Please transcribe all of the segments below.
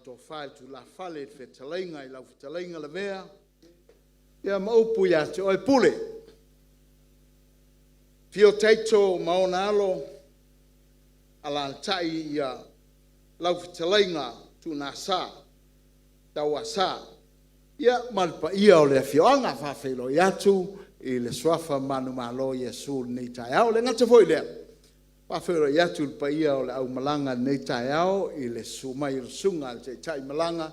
to fai tu la fale fe talenga I lau talenga la mea ia maupu ia te oi pule fio teito maona alo ala tai ia lau talenga tu na sa tau asa ia malpa ia o le fioanga fa felo ia tu I le swafa manu malo Yesu nei tai au le ngata foi le pa fero ia tu pa ia o le au malanga nei tai au I le sumai sunga le tai malanga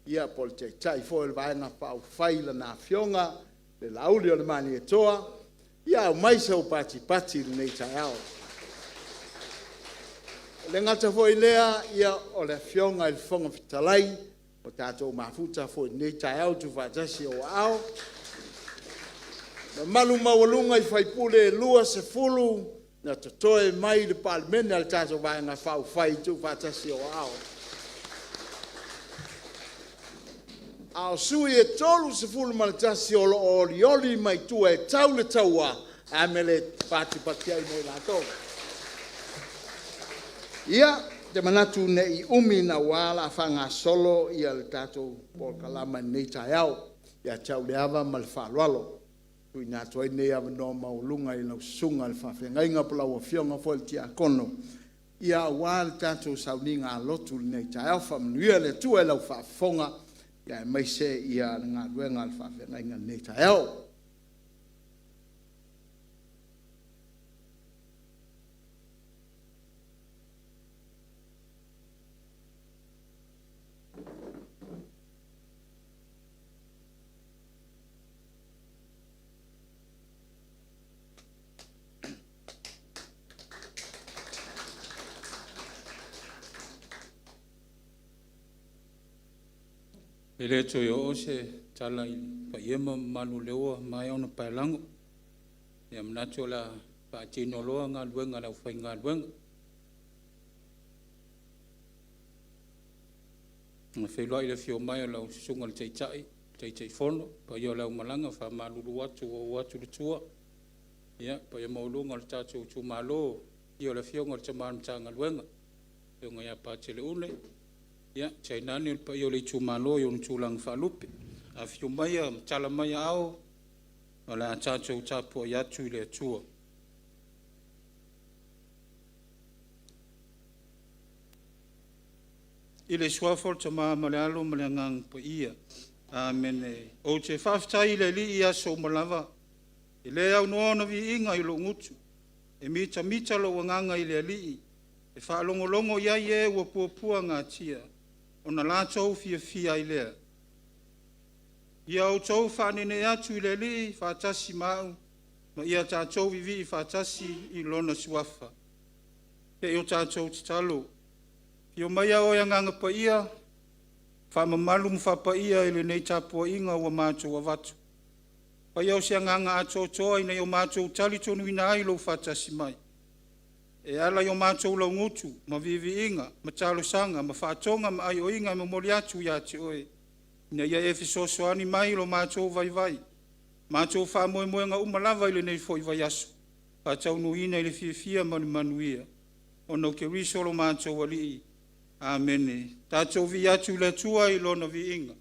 ia pol te tai foi le vaenga pa au faila na fionga le lauli o le mani e toa ia mai sa pati pati nei tai au le ngata foi lea ia o le fionga il fonga fitalai o tatou mafuta foi nei tai au tu fatasi o au na malu mawalunga I faipule lua se fulu na totoe mai le palmene al tatou vaenga fau fai tu fatasi o au ao sui e tolu se fulu malatasi o lo olioli mai tu e tau le taua a mele pati pati ai mo lato ia te manatu ne I umi na wala fanga solo ia le tatou por kalama nei tai au ia tau le ava mal falualo tu ina toi nei ava no maulunga I lau sunga le whawhengainga pula ua fionga fo le tia kono ia wala tatou sauninga lotu nei tai au whamanuia le tua lau whafonga ia mai se ia ngā ruenga le whawhengainga nei tai au Ele to yo se tala pa yema malu lewa mai ona pa lango ya mnacho la pa tino loa nga luenga la ufainga luenga na felo ile fio mai la sunga le chai fono pa yo la malanga fa malu watu tua ya pa yo maulunga le tacho tu malo yo la fio ngol chaman changa luenga yo nga ya pa chele une ya China ni pa yo le chumalo yo chulang falupe a fiu mai chala mai au ola chacho chapo ya chu le chuo ile swafol chama malalo malangang pa ia amen o che faftai le li ia so malava ile au no no vi inga I lo ngutu e micha lo nganga ile li e fa longo ia ye wo puapua ngatia ona la tau fia I lea. Ia o tau whanene atu I le li, whatasi mau, ma ia tātou vivi I whatasi I lona suafa. Ke o tātou titalo. Pio mai o nganga pa ia, whamamalu mwhapa ia I le nei tāpua inga ua mātou a watu. Pa iau se nganga ato toa I nei o mātou tali tonu ina ai lo whatasi mai. E ala yo mātou lau ngutu, ma vivi inga, ma talo sanga, ma whātonga, ma ai o inga, ma mori atu ia te oe. Ina ia e fisosoani mai lo mātou vai. Mātou whamoe nga umalawa I le nei foi vai aso. Pātau nuina I le fia manuia. Ono ke riso lo mātou alii. Amene. Tātou vi atu le tua I lona vi inga.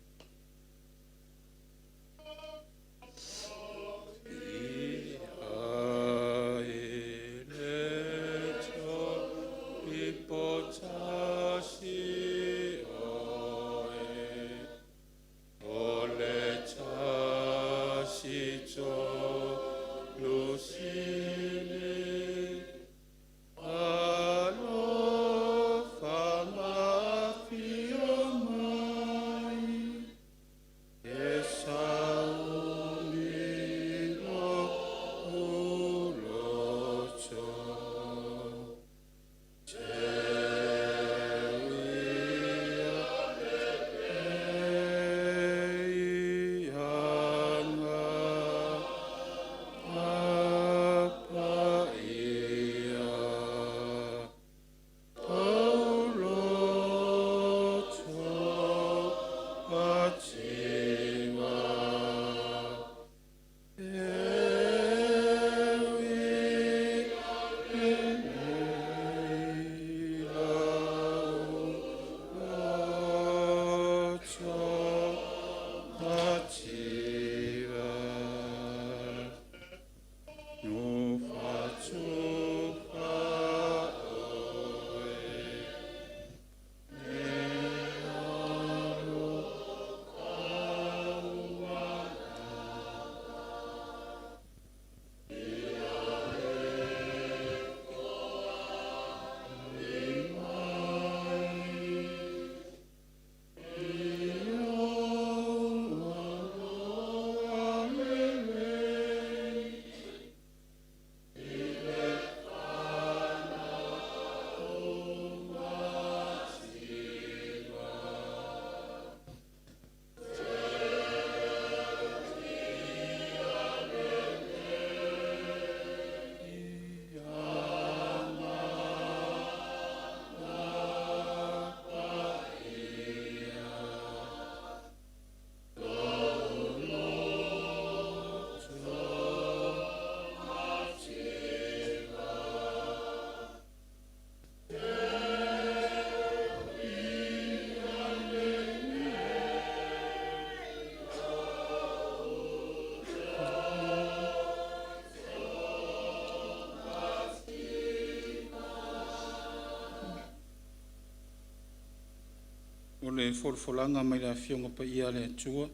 O le folfolanga mai la fionga pa ia le atua.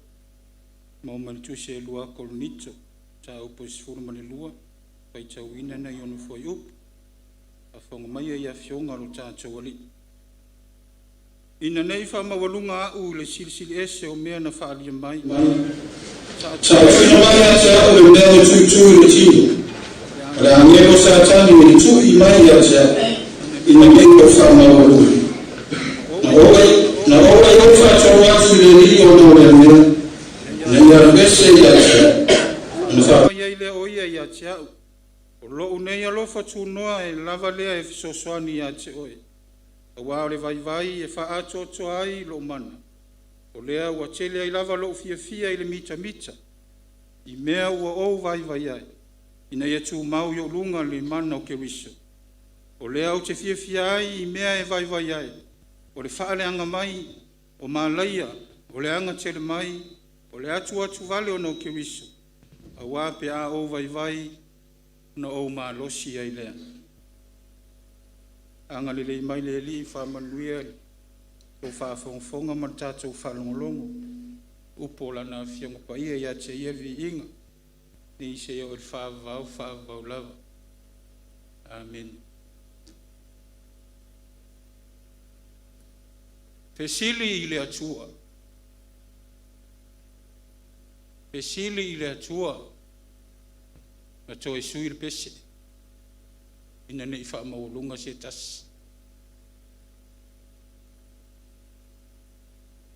Mau manitu se lua kolonito. Ta upo sifuru mani lua. Pai tau ina na ionu foi up. A fonga mai ia fionga lo tātou ali. Ina nei wha mawalunga au le silisili ese o mea na whaalia mai. Sa fina mai a tea o le mea o tui le tini. Le angelo sa tani o le tui mai a tea. Ina mei o wha mawalunga. Na oa i o wha tau atu le li o no le mea. Na ia mese i a tea. Ia ile o ia i a tea au. O lo unei alofa tunoa e lava lea e fisosoani i a te oe. Awa o le vai e wha ato ai lo mana. O lea ua tele ai lava lo fia i le mita. I mea ua o vai ai. Ina ia tu mau yo lunga le mana o ke wiso. O lea o te fia ai i mea e vai ai. O le wha le anga mai o malaia. O le anga tele mai. O le atu vale o no ke wiso. Awa pe a o vai na o ma losi ai lea. Anga le mai le li fa manuia o fa fonga man tatou fa longolongo upo la na fionga pa ia te ia vi inga ni se o fa va lava. Amen. Pesili ile atua. Pesili ile atua. Na toi sui le pese. Ina nei wha maulunga se tas.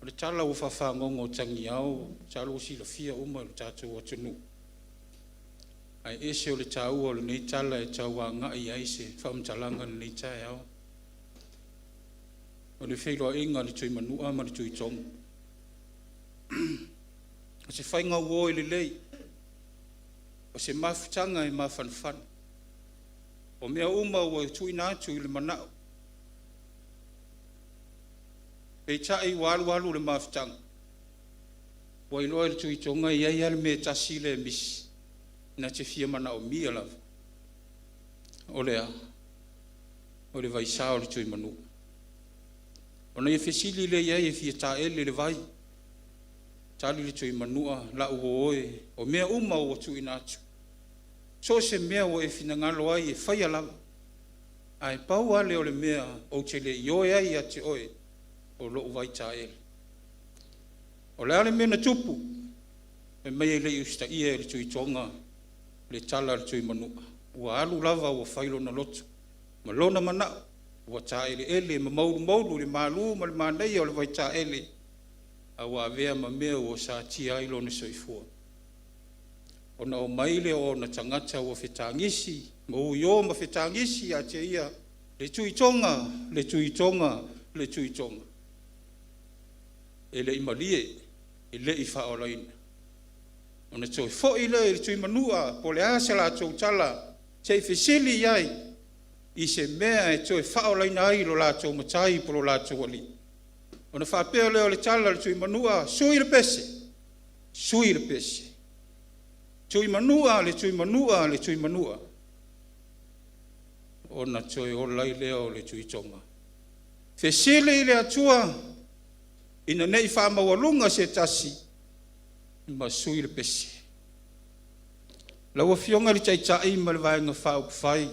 O le tala o whawhangongo tangi au, tala o sila fia uma le tātou atunu. Ai ese o le tāu o le nei tala e tau a ngai aise, whamtalanga le nei tae au. O le whailoa inga le tui manua ma le tui tongu. O se whainga uo i le lei. O se mafutanga e mafanfana. O mea uma ua tui nātu i le manao. Pei tai walu le mafutanga. Wa iloa le tui tonga i ai ale me tasi le misi. Na te fia manao mia lava. O lea. O le vaisa o le tui manua. O na ia fesili le iai e fia taele le vai. Tali le tui manua la uoe. O mea uma ua tui nātu. So se mea o e finangalo ai e whaia lava. Ai pau ale o le mea o te le ioe ai a te oe o loo vai taele. O le ale mea na tupu. E mea le usta ia le tui tonga le tala le tui manua. Ua alu lava ua whailo na loto. Ma lona manao. Ua taele ele ma maulu le malu ma le manei o le vai taele. A ua avea ma mea ua sa tia ilo na soifua. Ona o maile o na tangata o whetangisi, ma uio ma whetangisi a te ia, le tui tonga. E le imalie, e le i whaolaina. Ona toi fo le tui manua, po le asa la tau tala, te whesili iai, i se mea e toi whaolaina ai lo la tau matai po lo la tau ali. Ona whapea leo le tala le tui manua, sui le pese. Tui manua. Ona toi o lai leo le tui tonga. Fesile ile atua. Ina nei whamawalunga se tasi. Ma sui le pese. Laua fionga li taitai ma le vaenga whau whai.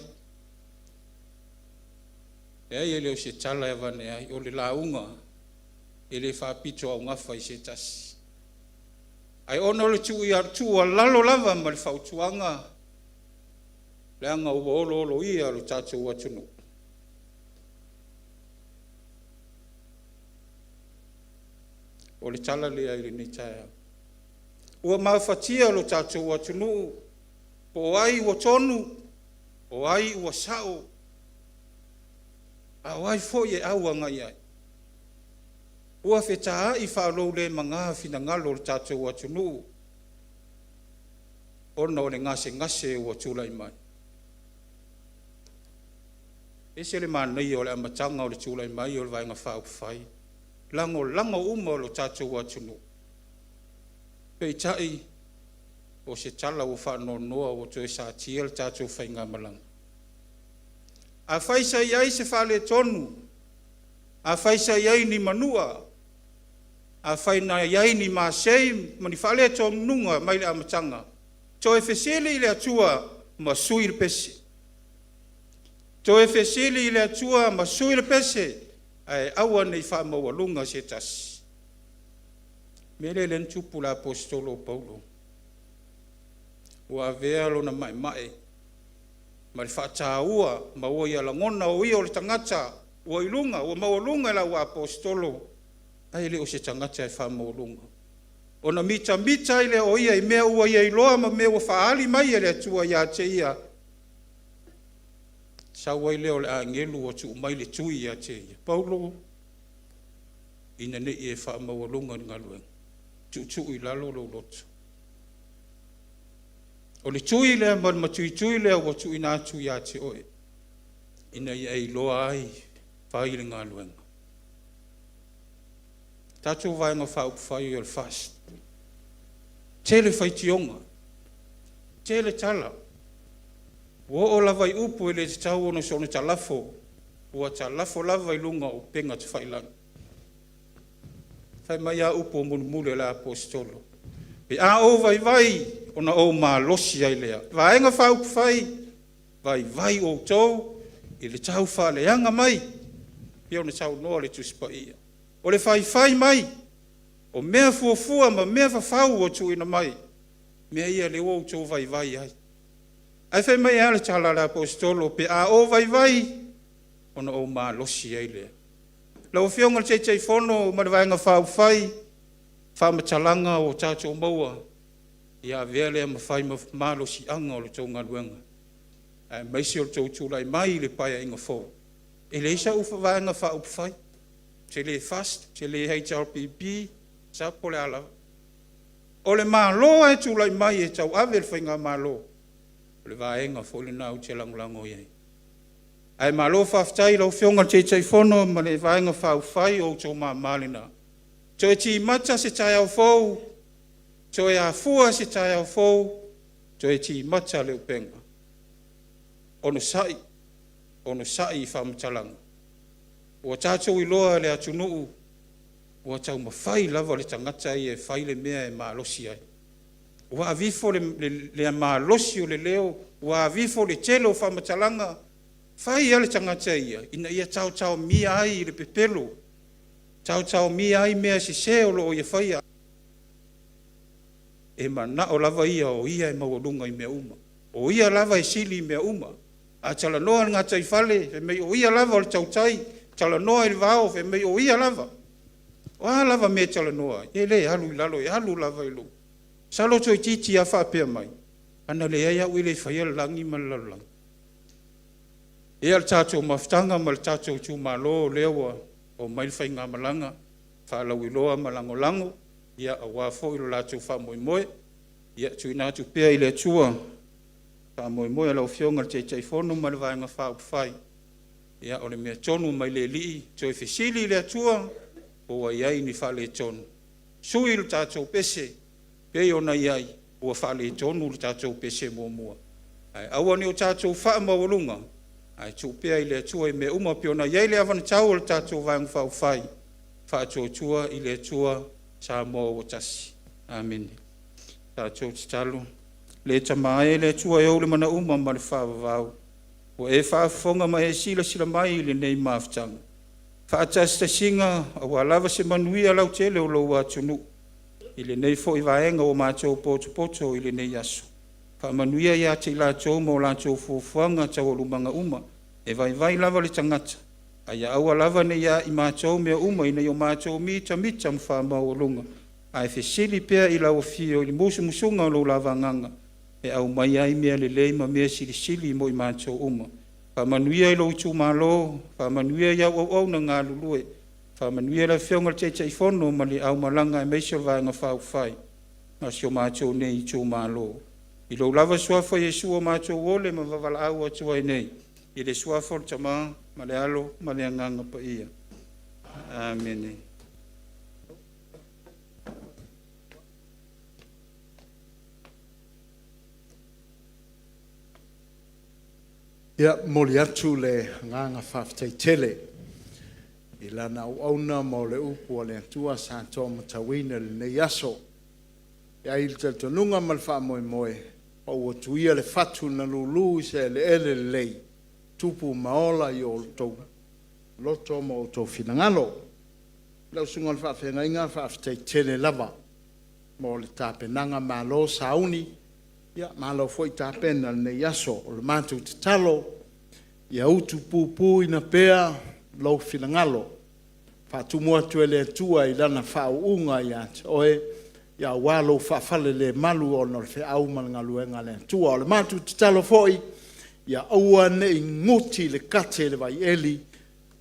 E leo se tala e vane ai. O le launga. E le whapito au ngawhai se tasi. Ai ono le tui artua lalo lava ma le whautuanga. Le anga ua olo ia lo tātou atunu. O le tala lea ili ni tae. Ua mawhatia lo tātou atunu. Po ai ua tonu. O ai ua sao. A wai fo ye aua ngai ai. Ua whetaa i whaalou le mga whina ngalo le tātou atunu. Ona o le ngase ua tūlai mai. Ese le mānei o le amatanga o le tūlai mai o le vaenga whai. Lango uma o le tātou atunu. Pei tai o se tala o whanonoa o tue sa tia le tātou whainga malanga. A whaisa iai se whale tonu. A whaisa iai ni manua. a whaina iai ni masei, mani whale tō mnunga mai le amatanga. Tō e whesele i le atua ma sui le pese. Tō e whesele i le atua ma sui le pese, ai aua nei wha mawalunga se tasi. Mele len tupu la apostolo Paulo. Ua vea lo na mai mai. Ma le whaataua, ma ua ia langona o ia o le tangata, ua ilunga, ua mawalunga la ua apostolo. Ai le o se tangata e wha mawalunga. O na mita ile o ia i mea ua ia iloa ma mea ua whaali mai ele atua ia te ia. Sawa i leo le angelu o tu mai le tui ia te ia. Paulo, ina ne e wha mawalunga ngā luenga. Tu i lalo lo lotu. O le tui lea ma tui lea o tu ina atu ia te oe. Ina ia e iloa ai whai le ngā luenga. Tatou vai ngā whaupu whai o le fast. Tele whaitionga. Tele tala. Wo o lava i upu ele te tau ono sona talafo. Ua talafo lava i lunga o penga te whailanga. Whai mai a upu o mule la apostolo. Pe a o vai ona o ma losi ai lea. Vaenga whaupu whai. Vai o tau. I le tau whaleanga mai. Pia ona tau noa le tuspa ia. O le whai mai. O mea fuafua ma mea whawhau o tu ina mai. Mea ia le o tau vai ai. Ai whai mai ale tala la apostolo pe a o vai. Ona o ma losi ai lea. Lau whionga le tei whono ma le vaenga whai. Whamatalanga o tātou maua. Ia vea lea ma whai ma losi anga o le tau ngaluenga. Maisi o le tau tūlai mai le paia inga fō. E le isa ufa vaenga whai. Te le fast, te le HRPP, sa pole ala. O le malo e tūlai mai e tau ave le whainga malo. O le vaenga fōle nau te langulango iei. Ai malo whaftai lau whionga te whono ma le vaenga whai o tō malina. Tō e ti mata se tai au fōu, tō e a fua se tai au fōu, tō e ti mata le upenga. Ono sai I whamtalanga. Ua tātou I loa le atunuu, ua tau mawhai lava le tangata I e whai le mea e maalosi ai. Ua avifo le maalosi o le leo, ua avifo le telo whamatalanga, whai ia le tangata ia, ina ia tau mia ai I le pepelo, tau mia ai mea si seolo o ia whai e mana o lava ia o ia e mawalunga I mea uma. O ia lava e sili I mea uma. A tala noa ngata I whale, e mei o ia lava o le tautai, tala noa I vao, e mei o ia lava. O a lava me tala noa, e le halu I lalo, e halu lava I lu. Salo toi titi a whapea mai. Ana le aia ui le whaia langi ma lalang. E al tātou maftanga ma le tātou tū malo lewa o mai whai ngā malanga, whalau I loa malango, ia a wafo I lo lātou whamoimoe, ia tu inatu pea I le tua, whamoimoe lau whionga te whono ma le vaenga whai. Ia o le mea tonu mai le lii, to e whisili le atua, o wa iai ni whale tonu. Sui le tātou pese, pei ona iai, o whale tonu le tātou pese mua. Ai awa ni o tātou wha mawalunga, ai tu pea I le atua I mea uma pe ona iai le avana tau le tātou vaenga whai. Wha tua I le atua, sa moa o tasi. Amen. Tātou titalo. Le tamae le atua e o le mana uma ma le whawawau. O e whaafonga mai e sila mai le nei maftanga. Whaatasta singa a walava se manuia lau tele o lau atunu. I le nei fo I vaenga o mātou poto I le nei aso. Whaamanuia ia te la tō mo la tō fuafuanga tau o lumanga uma. E vai lava le tangata. Aia aua lava ne ia I mātou mea uma I nei o mātou mita mwha o lunga. Ai whesili pea I lau fio I musunga o lau lava nganga. E au mai ai mea le leima mea sili mo I mātou uma. Whamanuia I lo tu malo, whamanuia I au na ngā lulue, whamanuia la whionga te whono ma le au malanga e meisio vaenga whai. Nga sio mātou nei I tu malo. I lo lava suafa Jesu o mātou ole ma wavala au atua nei. I le suafa o tama, ma le alo, ma le anganga pa ia. Amen. Ia moli atu le nganga whaftai tele. I lana au mo le upu o le atua sa tō matawina le nei aso. Ia i le tonunga malwha moe moe. O tuia le fatu na lulu se le ele le lei. Tupu maola i o tau loto mo o tau finangalo. Lau sunga le whawhenga inga whawhtei tene lava. Mo le tāpenanga malo sauni. Ia malo foi tāpena le nei aso o le mātou te talo. Ia utu pupu ina pea lau finangalo. Whatumua tuele atua i lana whauunga ia oe. Ia walo whawhale le malu o nor whi au malangaluenga le atua. O le mātou te talo foi. Ia aua nei nguti le kate le vai eli.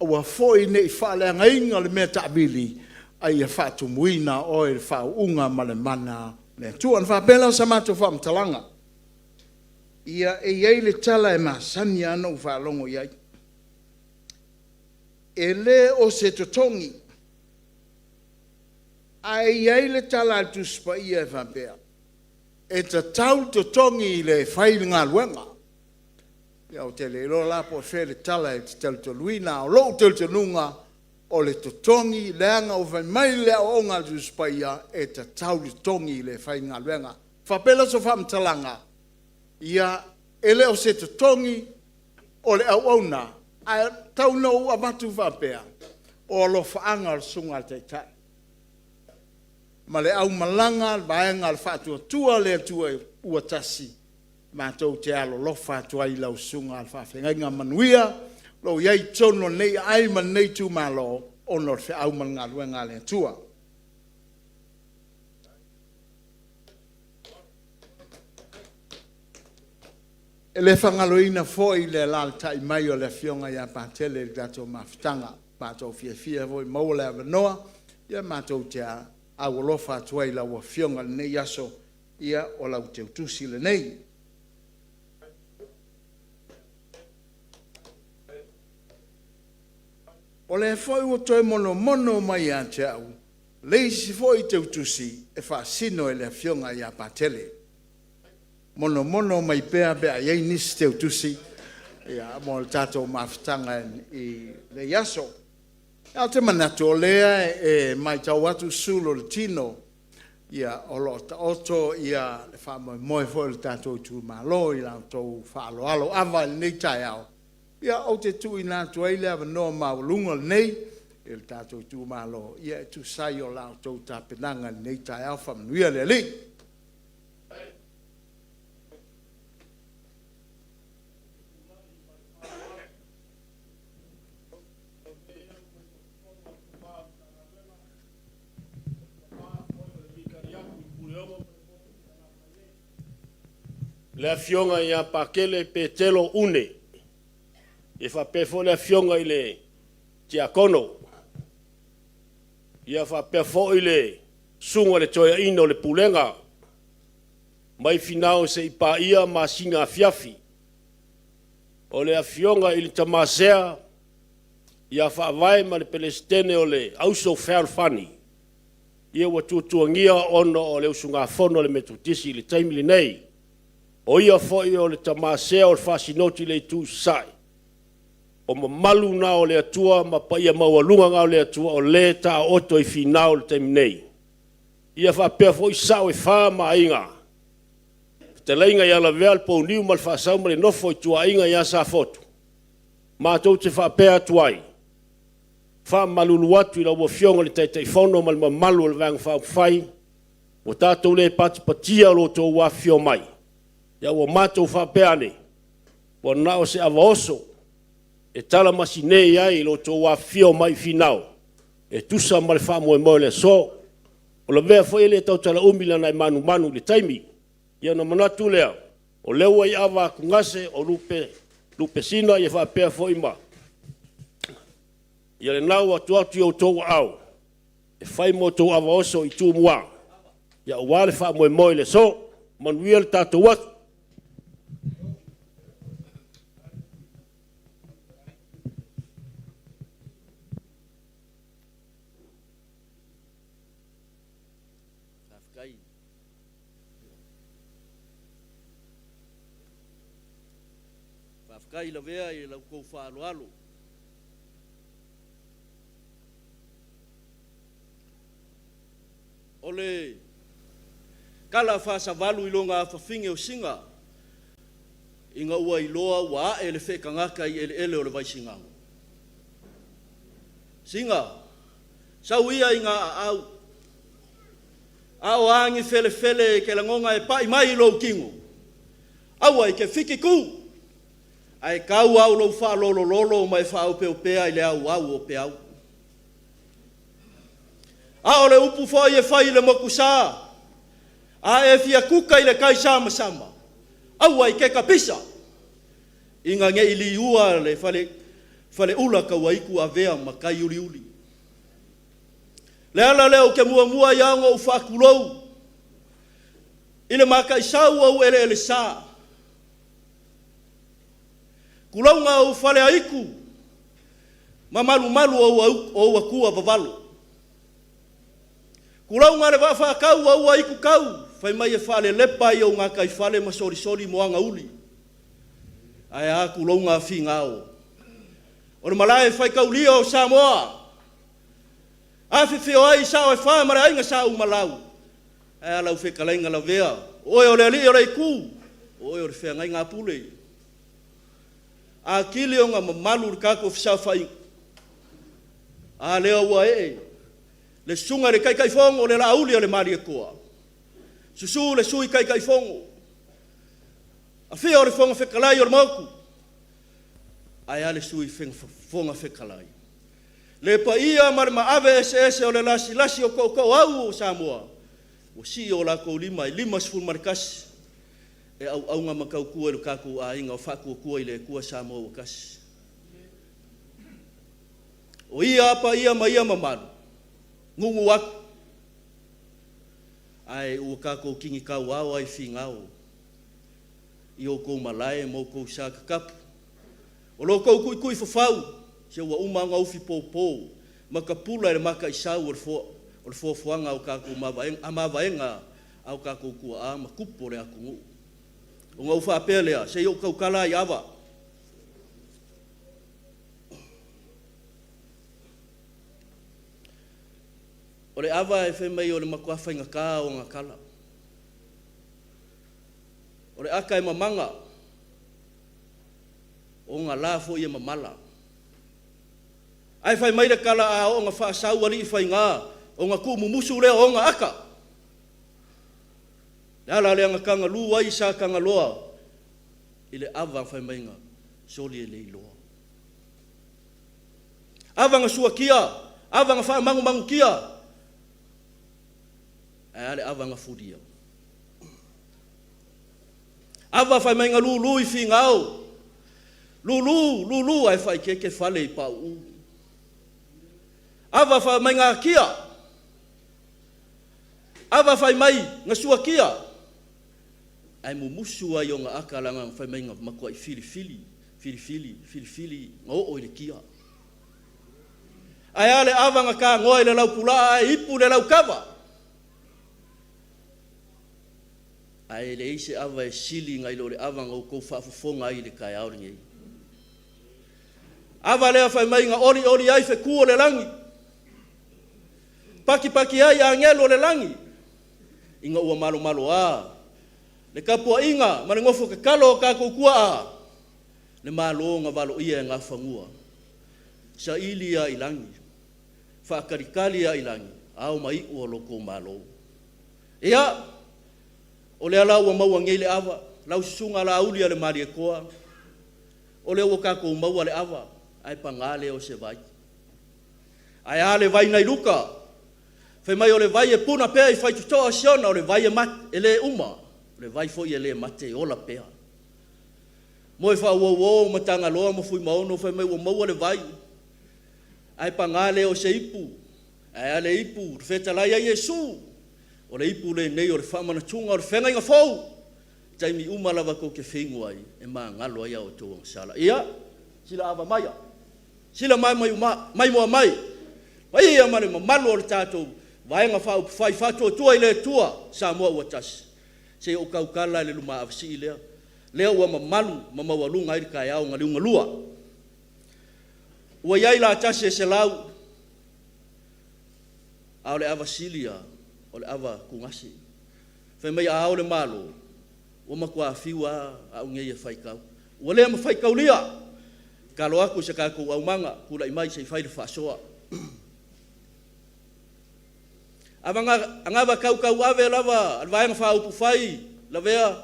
Aua foi nei whaaleanga inga le mea taabili. Ai a whatumuina oe le whauunga ma le mana le atua. An whapela sa mātou whamtalanga. Ia e iei le tala e masani ana u whalongo iai. E le o se totongi. A e iei le tala atu spa ia e whapea. E ta tau totongi le whailinga luenga. Ia o te le ilo lapo e le tala e te telu toluina. O lo telu telunga o le totongi leanga o vai mai lea o onga atu spa ia e ta tau totongi le whailinga luenga. Whapela so whamtalanga. Ia ele o se totongi o le auauna a tau no a matu whapea o lo whaanga sunga te tai. Ma le au malanga vaenga al whātua tua le atua ua tasi mātou te alo lo whātua i lau sunga al whawhenga manuia lo iei tono nei ai man nei tu malo o nor whi au malanga luenga le atua. E le whangaloina foi le laltai mai o le fionga ia pātele le gato mawhitanga. Mātou fia voi maua le avanoa. Ia mātou te awolofa atuai la ua fionga le nei aso. Ia o lau te utusi le nei. O le foi o toi mono mai a te au. Leisi foi te utusi e whaasino e le fionga ia pātele. Mono mai pea iei nisi te utusi. Ia mo le tātou mawhitanga i le yaso. Ia te Manatua lea e mai tau atu sulo le tino. Ia o lo ta oto ia le wha moe fo le tātou tu malo. Ia tau whaalo alo awa le nei tai au. Ia o te tu i nātua i lea wanoa maulunga le nei. Ia le tātou tu malo. Ia e tu sai o lao tau tāpenanga le nei tai au whamanuia le li. Le fionga ia pakele pe telo une. E fa pefo le fionga ile tiakono. Ia fa pefo ile sunga le toia ino le pulenga. Mai finao se ipa ia ma singa fiafi. O le fionga ile tamasea. Ia fa vai ma le pelestene o le auso ferfani. Ia watutuangia ono o le usunga fono le metutisi le taimili nei. O ia foi o le tamasea o le whasinoti le tu sai. O mamalu na o le atua, ma pa ia maualunga nga o le atua, o le ta oto i finao le taiminei. Ia whapea foi sao e wha ma inga. Te leinga ia la vea le pou niu ma le whasau ma le nofo i tua inga ia Safotu. Ma tau te whapea tuai. Wha malulu atu i la ua fionga le teitai whono ma le mamalu le vang whai. O tātou le pati patia lo tō wa fio mai. Ia ua mātou whapeane, ua nao se awa oso, e tala masine ai lo tō wā fio mai finau, e tusa ma le wha moe le so, o la vea fo ele tau tala umila nai manu le taimi, ia na Manatua lea, o leua i awa kungase o lupe sina i whapea fo ima. Ia le nau atu i o tō au, e whai mo tō awa oso i tū mua, ia o wale wha moe le so, manuia le tātou watu, Kai la vea i la kou whaaloalo. ole kala fa savalu ilonga fa finge o singa inga ua iloa wa ele fe kangaka i ele ole vai singa singa sauia inga au angi fele ke langonga e pai mai lo kingo au ai ke fiki ku ai kau au lo fa lolo mai fa o pe ai le au o pe au a ole upu fo ye fai le mokusa a e fia kuka ile kai sama au ai ke kapisa inga nge ili ua le fale ula ka waiku avea makai uli le ala leo ke mua yango u fakulou ile makai sau au ele sa kulou nga u fale aiku mamalu o wakua vavalu kulou nga le vafa kau au aiku kau fai mai e fale lepa i o ngā kai fale masori moanga uli ai a kulou nga fingao o le malae fai kau lia o Samoa a fifio ai sao e wha mara inga sao malau ai alau whekalainga la vea oe o le ali o le iku oe o le whea ngai ngā pule a kili o ngā mamalu le kako fisau whai a leo ua le sunga le kai fongo le lauli o le mari e koa susu le sui kai fongo a fia o le fonga whekalai o le mauku ai a le sui fonga whekalai le pa ia ma ave ese o le lasi o kou au o Samoa o si o la kou lima sifuru marikasi e au ngā makau kua e lukaku a inga o whaku kua i le kua Samoa o kasi o ia apa ia mamalu ngungu aku ai ua kako kingi kau au ai fingao i o kou malae mo kou sa kakapu o lo kou kui fafau se ua umanga ufi pou makapula e maka isau o le fuafuanga au kako amavaenga au kako kua a makupo le akungu o ngau whapelea se i kau kala i awa o le awa e whemei o le makuawhainga ka o ngā kala o le aka e mamanga o ngā lafo i e mamala ai fai mai le kala a o ngā whaasau ali i whai ngā o ngā kuumumusu lea o ngā aka le ala lea ngā kanga lua i sa kanga loa i le awa fai mai ngā soli e le i loa awa ngā sua kia awa ngā wha mangu kia ai ale awa ngā furia awa fai mai ngā lulu i whi ngāo lulu ai fai keke fale i pau awa fai mai ngā kia awa fai mai ngā sua kia ai mumusu ai o ngā akalanga fai mai ngā makua i filifili ngā o i le kia ai ale awa ngā ka ngoa i le lau pula ai ipu le lau kawa ai le ise awa e sili ngai lo le awa ngā kou whaafufonga ai le kai auri ngei awa lea fai mai ngā ori ai fe kuo le langi paki ai a ngelo le langi inga ua malo a le kapua inga ma le ngofo ke kalo ka kukua a le malo ngā valo ia ngā whangua sa ilia i langi whaakarikali a i langi au mai ua loko malo ia o le ala ua maua ngei le awa lau susunga la aulia le mari e koa o le ua kako maua le awa ai pangale o Savaii ai ale vai nai luka fe mai o le vai e puna pea i fai tutoa siona o le vai e mat ele uma o le vai foi ele mate o la pea mo e fa wo matanga loa mo fui maono fe mai o maua le vai ai pangale o se ipu ai ale ipu feta la ia Yesu o le ipu le nei o le famana tunga o le fenga inga fou taimi uma lava ko ke fingu ai e ma ngalo ai o to sala ia sila ava maya sila mai ia mane malu o le tātou vaenga fai fatua tua i le tua Samoa ua tasi se o kaukala le luma avasi i lea ua mamalu mamawalunga i kai au ngaliunga lua ua iai la tasi e se lau au le avasilia o le ava kungasi. Whai mai a o le malo, o makua whiua a unge e whaikau. Ua lea ma whaikau lia, ka lo aku se kako au manga, kula i mai se whaile whasoa. Angava kau ave lava, alvaenga whaupu whai, lavea,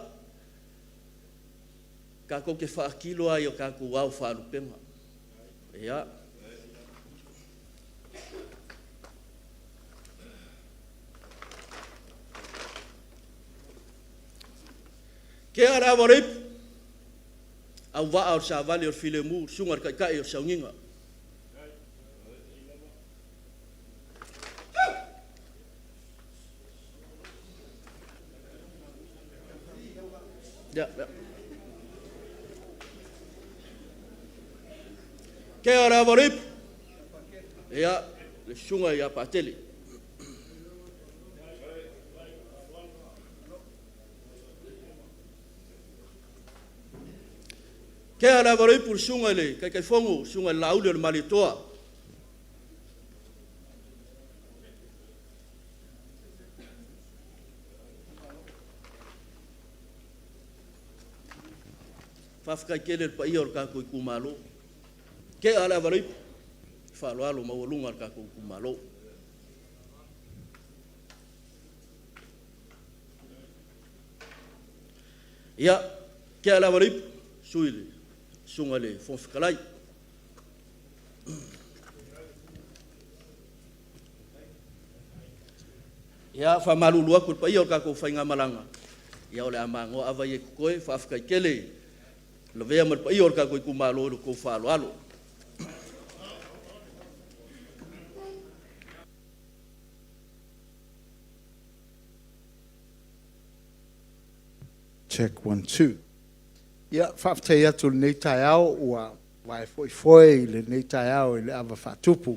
kako ke whaakilo ai o kako wau whaalupenga. Ea. Ke ara warip, au waa o Savaii o filemu, sungar kai o saunginga. Ya. Ke ara warip, ya, le sunga ya pateli. Ke ala waroi pur sunga le, kai fongo, sunga laule o le Manatua. Whafkai kele le pai or kako i kumalo. Ke ala waroi, whalo alo mawalunga kako i kumalo. Ia, ke ala waroi, suile. Sunga le fonfikalai. Ia whamalulu aku pa ia o kako whainga malanga. Ia ole amango awa ye koe whaafkai kele. Lavea mar pa ia o kako i kumalo ko whalo alo. Check 1 2. Ia whaaftei atu nei tai au ua wae foi le nei tai au le ava whatupu.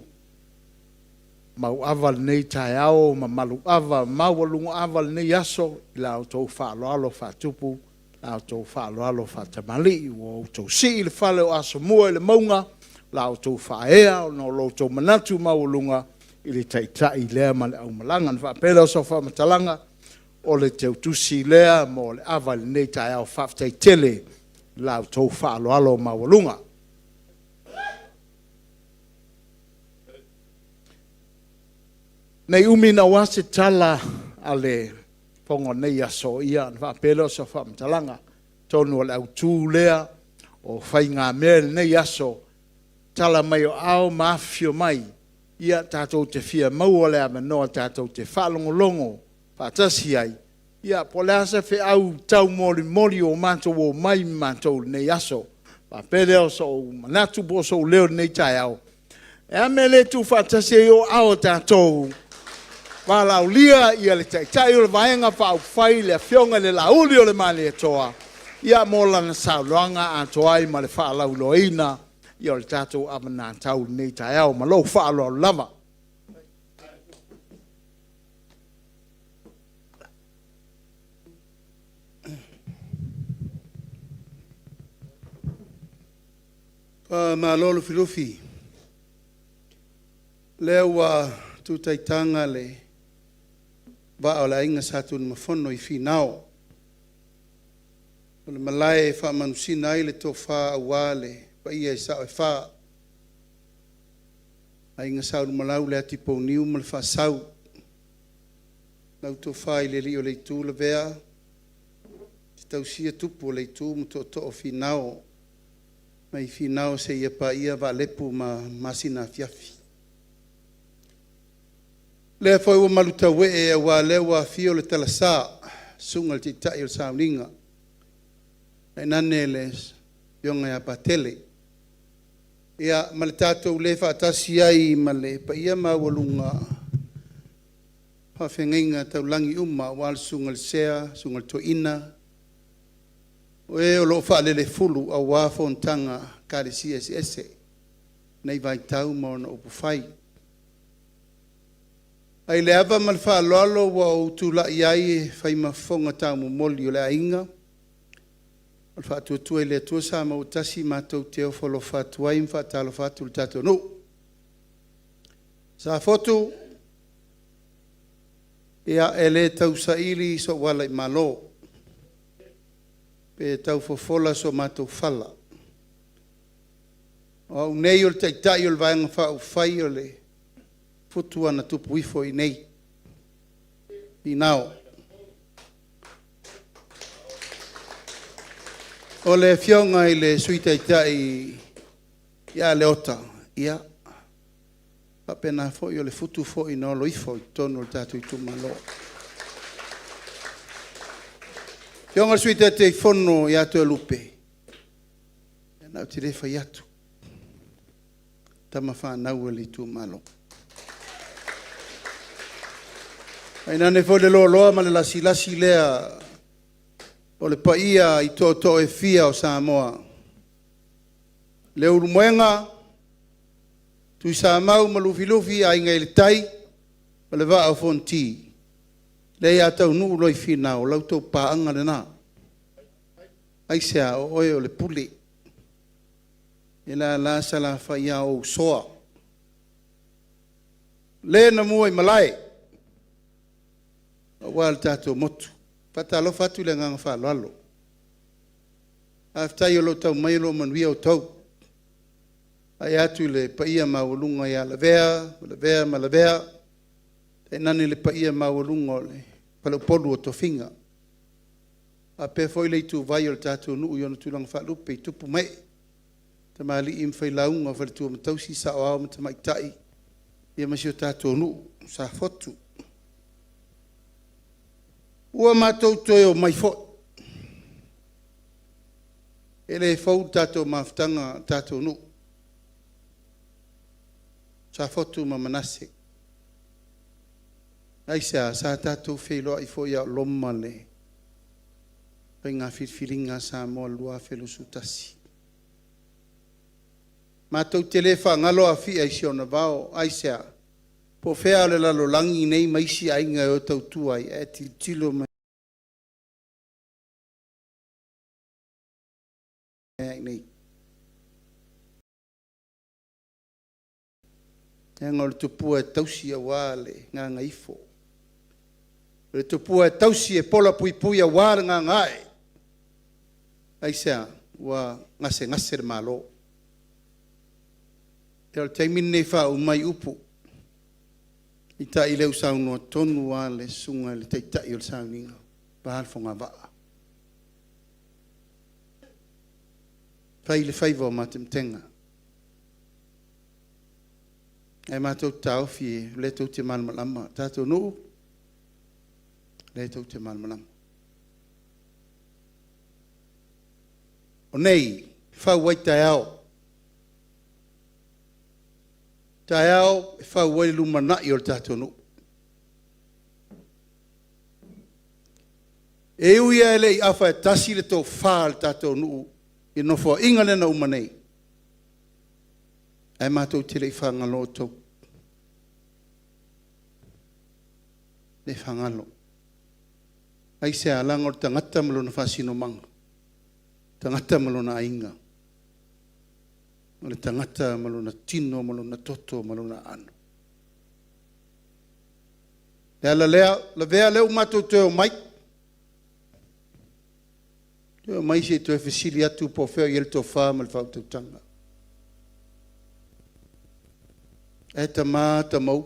Mau ava nei tai au, ma malu ava, mawalungu ava nei aso, i lau tau whaaloalo whatupu, lau tau whaaloalo whatamali, ua tau si le whale o aso mua i le maunga, lau tau whaea, no lo tau manatu mawalunga, i le taitai lea ma le au malanga, whaapela o sa whamatalanga, o le tau tusi lea, mo le ava le nei tai au whaaftei tele, lau tau whaaloalo mawalunga. Nei umina wase tala ale pongo nei aso ia, whaapelo sa whaamtalanga, tonu o le au tū lea, o whainga mea nei aso, tala mai o ao maafio mai, ia tātou te fia maua lea manoa tātou te whalongolongo, whaatasi ai, ia po le asa fe au tau mori o mātou o mai mātou nei aso, whaapele o so manatu po so leo nei tai au. E amele tu whaatasi o ao tātou, Walau lia ia le tai o le vaenga whau whai le whionga le lauli o le mani e toa. Ia mola na sauloanga a toai ma le whaalau loina. Ia le tātou amana tau nei tai au ma lou whaalau lava. Ma lolo filofi. Lewa tu taitanga le va o la inga satu na mafono i finao. O le malae wha manusina ai le tō wha awale, pa ia i sao e wha. A inga sau na malau le ati pou niu ma le wha sau. Nau tō wha i le li o le itu le vea. Ti tau sia tupu o le itu mo tō tō o finao. Mai finao se ia pa ia va lepu ma masina fiafi. Le foi o maluta we e wa le wa fio le talasa sunga te tai o sauninga e naneles yonga ya patele ia maltato le fa tasi ai male pa ia ma wolunga pa fengenga tau langi uma wal sunga sea sunga to ina o e o lo fa le fulu a wa fontanga ka de CSS nei vai tau mo no fai. Ai le ava mal fa lolo wa utula iai fai mafonga tau mo moli o le ainga. Al fa tu le tu sa ma utasi ma tau te o folo fa tuai mfa talo fa tu tato no. Safotu Ia ele tau saili so wala I malo. Pe tau fofola so mātou fala. O nei o le taitai o le vaenga whau whai o le futua na tupu ifo I nei. I nao. O le fionga I le sui taitai ia le ota. Ia. Papena fo I o le futu fo I no lo ifo I tono le tatu Itumalo. Fionga sui taitai fono ia to e lupe. Ia nau te refa iatu. Tama whanau e le Itumalo. Ai nane fo le loa ma le lasi lea o le paia I to e fia o Samoa. Le urumoenga tu Samau ma lufi ai ngai le tai ma le vaa o fonti. Le ia tau nuu loi fina o lau tau paanga le nā. Ai sea o oe o le pule. E la sala whaia o soa. Le na mua I malai. O wal tato motu. Fatalo fatu le ngang wha lalo. Aftai o lo tau mailo manuia o tau. Ai atu le paia mawalunga ia la vea ma la vea. E nani le paia mawalunga o le palopolu o tofinga. A pe foi le tu vai o tato nuu i ona tulang wha lupe I tupu mai. Te maali im whai launga o whalitua matausi sa o ao ma te maitai. Ia masi o tato nuu, Safotu. Ua mātou toi o mai fo. Ele fau tato maftanga tato nuu. Safotu ma manase. Aisa sa tato wheloa I fo ia loma le. Pai ngā whirwhiringa sa moa lua whelusu tasi. Mātou te le whangalo a whi aisi ona vao, aisa. Po whea le lalo langi nei maisi ainga o tau tuai, e tilo mai. Nei. Enga le tupua e tausi a wale ngā ngaifo. Le tupua e tausi e pola pui a wale ngā ngai. Aisa, wa ngase le malo. E al teimin nei wha umai upu. I ta I leu saunua tonu wa le sunga le teitai o le sauninga. Bahal fonga waa. Whai le whaiva o matemtenga. E mātou tau fi le tau te malmalama. Tātou nuu, le tau te malmalama. O nei, whau wai tai au. Tai au, e whau wai lumanai o le tātou nuu. E uia ele I awha e tasi le tau whaa le tātou nuu. I nofo inga lena umanei. E mātou te le I whangalo tau. Le whangalo. Ai se alanga o tangata malo na whasino manga. Tangata malo na ainga. O le tangata malo na tino, malo na toto, malo na ano. Le ala lea, la vea leo mātou te o mai. Te o mai se te e whisili atu po wheo I el tō whāma le whāutau tanga. E ta mā, ta mau.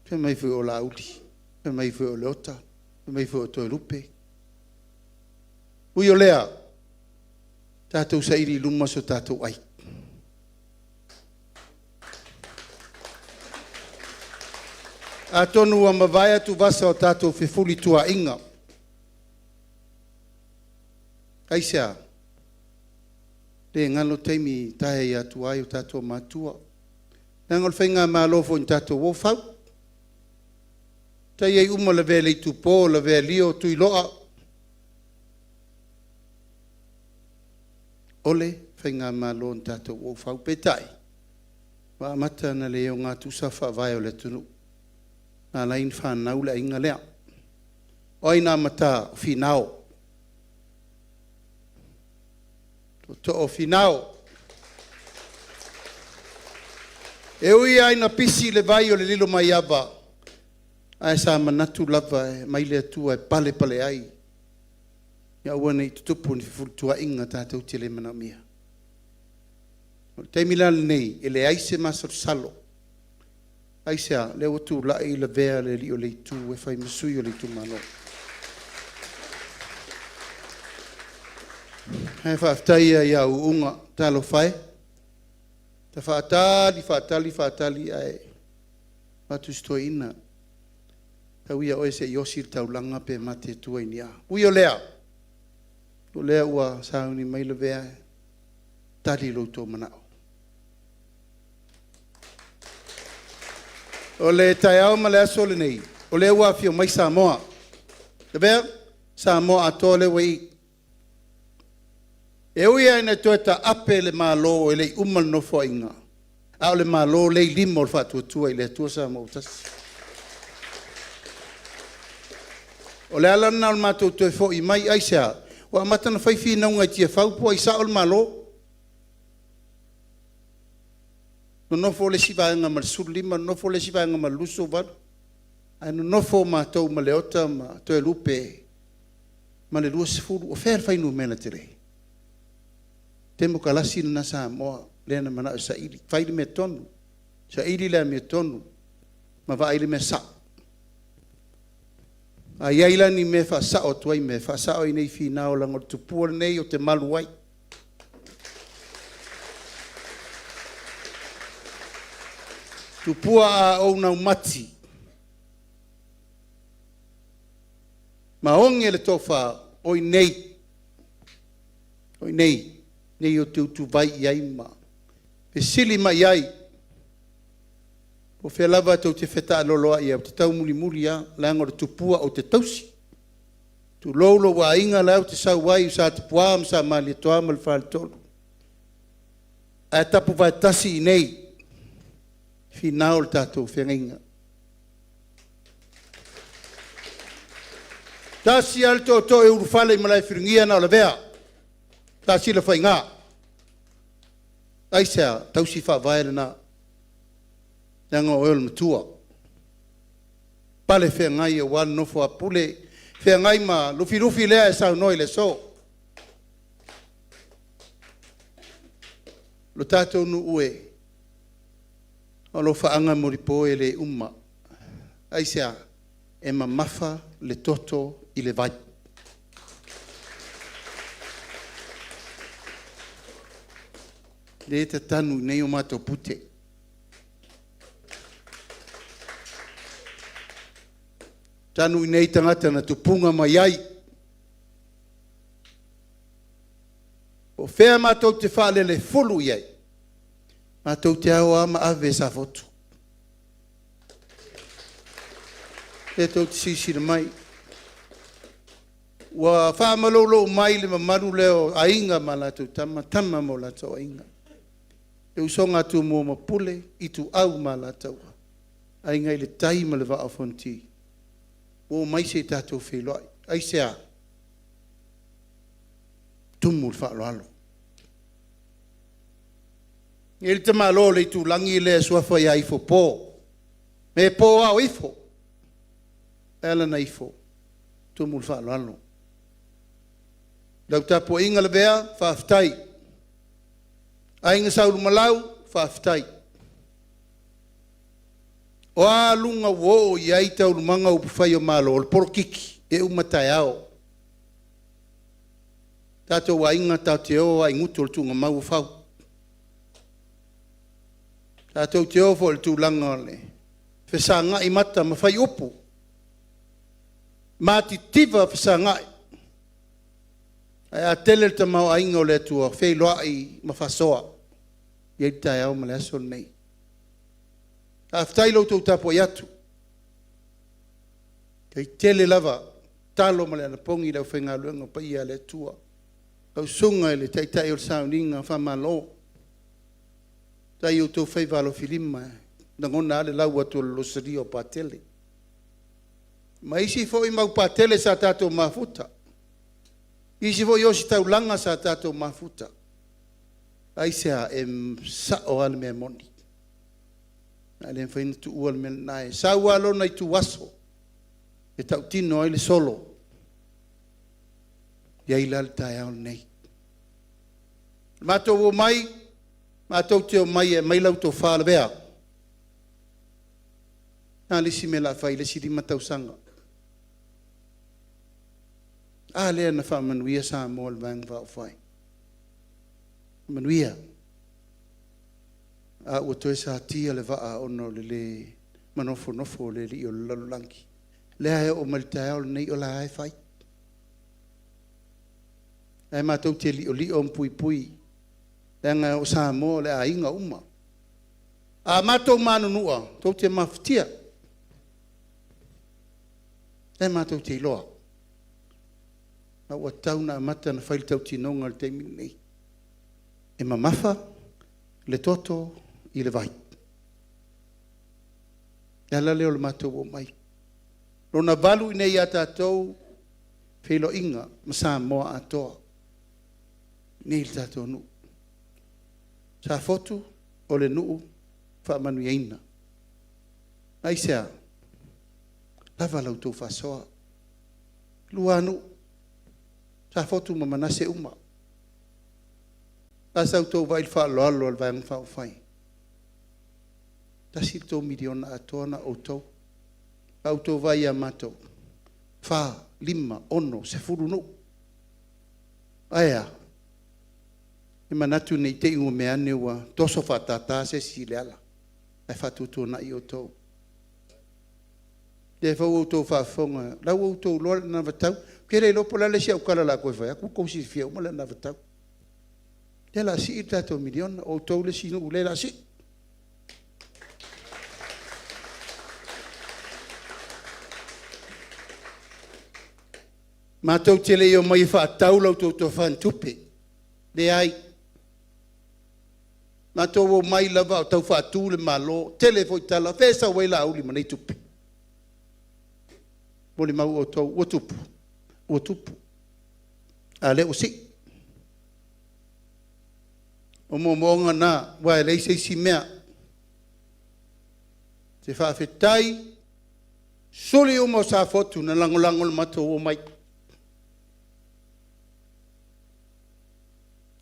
Pe mai fu o la uli. Pe mai fu o leota. Pe mai fu o toi lupe. Ui o lea. Tātou sa iri luma so tātou ai. A tonu a mawai atu vasa o tātou whifuli tua inga. Aisea. Le ngalo teimi tae atu ai o tātou mātua. Nangol whainga mā lofo in tātou wofau. Tai ei uma le vele I tupo, le vele lio tui loa. Ole, whainga mā lo in tātou wofau petai. Wa amata na leo ngā tusafa vai o le tunu. Nā lain whanau le inga lea. Oi nā mata o whinao. To o finao. E ui ai na pisi le vai o le lilo mai ava. Ai sa manatu lava e mai le atua e pale pale ai. Ia ua nei tutupu ni futua inga tātou te le mana mia. Te milal nei, ele aise masar salo. Aise a, le watu la i la vea le li o le tu, e fai masui o le tu mano. Hei whaaftai ia uunga talo whai. Ta whaatali ai. Watu sto ina. Ta uia oe se yosir tau langa pe mate tua inia. Ui o lea. O lea ua sauni mai la vea. Tali lo tō manao. O le tai au ma le aso le nei. O le ua fio mai Samoa. Te bea? Samoa ato le wei. E uia ina toeta ape le malo e le umal no fo inga. Au le malo le limo o fatu tua i le tua Samoa utasi. O le ala na o matou toe fo i mai aisea. Wa matana fai fi na unga tia fau po i sa o le malo. No fo le sivaenga ma sulima, no fo le sivaenga ma luso va. Ano no fo ma to ma leota ma to lupe. Ma le luas fulu o fer fai no mena tere. Temo kalasi na sa mo le na mana sa ili. Fai me tonu. Sa ili le me tonu. Ma va ili me sa. Ai ai la ni me fa sa o toi me fa sa o nei fi na o lango tu pu nei o te maluai. Tu pua o na mati. Ma onge le tofa o nei. O nei. Nei o tu vai iai ma. Pe sili ma iai. O fe lava tau te feta loloa ia. Te tau muli muli ia. Lango tu pua o te tausi. Tu lolo wa inga lau te Savaii. Sa te puam sa mali toa mal fal tolu. A tapu vai tasi nei. Finau le tātou whenginga. Tasi alto to e urufale malai whiringia na o la vea. Tasi la whainga. Aisea, tausi whaavaere na. Nanga o el matua. Pale whengai e wan nofo a pule. Whengai ma lufi lea e sau noi le so. Lo tātou nu ue. Alo faanga moripo e le umma. Aisea, e mamafa le toto i le vai. Le te tanu nei o mato pute. Tanu nei tangata na tupunga mai ai. O fea mato te whale le fulu iai. Matou te au ama ave Safotu. E tau te sisira mai. Wa whaamalolo mai le mamaru leo ainga ma latou tama mo latou ainga. E usonga tu mo ma pule i tu au ma latou. Ainga i le tai ma le waa fonti. O mai se tatou wheloi. Aisea. Tumul whaaloalo. Ele te malo le tu langi le suafa ia ifo po. Me po au ifo. Ela na ifo. Tu mulfa lalo. Lau tapo inga le bea, whaaftai. Ainga sauru malau, whaaftai. O a lunga wo ia i tau lumanga upufai o malo, o le porokiki, e umatai ao. Tato wa inga tau te o a ingutu o le tunga mau fau. Tātou te ofo le tūlanga le. Whesanga i mata ma whai opu. Māti tiva whesanga i. Ai a tele te mau a ingo le tua. Whei loa i ma whasoa. Iei tai au ma le aso nei. A whtai lau tau tapo i atu. Kei tele lava. Talo ma le anapongi lau whenga luenga pa ia le tua. Kau sunga i le taitai o le sauninga whamalo. Tai o tau whai walo filima, na ngona ale lau atu lo sari o patele. Ma isi fo i mau patele sa tato mafuta. Isi fo i osi tau langa sa tato mafuta. Aisea sa o ale mea moni. Ale mwhaina tu ual mea nae. Sa ualo na i tu waso. e tau tino ai le solo ia ila le tae au nei matou o mai matou te o mai e mai lau tō whāle bea nā lisi me la whai le siri matau sanga a lea na wha manuia sa mo le vang wha o whai manuia a ua toe sa tia le vaa ono le manofo nofo le li o lalulangi lea e o malitae o le nei o la hae whai e mātou te li o mpui pui lea ngai o sa mo le a inga uma a mātou manunua tau te maftia e mātou te iloa a ua tauna mata na whaili tau tinonga le teimi nei e mamafa le toto i le vai e ala leo le mātou o mai rona valu i nei a tātou whilo inga masa moa atoa nei le tātou nuu Safotu o le nuu whaamanu ieina ai sea lava lau tō whasoa lua nuu Safotu ma manase uma asau tō vai whaaloalo al vang whao whai tasi tō miliona atoana o tau au tō vai a matou wha lima ono se furu nuu aia e manatu nei te ingo mea neua toso whatata se si le ala e whatutu na i o tau te whau o tau whafonga lau o tau loa na vatau kere lopo la le si au kala la koe whai aku kousi fia umala na vatau te la si i tato miliona o tau le si nuu le la si mātou te leo mai whaatau lau tau tō whantupe le ai mātou o mai lava o tau whaatū le malo tele foi tala whesa waila auli manei tupe moli mau o tau o tupu a le o si o moonga na wa le se mea te whaafetai soli o mo Safotu na langolango le mātou o mai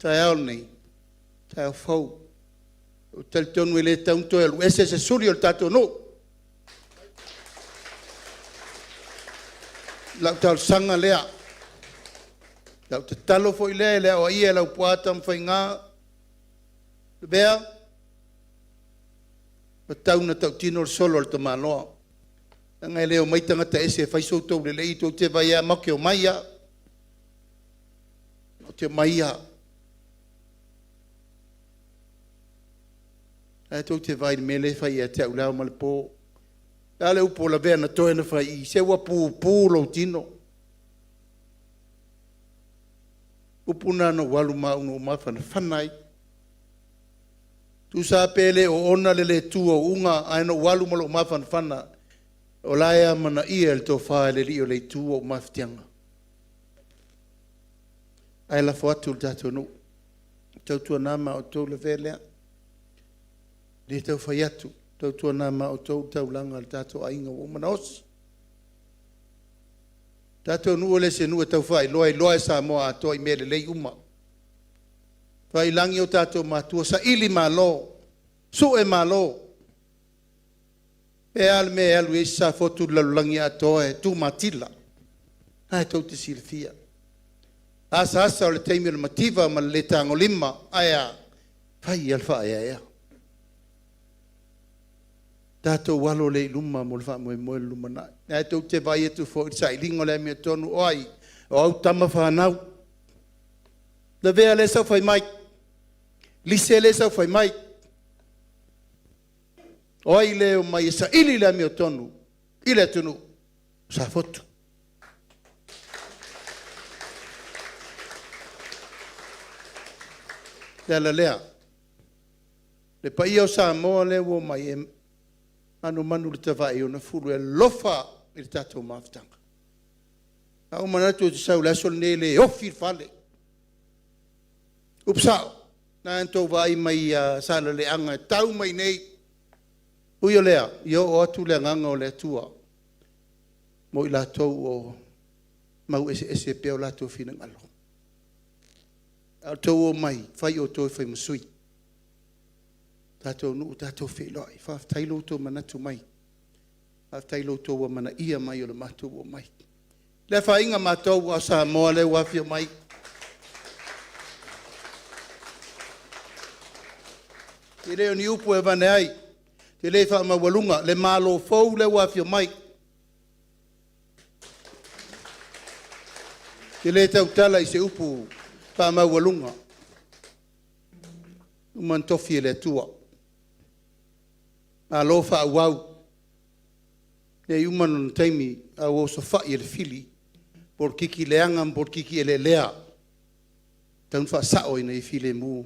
tai au nei, tai au fau. O tel tonu ele taunto elu, ese se suri o tato no. Lau tau sanga lea. Lau te talo foi lea o ia lau puata mwhai ngā. Bea. O tauna tau tino solo al tamanoa. Ngai leo mai tangata ese faiso tau le lei tau te vai a make o maia. O te maia. Ai tau te vai mele fai a te ulau malipo. Dale upo la vea na toe na fai i se wa pu lo tino. Upuna no walu maungo mawhana whanai. Tu sa pele o ona lele tu o unga ai no walu malo mawhana whana. O laia mana ia le tō whae le li o le tu o mawhitianga. Ai la whatu le tato no. Tau tua nama o tau le velea. Le tau whai atu. Tau tua nama o tau langa le tato ainga o manaos. Tato nu ole se nu e tau whai loa sa moa atoa i mele lei uma. Whai langi o tato matua sa ili malo. Su e malo. E al me alu e Safotu lalulangi atoa e tu matila. Ai tau te silfia. Asa o le teimi o le mativa ma le tango lima. Aia. Whai alfa ea. Tato walo le luma mo le wha moe luma na. Ai tau te vai etu fo i sa ilingo le mea tonu oai. O au tama whanau. Le vea le sau whai mai. Lise le sau whai mai. Oai leo mai sa ili le mea tonu. Ile tunu. Safotu. Lea lea. Le paia o sa moa le wo mai e manu le tawai o na furu e lofa i le tatou mawhitanga. Au manatu o te sau laso ne le ofi fale. Upsao, na ento vai mai sala le anga tau mai nei. Uio lea, io o atu le nganga o le tua. mo i lātou o mau ese peo lātou whina ngalo. Tātou o mai, whai o tō whai masui. Tātou nuu, tātou whelai, whaftailo tō manatu mai. Whaftailo tō wa mana ia mai o le mātou o mai. Le whainga mātou a Samoa le wafia mai. Te reo ni upu e vane ai. Te le wha mawalunga, le mālo fau le wafia mai. Te le tau tala i se upu wha mawalunga. Uman tofi e le tua. Mālo wha wau. Ne uman on taimi a o sofai e le fili. Por kiki leanga, por kiki e le lea. Taun wha sao ina i file mu.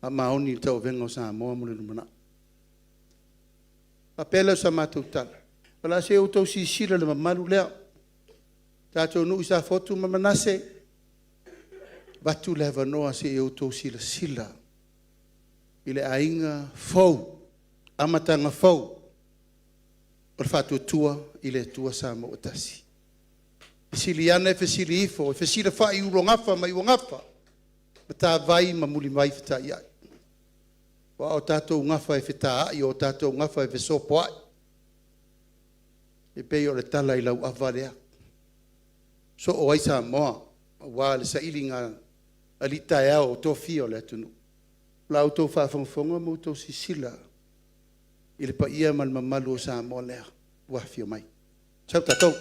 A maoni tau venga o Samoa mule numana. A pela sa mātou tala. Wala se o tau si sila le mamalu lea. Tātou nui Safotu mamanase. Watu le wanoa se o tau sila sila. I le ainga fau. Amatanga fau. O whatu tua i le tua Samoa tasi. Fesili ana e fesili ifo. E fesili whai uro ngafa mai uro ngafa. Mata vai mamuli mai fita iai. Wa o tātou ngafa e whita ai, o tātou ngafa e whesopo ai. E pei o le tala I lau awarea. So o aisa moa, wa le saili ngā alita e au o tō fio le atunu. Lau tō whawhangwhonga mo tō sisila. I le pa ia mal mamalu o sa moa lea. Wa fio mai. Sau tātou.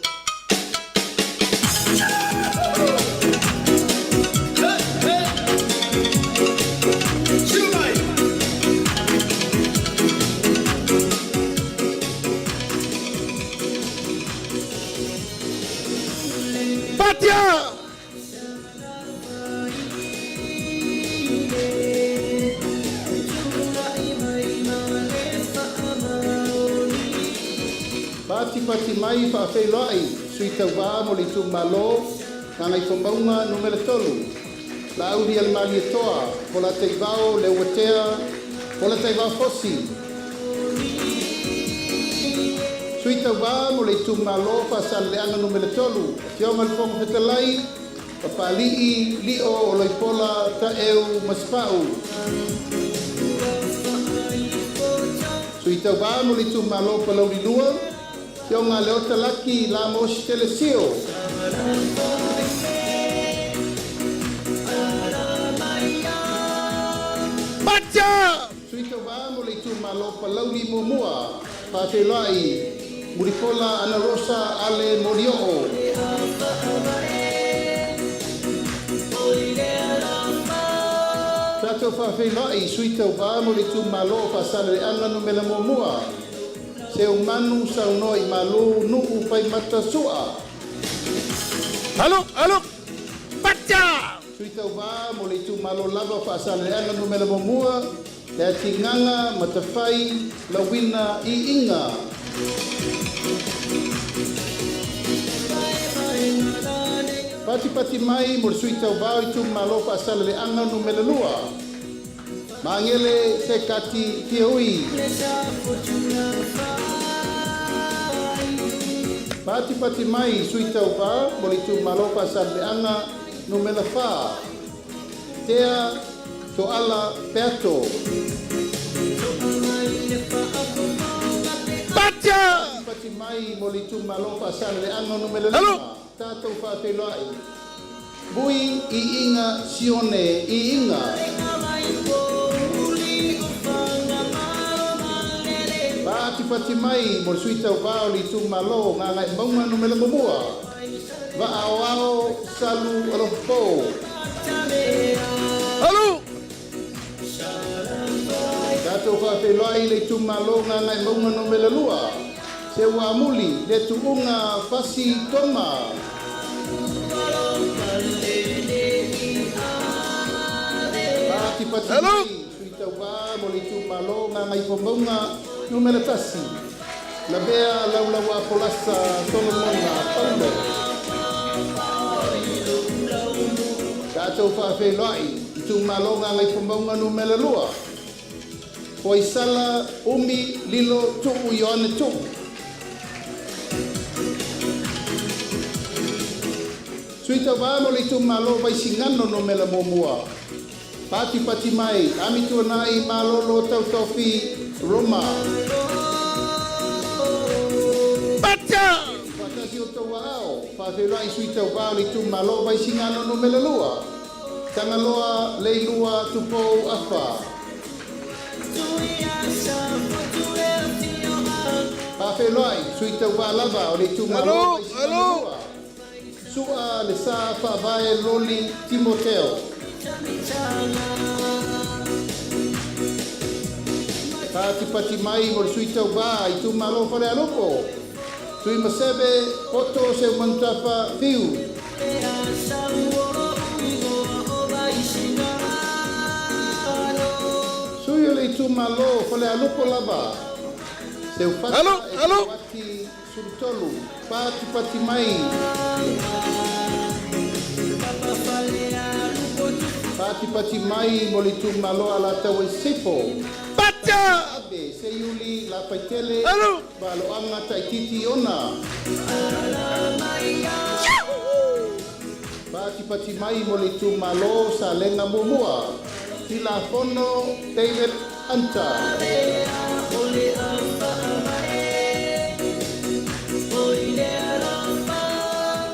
Pati mai fa Iulai sui tau wā mo le Itumalo Gaga'ifomauga numero 3 la auri al mali toa po la teivao le watea po la teivao fosi sui tau wā mo le Itumalo fa saleanga numero 3 fionga le fonga fetalai papali'i li'o o loipola ta eu maspa'u sui tau wā mo le Itumalo palaurilua Yonga leota laki la moshi telesio. Bacha! Suita vamo le Itumalo palauri momua. Patelai. Muripola ana rosa ale morio. Tato fafelai suita vamo le Itumalo pasale ana numela momua. Se o manu sa no I malu nuu pai mata sua. Halo, pacha! Suita va mo le Itumalo lava fa sale ana no mela momua, le tinganga matafai lawina I inga. Pati mai mo suita va Itumalo fa sale ana no mela lua. Mangele se kati tioi. Pati mai suita upa mo le Itumalo pasaleanga numela fa. Tea to ala peato. Pati mai mo le Itumalo pasaleanga numela lima. Tato fa Iulai. Bui I inga sione I inga. Pati mai mo suita upa o le Itumalo Gaga'ifomauga numela momua. Va ao salu alofo. Halo. Tato fa Iulai le Itumalo Gaga'ifomauga numela lua. Se wa muli le tuunga fasi toma. Pati mai suita upa mo le Itumalo Gaga'ifomauga numero tasi. La bea laulawa polasa Solomona Pule. Tātou whawhelai Itumalo Gaga'ifomauga numero lua. Poisala umi lilo tu'u i o ane tu'u. Suita vamo le Itumalo vai singano no mela momua. Pati pati mai, ami tuanai malolo Aso Tofi Roma. Pacha! Patasi o tau ao, whawhelai suita vao le Itumalo vai singano no mela lua. Tangaloa leilua tupou afa. Whawhelai suita vao lava o le Itumalo vai singano lua. Sua le sa Savaii loli Timoteo. Pati pati mai mo sui tau ba Itumalo fale aloko. Sui masebe poto se Manatua Pule. Sui le Itumalo fale aloko lava. Se ufata e wati surutolu. Pati pati mai. Pati pati mai mo le Itumalo ala tau e sipo. Pacha! Abe se Iulai la paitele. Alo! Balo anga taititi ona. Pati pati mai mo le Itumalo sa lenga mumua. Tila fono David Anta.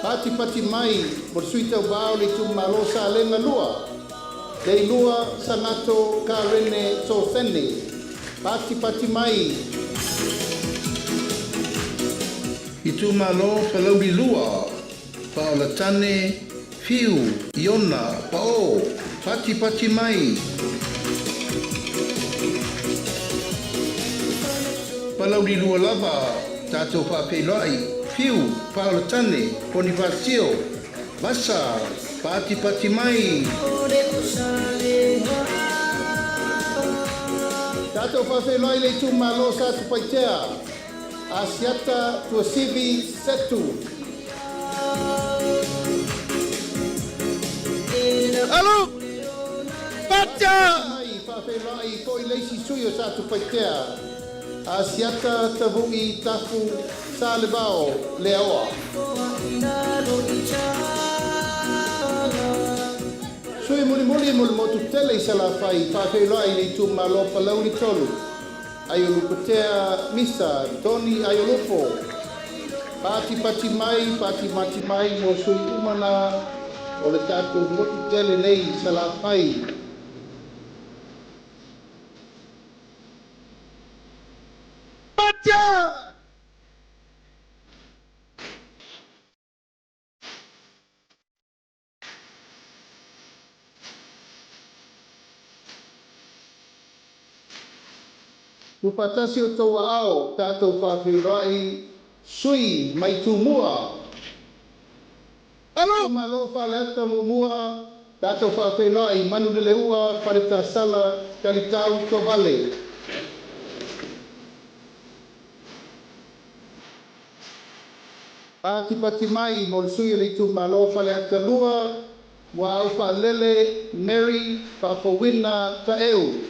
Pati pati mai mo suita bao le Itumalo sa lenga lua. Dei lua sanato karene so fene. Pati pati mai. Itumalo palauri lua. Paola tane fiu iona pao. Pati pati mai. Palauri lua lava. Tato whapelai. Fiu paola tane Bonifacio. Masa pati pati mai. Tato whawhelai le Itumalo sa tupaitea. Asiata tua sivi setu. Alo! Pacha! Mai whawhelai ko i leisi suyo sa tupaitea. Asiata tavui tafu sa lebao le awa. Sui muli mo tu tele i Savaii whawhelai le Itumalo palauri tolu. Ayolukutea misa Tony ayolupo. Pati pati mai mo sui umana o le tatu motu tele nei Savaii. Pacha! Tupatasi o tau ao tātou whawhirai sui mai tumua. Alo! Malo whaleta mumua tātou whawhirai manu le ua whareta sala talitau to vale. Pati pati mai mo le sui le Itumalo whaleta lua wa au whalele Mary whawhawina ta eu.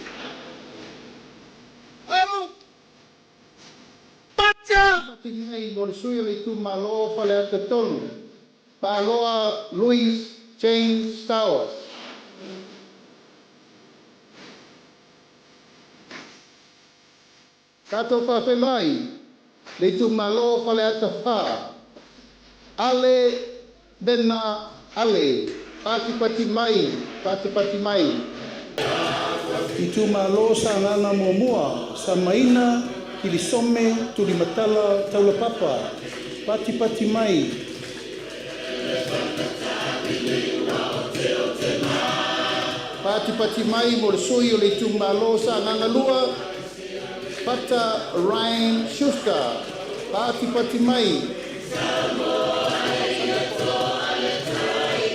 Alo! Pacha! Pati mai mo le sui le Itumalo whaleta tolu. Paloa Louis James Towers. Kato whawhelai le Itumalo whaleta wha. Ale bena ale. Pati pati mai. Itumalo sa ngana mua sa maina kilisome tulimatala taula papa. Pati pati mai. Pati pati mai mo le sui o le Itumalo sa ngana lua. Pata Ryan Schuster. Pati pati mai.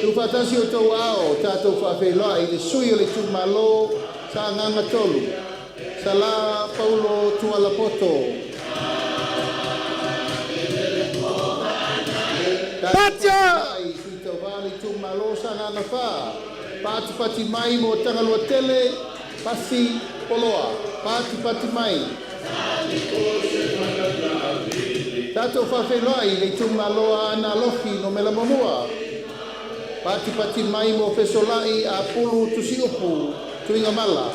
Tupatasi o tau ao tātou whawhelai le sui o le Itumalo sa nganga tolu. Sala Paulo Tualapoto. Pacha! Sui tau vale Itumalo sa nganga wha. Pati pati mai mo tangalua tele. Pasi poloa. Pati pati mai. Tātou whawhelai le Itumalo ana lofi no mela mamua. Pati mai mo fesolai a pulu tusi upu tuinga mala.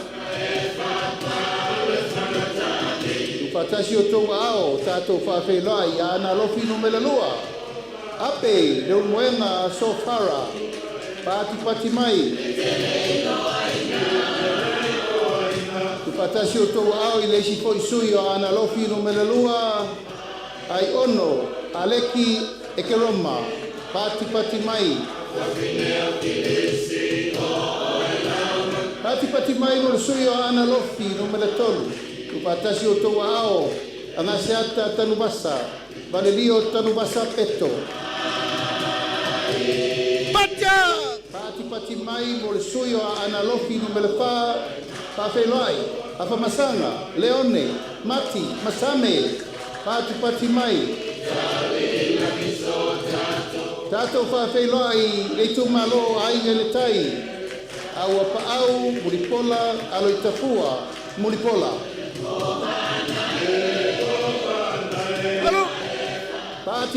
Fatasi o tau ao tātou whawhelai a ana lofi no melalua. Ape, leo moenga so fara. Pati mai. Fatasi o tau ao i leisi foi sui o ana lofi no melalua. Ai ono, aleki e ke roma. Pati mai. Pati mai no sui o ana lofi no melatolu. Kupatasi o tau ao, angaseata tanubasa, valelio tanubasa peto. Patia! Pati mai mo le suyo a analofi no melepa, pawhelai, afamasanga, leone, mati, masame, pati mai. Tato whawhelai, le Itumalo ai le tai, au apaau, muripola, alo itafua, muripola.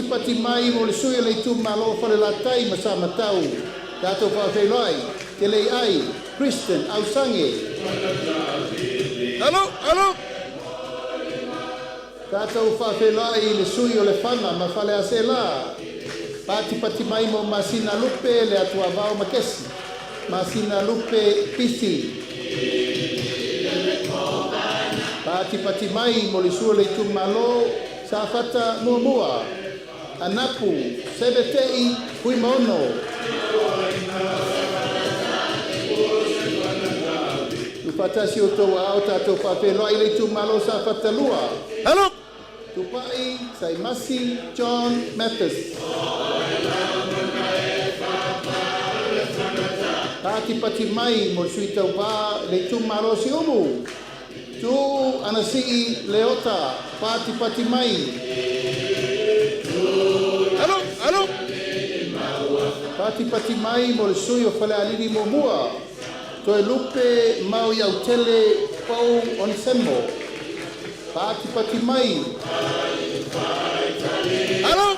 Pati mai mo le sui le Itumalo fale la tai masama tau. Tato whawhelai, te lei ai, Kristen, au sange. Alo. Tato whawhelai le sui o le whanga ma fale ase la. Pati mai mo masina lupe le atua vau makesi. Masina lupe pisi. Pati mai mo le sui le Itumalo sa fata mua. Anapu, sebetei, hui mono. Tupatasi o tau ao tātou whawhelai le Itumalo sa fatalua. Hello! Tupai, Saimasi, John Mathis. Pati mai mo sui tau wā le Itumalo si umu. Tu anasii leota, pati mai. Alo. Pati mai mo le sui o whale aliri mo mua. Toe lupe mau iau tele pau on sembo. Pati mai. Alo.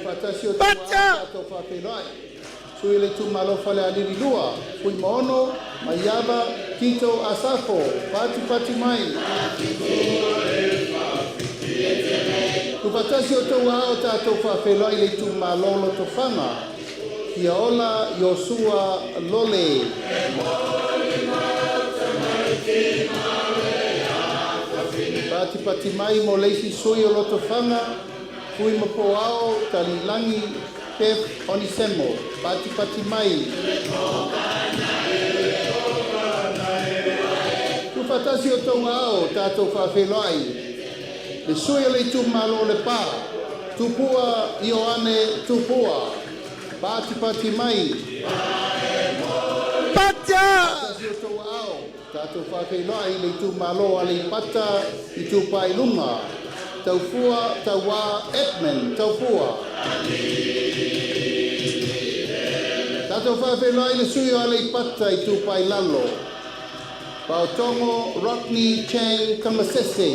Patasi o tau whawhelai. Sui le Itumalo whale aliri lua. Fui moono, maiaba, tito asafo. Pati mai. Tupatasi o tau ao tātou whawhelai le Itumalo lo tofanga. Kia ola Yosua Lole. Pati mai mo leisi sui o lo tofanga. Fui mapo ao talilangi pep onisemo. Pati mai. Tupatasi o tau ao tātou whawhelai. Le sui o le Itumalo le pā. Tupua Ioane tupua. Pati mai. Patia! Tasi o tau ao. Tātou whawhelai le Itumalo ale pata I tupai lunga. Taufua, taua, Edmund, taufua. Tātou whawhelai le sui o ale pata I tupai lalo. Pautongo, Rodney, Chang, Kamasese.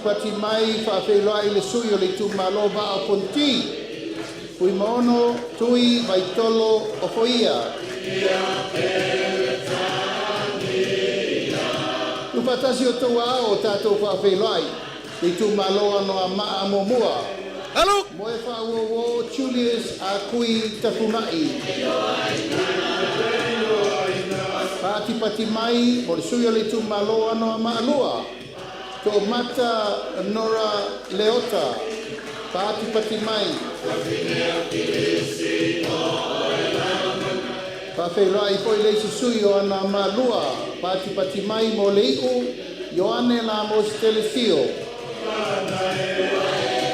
Pati mai whawhelai le sui o le Itumalo va o ponti. Pui mono, tui, vaitolo, o foia. Tupatasi o tau ao tātou whawhelai. Le Itumalo ano a maa momua. Hello. Moe whauowo Julius a kui tafunai. Pati mai, mo le sui o le Itumalo ano a maalua. Ko mata Nora Leota. Pati mai. Whawhelai poi leisi sui o ana maalua. Pati mai mo le iu. Ioane la mo stelefio.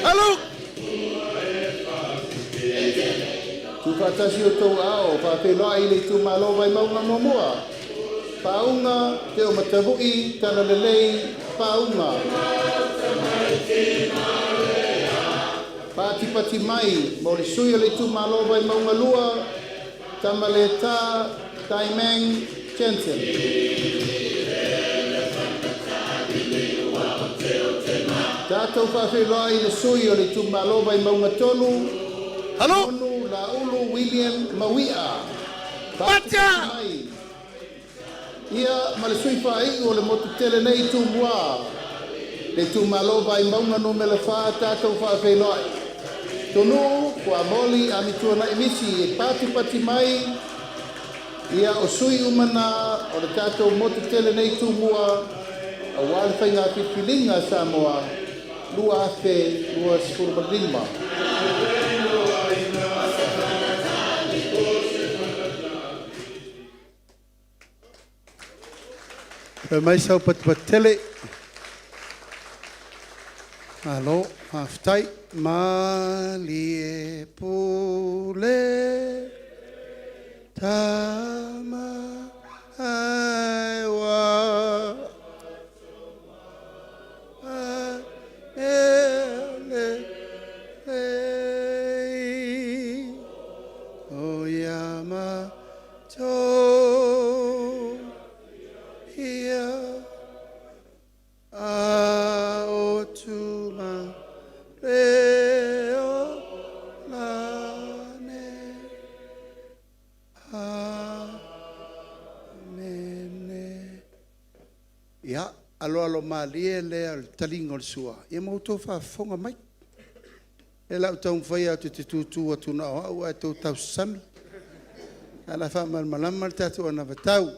Hello. Tupatasi o tau ao, whawhelai le Itumalo vai maunga momua. Paunga, te o matavui, tana lelei, paunga. Pati mai, mo le sui o le Itumalo vai maunga lua, tamaleta, taimeng, Jensen. Tātou whawhiloa I na sui o le Itumalo vai maunga tonu. Halo? Tonu la ulu William Mawia. Pacha! Ia ma le sui whai o le motu tele nei tumua. Le Itumalo vai maunga no me le wha tātou whawhiloa. Tonu kua moli a mitua na emisi e pātu pati mai. Ia o sui umana o le tātou motu tele nei tumua. A wale whainga pipilinga Samoa. Lua afe, lua sifurbalima. Mai sau patele. Alo, haftai. Malie pule. Tama aiwa. Oyama to here Aotuma reo lane amene ya alo malie le al talingo sua e mo to fa fonga mai e la tau fai atu te tutu atu na o atu tau sami ala fa mal malamal tatu ana vatau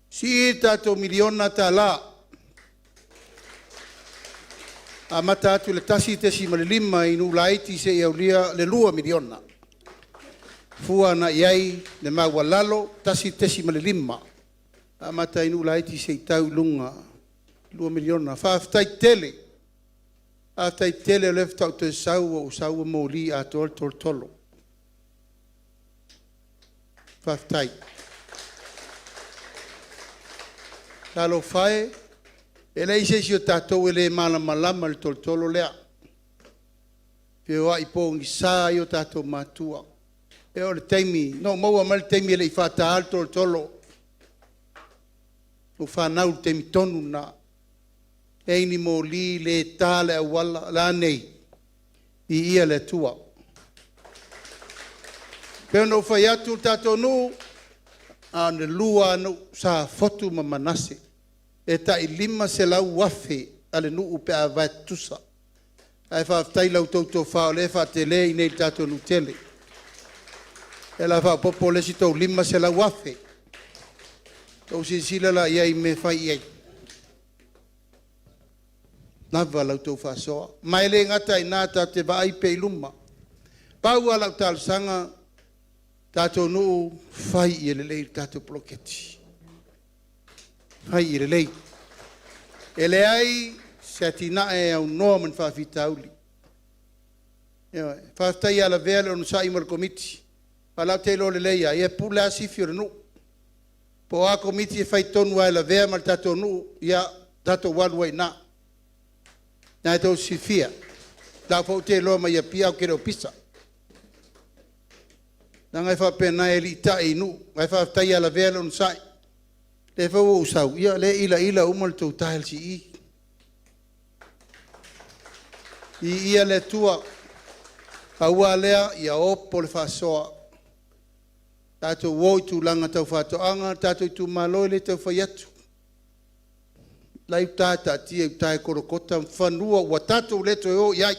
si tatu miliona tala amata atu le tasi te si malilima inu laiti se Iulai le 2 miliona fua na iai le mawalalo tasi te si malilima amata inu laiti se tau lunga 2 miliona fa aftai tele aftai tele left out te sau o sau moli a tol tolo fa aftai talo fai ele ise si o tatou ele malama le tolo lea pe o ai po ngi sa yo tatou matua e o le taimi no mo mal taimi ele fa ta alto tolo o whanau te mitonu na eini mo li le tale a wala la nei I ia le tua. Peo no whai atu tato nu a ne lua no Safotu ma manase e ta I 5 se lau wafe ale nu upe a vai tusa. Ai whaftai lau tauto whao le wha te le I nei tato nu tele. E la wha popo le si tau 5 se lau wafe. Tau si sila la iai me whai iai. Lava lau tau whasoa. Mai le ngata I nata te vai pe iluma. Pau a lau tal sanga tato nuu whai I le lei tato ploketi. Whai I le lei. E le ai se atina e au noa man whawhitauli. Whaftai ala vele onu sa imal komiti. Palau te lo le leia. Ia pule asifi o nuu. Po a komiti e whai tonu ai la vea mal tato nuu. Ia tato waluai na. Nā tau sifia. Lau fau te loa mai a pia o kere o pisa. Nā ngai whapena e li tai nu. Ngai whaftai ala vea lonu sai. Le fau o usau. Ia le ila umal tau tahel si I. I ia le tua. Aua lea ia opo le whasoa. Tātou woi tu langa tau whatoanga. Tātou tu malo le tau whaiatu. Lai tata tia utai korokota whanua wa tatou leto e o iai.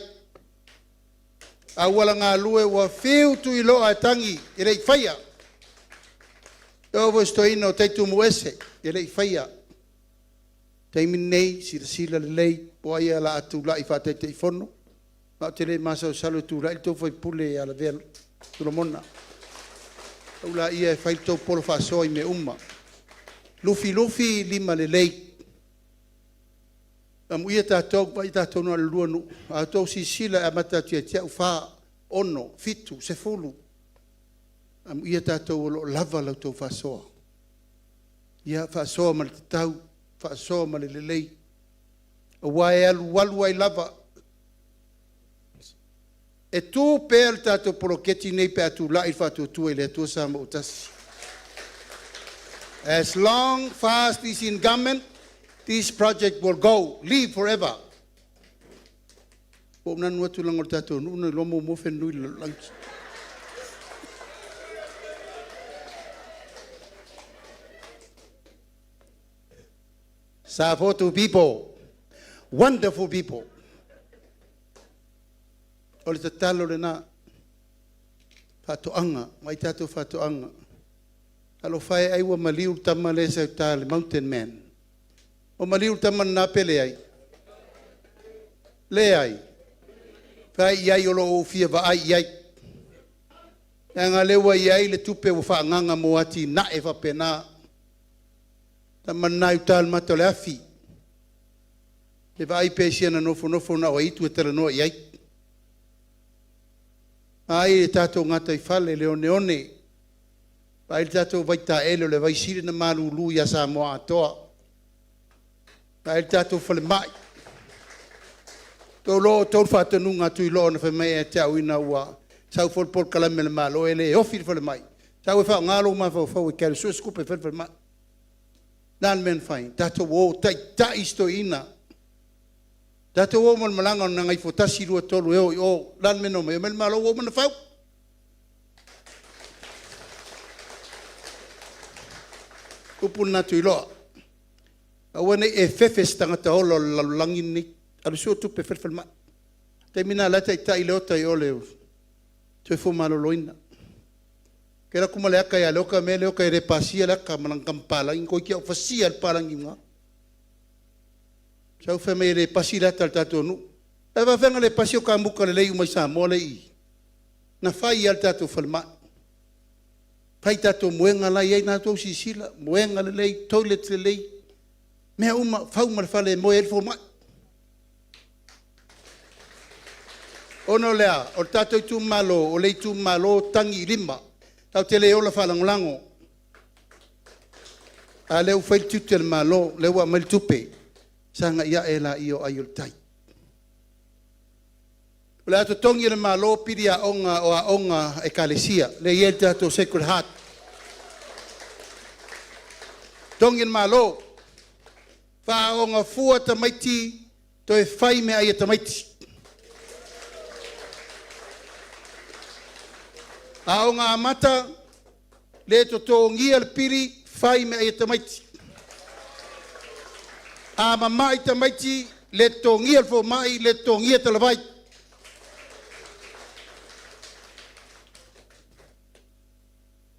A wala ngā lue wa whiu tu I loa tangi I rei whaia. E ovo stoina o teitu muese I rei whaia. Teimi nei sila lei po ai ala atu lai whatei te I whono. Ma te rei masa o salo tu rai tau whai pule ala vea tulamona. Ula ia e whai tau polo whasoa I me umma. Lufi 5 le lei. Amu ia tātou, vai tātou no alua nu. A tau si sila a mata tia tia uwha ono, fitu, sefulu. Amu ia tātou o lo lava lau tau whasoa. Ia whasoa ma le tau, whasoa ma le lelei. A wai alu walu ai lava. E tū pēr tātou poroketi nei pe atu lai whātou tua I le atua sa ma utasi. As long fast is in government, this project will live forever. O nanu atu langa o tātou nuna lomo mo whenui langi. Safotu people, wonderful people. O le tatalo le na whatoanga, mai tātou whatoanga. Alo whae ai wa maliu tama le sa tā le mountain man. O maliu tama nā pele ai. Le ai. Whae iai o lo o fia wa ai iai. Nga lewa iai le tupe wa whaanganga mo ati na e whapena. Tama nā utal mato le afi. Le wa ai pēsia na nofo na o itu e tala noa iai. Ai e tātou ngata I whale le one. Pai le tātou vaita ele le vaisiri na malulu ia sa moa atoa. Pai le tātou whale mai. Tō lo tō whatanunga tui lo na whamai e te au ina ua. Sau whalpol kalame le malo ele e ofi le whale mai. Sau e whao ngalo ma whau e kere sua skupe whale mai. Nan men whain. Tātou o ta isto ina. Tātou o man malanga o ngai fotasi rua tolu e o nan men o me malo o man whau. Upuna tu loa. Awane e fefes tangata olo langi ni. Alu sua tupe felfel ma. Te mina lata I tai leota I ole. Tue fu malo loina. Kera kuma le aka ya leoka me leoka e repasia le aka manang kampala. Inko kia ufasia le palangi mga. Sau fe me le pasi lata le tato nu. Eva venga le pasi o kambuka le lei umai sa mole I. Na fai al tato falma. Pai tato muenga la iei na tau sisila, muenga le lei, toilet le lei. Mea uma, fau marfale moe elfo mai. Ono lea, o tato I malo, o lei tu malo tangi lima. Tau te le ola falangolango. A leu fail tutel malo, leu a mal tupe. Sanga ia e la io ayul tai. O le ato tongi le malo piri a onga o a onga e kalesia. Le iel tato Sacred Heart. Tongi le malo. Wha onga fua tamaiti to e whai me ai tamaiti. A onga amata le to tongia le piri whai me ai tamaiti. A mamai tamaiti le tongia le fo mai le tongia te lavai.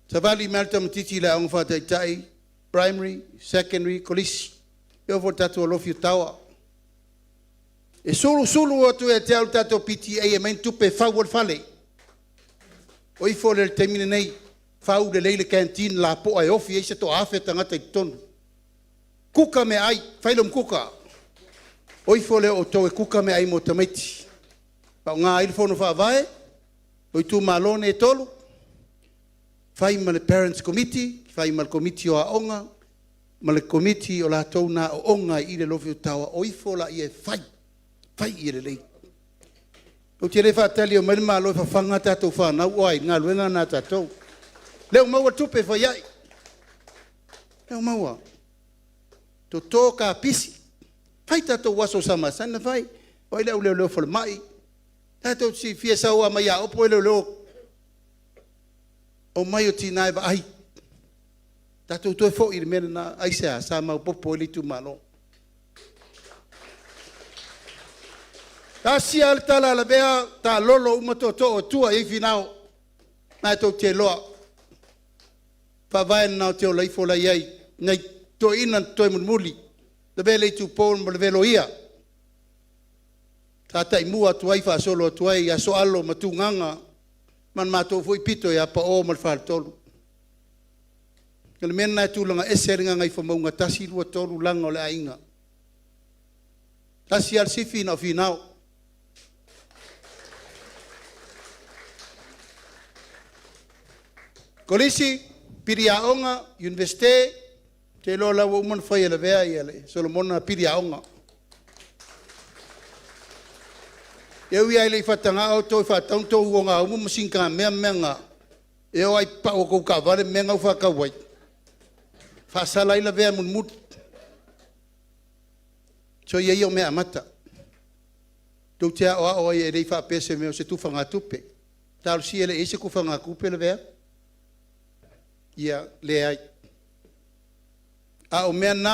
Savaii melta matiti la onga whata itai, primary, secondary, kolisi. Eo fo tato alofi tawa. E sulu atu e te au tato PTA e main tupe whau al whale. O I fo le temine nei, whau le leile canteen la po ai ofi e se to awhe tangata I tonu. Kuka me ai, whailom kuka. O I fo le o to e kuka me ai mo tamaiti. Pau ngā ilfono whaavae, o I tu malone e tolu. Whai ma le Parents Committee, whai ma le Committee o Aonga, ma le Committee o la tauna o onga I le lofi o tawa, o ifo la I e whai I le lei. O te rewa tali o marima aloe whawhanga tātou whanau oai, ngā luenga nā tātou. Leo maua tupe whai ai. Leo maua. To tō ka pisi. Whai tātou waso sama sana whai. Oi leo whale mai. Tātou si fia saua mai a opo leo. O mai o tina e wa ai. Tātou toi fo I mena na aisea sa mau popo I Itumalo. Tā sia le tala la bea, tā lolo umato o tua I finao. Nā tau te loa. Whawai nao te o laifo la iei. Nei to ina toi muli. Le vele I tu pōl mo le velo ia. Tā tai mua tuai wha solo tuai a so alo matunganga. Man mātou fui pito I apa o mal whal tolu. Kele mena e tūlanga eseringa ngai whamauga tasi rua tolu langa o le ainga. Tasi al sifi na finao. Kolisi, piri aonga, universite, te lo la woman fai ele vea I ele, Solomona piri aonga. Eu ia ele I whatanga au tō I whatauntou uonga umu masinka mea menga. Eo ai pa o kou ka vare menga u whakawai. Whasala ila vea munmut. So ia o mea mata. Tau te o e rei wha pese meo se tufa ngā tupe. Tāru si ele ese kufa ngā kupe le vea. Ia le ai. A o mea nā,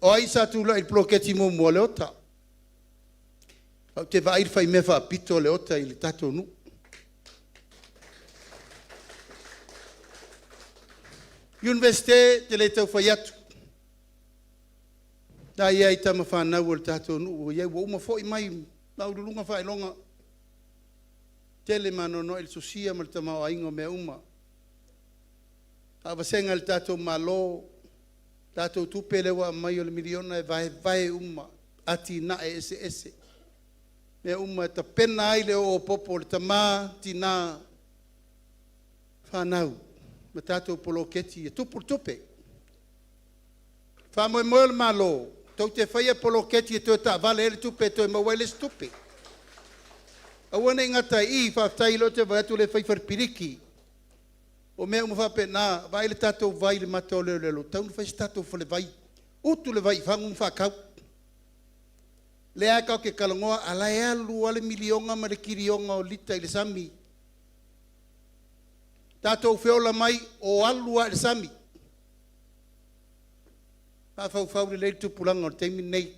o ai sa tula il ploketi mo mua le ota. Au te vair whai mea wha pito le ota i le tato nu. Universite te le tau whai atu. Da ia i tama whanau o le tato nu. Ia ua uma fo i mai. Nau lunga whai longa. Tele mano no il sosia mal tamao aingo mea uma. Awa senga le tato malo. Tato tupe le wa mai o le miliona e vai uma. Ati na e ese ese. Mea uma ta pena ai le o popo le tama tina. Whanau. Ma tato poloketi e tupu tupe. Whamoe moe le malo. Tau te whaia poloketi e tue ta vale ele tupe tue mawele stupe. Awana ingata i whaftai lo te vaiatu le whaifarpiriki. O mea umawhape nā, vai le tatou vai le matau leo lelo. Taunu whai tatou whale vai. Utu le vai, whangu mwhakau. Le akau ke kalangoa, ala e alu ale milionga ma le kirionga o lita i le sami. Tatou whiola mai o alu a le sami. Mawhau le leitu pulanga o teimi nei.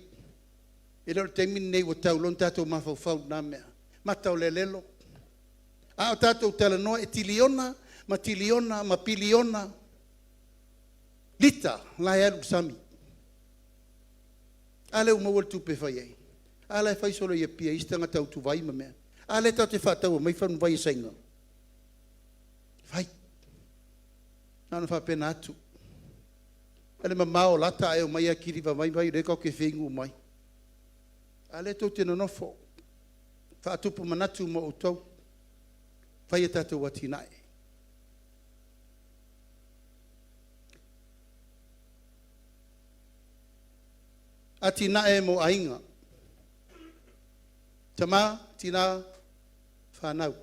E leo teimi nei o tau lon tatou mawhau nā mea. Matau le lelo. A o tatou tala noa e tiliona, ma tiliona, ma piliona. Lita, la e alu sami. Ale umawal tupe whai ei. Ale whai solo ia pia, istanga tau tu vai ma mea. Ale tau te whatau, mai whanu vai sainga. Vai. Nana whapena atu. Ale mamao lata e o mai a kiriwa mai vai, rekau ke whengu mai. Ale tau te nonofo. Whaatupu manatu mo o tau. Whai e tatou watinae. Atinae mo ainga. Tama, tina, whanau.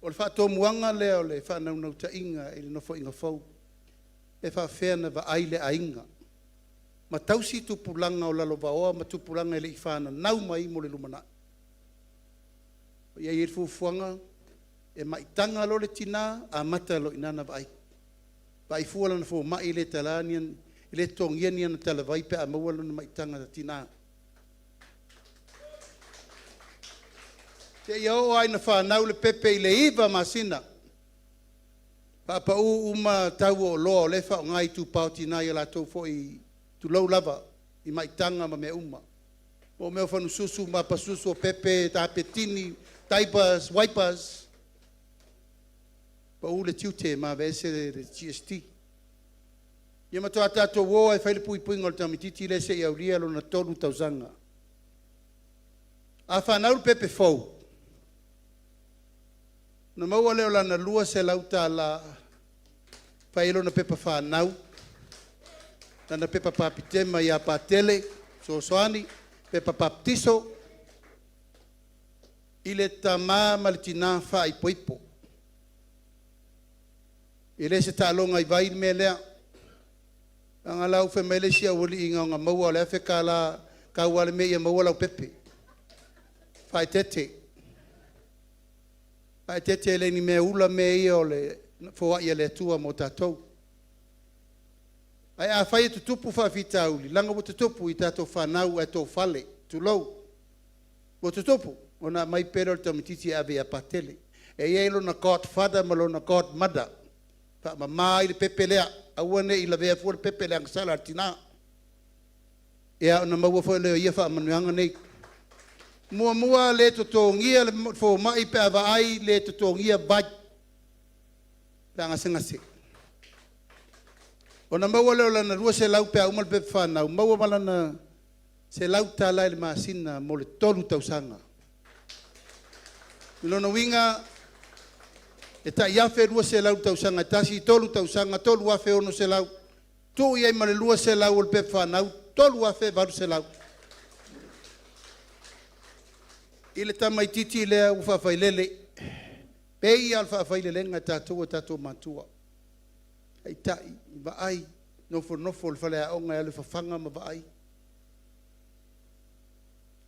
O le whaato muanga leo le whanau nau ta inga e le nofo inga fau. E whaafeana wa aile ainga. Ma tausi tupulanga o lalo vaoa, ma tupulanga ele i whana nau mai mo le lumana. Ia i fufuanga, e maitanga lo le tina, a mata lo inana vai. Vai fuala na fo mai le talanian, le tongiani na talavai pe a mawala na maitanga da tina. Te iau ai na whanau le pepe i le iwa masina. Papa uma tau o loa o lefa o ngai tu pao tina i la tau fo i tu lau lava i maitanga ma me uma. O meo whanu susu ma pasusu o pepe, ta petini, taipas, waipas. Pa le tiute ma vese le GST. Ia matoa tato woa e whaile pui pui ngol tamititi le se i auria lo na tolu tauzanga. A whanau le pepe fau. Na maua leo lana lua se lauta la whailo na pepa whanau. Nana pepa papitema i a patele, so soani, pepa paptiso. Ile tama malitina wha i poipo. Ile se talonga i vai me lea. Anga lau fe mele sia woli inga nga maua le fe kala ka wale me ia maua lau pepe. Fai tete. Fai tete le ni me ula me ia o le foa ia le tua mo tatou. Ai a fai tutupu fa fitauli. Langa mo tutupu i tatou whanau e tō fale. Tulou. Mo tutupu. Ona mai pero tamititi ave a patele. E ielo na godfather malo na godmother. Pa mama i le pepe lea. Awane i la vea fuor pepe le angsala artina. Ea na maua fo leo ia fa manuanga nei. Mua le totongia le fo mai pe ava ai le totongia vai. Panga sengase. Ona maua leo lana rua se lau pe a umal pepe whanau. Maua malana se lau tala le maasina mo le tolu tausanga. Milona winga e ta iafe rua se lau tausanga, tasi tolu tausanga, tolu afe ono se lau. Tu iai male lua se lau o le pepe whanau, tolu afe varu se lau. Ile tamai titi lea uwhawhai lele. Pei al whawhai lele nga tatou matua. Ai tai, vaai, nofo le whale a onga ale whawhanga ma vaai.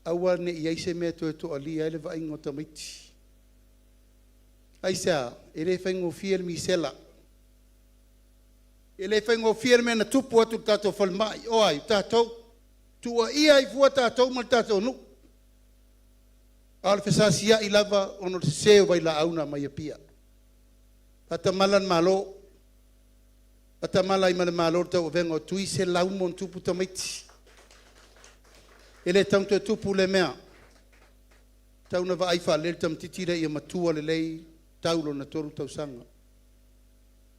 aua ne iai se mea to alia ele va ingo tamaiti. Aisa, ele whaingo fia mi sela. Ele whaingo fia me na tupu atu tato whalmai. O ai, tato, tua ia i fua tato ma tato nu. Al fesasia i lava ono te seo vai la auna mai apia. Pata malan malo. Pata mala i malo tau vengo tui se laumon tupu tamaiti. Ele tanto tupu le mea. Tau na va aifa le tam titira i matua le lei taulo na toru tau sanga.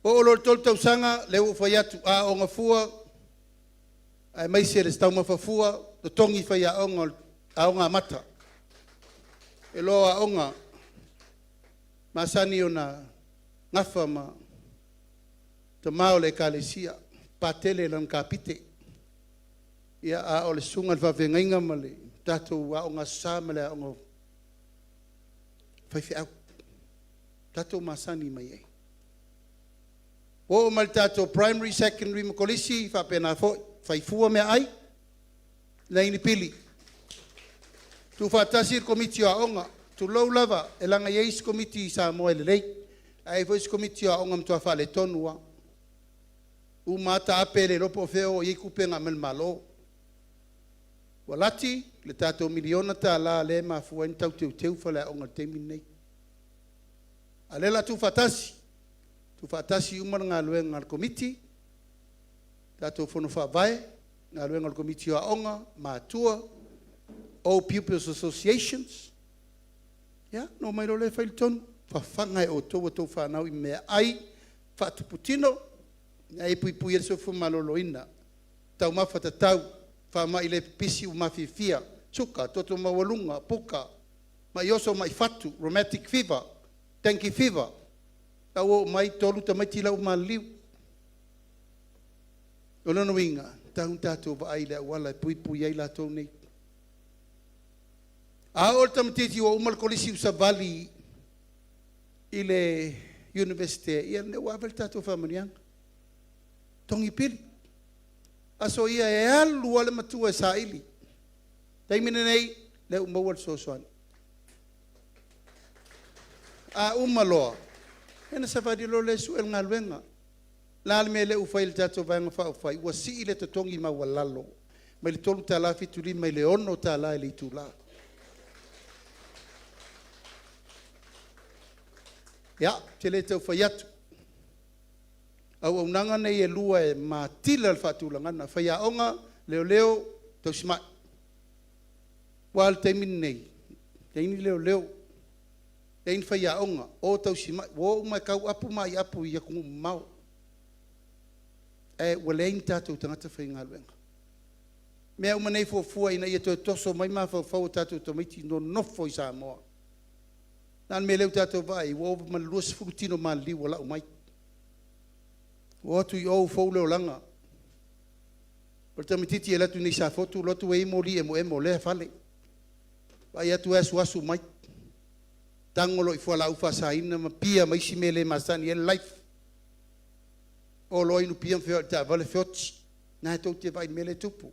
O olo toru tau sanga le ufai atu a onga fua. Ai mai se restau mafafua. Do tongi fai a onga mata. E loa onga. Masani o na ngafa ma. Te mao le kalesia. Patele lan kapite. Ia a ole sunga whawhengainga male. Tato a onga samale a onga. Whaifi au. Tato masani mai e. O mal tato primary, secondary, makolisi. Whapena whaifua mea ai. Leini pili. Tu whatasir komiti a onga. Tu lau lava. E langa yeis komiti sa moe le lei. Ai vois komiti a onga mtua whale tonua. U mata apele lopo feo i kupenga mel malo. Walati le tato miliona ta la le ma fuan tau teu fala onga temi nei. Alela tu fatasi. Tu fatasi umar nga luenga al komiti. Tato fono fa vai nga luenga al komiti a onga Manatua All Pupils Associations. Ya, no mai lo le failton fa fanga e o to fa nau i me ai fa tuputino. Ai pui so fu maloloina. Tau mafata tau fa mai le pisi umafifia. Suka toto mawalunga puka. Mai oso mai fatu rheumatic fever. Dengue fever. Tau mai tolu tamai tila maliu. Olono winga. Tau tato va ai le wala pui ai la tone. A oltam titi o umal kolisi Savaii ile university ia ne wa tato famaniang. Tongi pili. Aso ia e alu ale matua sa ili. Taimine nei le umawal sosoan. A umaloa. Ena Savaii lo le su el ngalwenga. La alme le ufail tato vanga fa ufai. Wasi ile to tongi mawalalo. Mai le tolu tala fituli mai le ono tala ele itula. Ya, tele te ufayatu. Au nanga nei e lua e matila al fatulangana faia onga leo tau sima wal temin nei teini leo tein faia onga o tau sima wo mai kau apu mai apu ia ku mau e walein tatu tangata fainga luenga me uma nei fo ina ia to toso mai ma fo tatu to miti no foi sa mo nan me leu tatu vai wo ma luas frutino ma li wala mai Watu yo fole olanga. Porta mititi ela tu ni Safotu lotu e moli emo le fale. Vai atu asu mai. Tangolo i fola ufa saina ma pia mai simele masani el life. O lo inu pia fe ta vale fiots. Na to te vai mele tupu.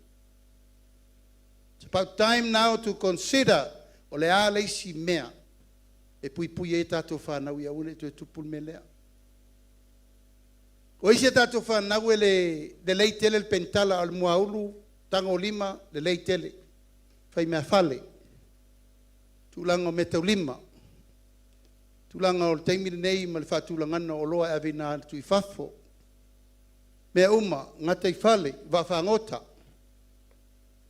It's about time now to consider ole ale si mea. E pui e tato fa na ia une to tupu melea. O ise tato fa nawele de lei tele el pentala al muaulu tango lima de lei tele fai me fale tulanga metalima tulanga o taimi nei mal fa tulanga no loa avina tu fafo me uma ngata I fale va fa ngota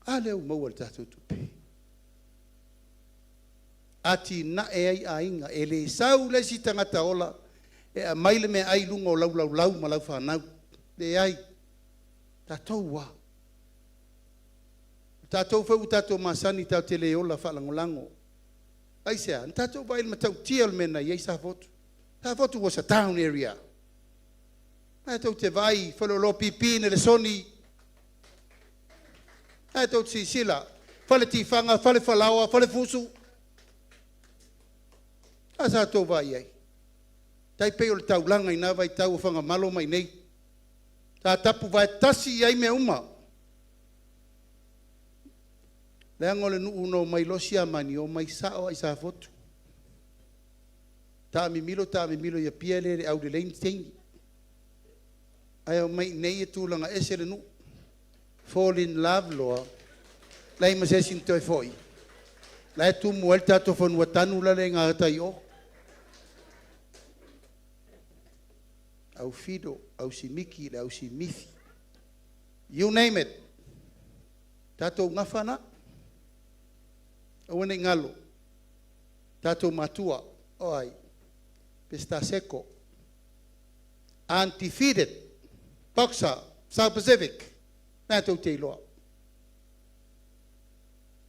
ale uma o tato tupe ati na e ai inga ele sau le si tangata ola e maile me ai lunga o lau ma lau whanau. Le ai. Tātou wā. Tātou whau tātou masani tau te leola whalangolango. Ai sea, tātou baile ma tau tia o mena i Safotu. Safotu was a town area. Tātou te vai, whalolo pipi ne le soni. Tātou si sila. Whale tifanga, whale whalawa, whale fusu. Tātou vai ai. Tai pe o taulanga ina vai tau fanga malo mai nei. Ta tapu vai tasi ai me uma. Le ngole nu uno mai losia mani o mai sao ai Safotu. Ta mi milo ya piele au de lein ting. Ai o mai nei tu langa esere nu. Fall in love lo. Lai ma se sinto foi. Lai tu muelta to fon watanu la le ngata yo. Au fido, au simiki, au simifi. You name it. Tato ngafana. Awane ngalo. Tato matua. Oi. Pesta seco. Undefeated. Boxer. South Pacific. Tato te loa.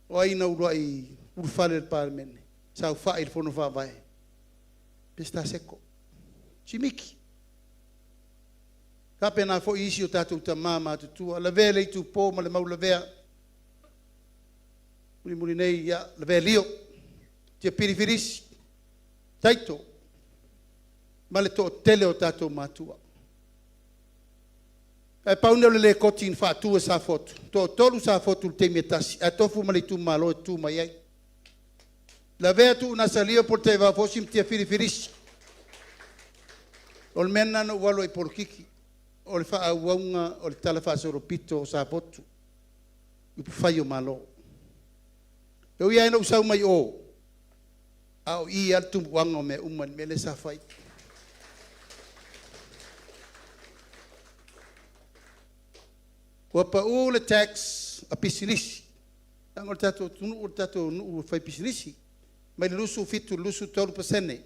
Oi na uloa I urfale el parmene. Sau fa il fono fa vai. Pesta seco. Simiki. Kapena fo isi o tatou tamama tutua. La vea lei tu po ma le mau la vea. Muli nei ya la vea lio. Tia pirifiris. Taito. Ma le to tele o tatou matua. E paune o le koti in fatua Safotu. To tolu Safotu te metasi. E tofu ma le tu malo e tu mai ai. La vea tu nasalio por te va fosim tia pirifiris. Ol mena no walo I porkiki. O le faa waunga o le tala faa soropito o Safotu. Ipu fai o malo. Peu ia ena usau mai o. Au I altu wanga o me uman me le Savaii. Ua pa u le tax a pisinisi. Tango tato tunu tato nu fai pisinisi. Mai le lusu fitu lusu 12%.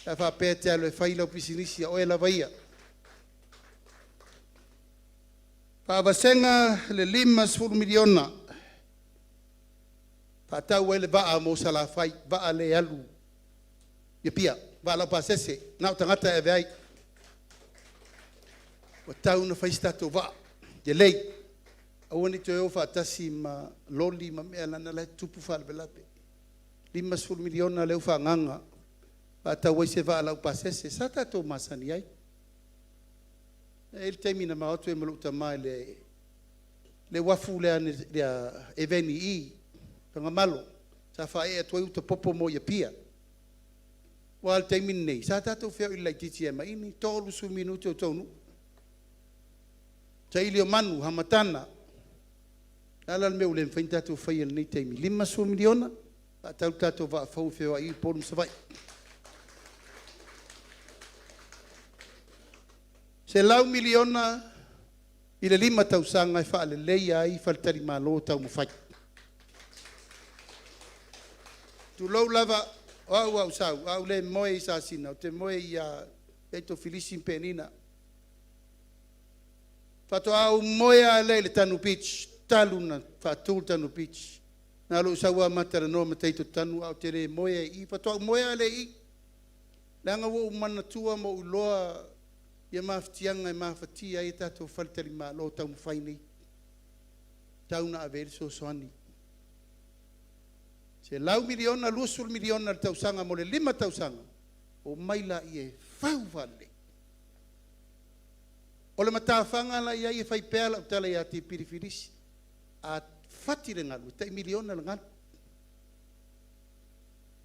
Ta faa pete alo e fai lau pisinisi o e la vaia. Paavasenga le 5 miliona. Patau ele vaa mo salafai, vaa le alu. Ia pia, vaa la pasese, nau tangata e veai. O tau na faistato vaa, ye lei. Awani to eo fatasi ma loli ma mea lana le tupu falvelape. 5 miliona leu fa nganga. Patau se vaa la pasese, sata to masani ai. Il termina ma otto e maluta mai le wafu le eveni I panga malo sa fa e tu uta popo mo ia pia wal termina nei sa tato feo I titi e mai ni tolu su minuto o tonu sa ilio manu hamatana ala me ule mfainta tu fai el nei temi 5 miliona tau tato va fau feo I por Savaii. Se lau miliona I le 5 tausanga e wha le leia ai faltari malo tau mawhai. Tu lau lava au sau, au le moe I sa sina, o te moe I a eto filisin penina. Fato au moe a le tanu pitch, taluna, fatul tanu pitch. Na lo sau a matara no mateito tanu au te re moe I, fato au moe a le I. Langa wo Manatua mo uloa ia maftianga e mafatia I tato faltari malo tau mwhainei. Tau na averi so soani. Se lau miliona, lusul miliona tausanga mo le 5 tausanga. O maila I e fau vale. O le matawhanga la ia I e fai pēa la utala ia te pirifirisi. A fatire ngalu, tai miliona la ngalu.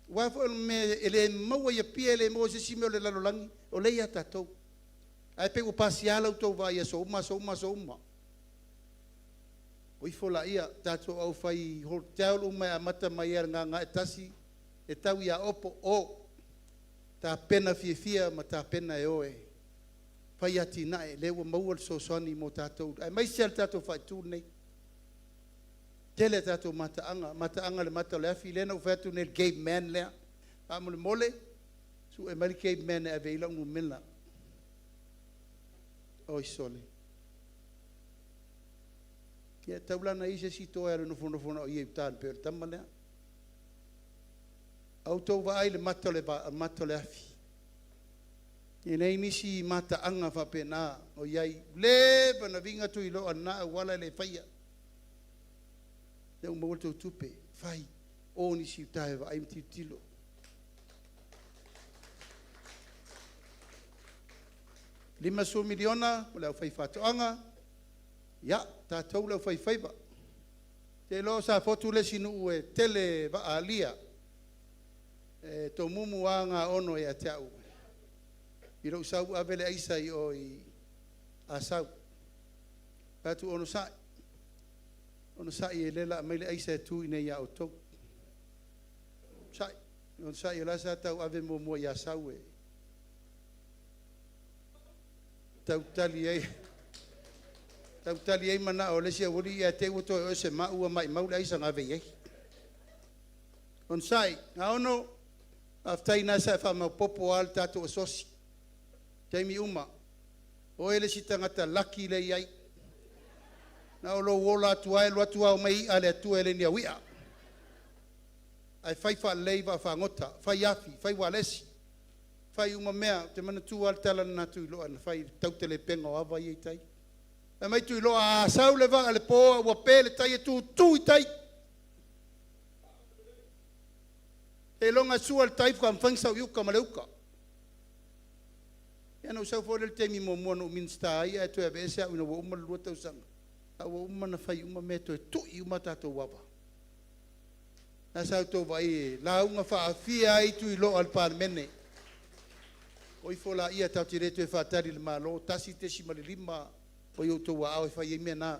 Wafo me ele maua ia pia ele mo se sime o le lalolangi. O le ia tatou. Ai pe o pasiala utou vai so uma. O ifola ia tato au fai hotel uma mata mai nga etasi e tau ia opo o ta pena fia mata pena e oe. Fai ati na e lewa maual so soni mo tato. Ai mai sel tato fai tu nei. Tele tato mata anga le mata le afi lena o fatu nei gay man lea. Amule mole su e mali gay man e aveila ngu mila. Oi sole. Kia taulana I se sito e no fono I e tan per tamana. Auto vai le mata le afi. E nei nisi mata anga fa pena o iai le na vinga tu ilo ana wala le faia. Le mo volto tupe fai o nisi tae va im titilo. Lima su miliona, o leo fai fatoanga, ya, tātou leo fai faiba. Te lo Safotu le sinu e tele vaalia. To mumu anga ono e atau. I ro sau avele aisa i o i asau. Patu ono sai. Ono sai e lela mai le aisa tu i nei ia o tau. Sai. Ono sai e lasa tau ave mo i asau e. Tau tali ai mana o lesi wuri ia te uto o se maua mai maula aisa ngave iei. On sai, nga ono aftai nasa fa ma popo al tato o sosi. Taimi uma. O ele si tangata laki le iai. Na o lo wola tuai lo atua o mai ale atua ele ni awia. Ai fai fa leiva fa ngota, fai afi, fai walesi. Fai uma mea, te mana tu al tala na tu ilo ana fai tautele penga o ava iei tai. E mai tu ilo a sau le vanga le poa ua pele tai e tu i tai. E longa sua le tai fuka mfangsau iuka maleuka. Ia no sau fōle le temi mo no minsta ai e tu e vese au ina wa uma lua tau sanga. A wa uma na fai uma me to e tu i uma tato wapa. Na sau tō vai la unga wha fia ai tu ilo al parmene. Oi fola ia tau te reto e whātari le malo, tasi te si mali lima, o iu tō wa au e whai e mea nā.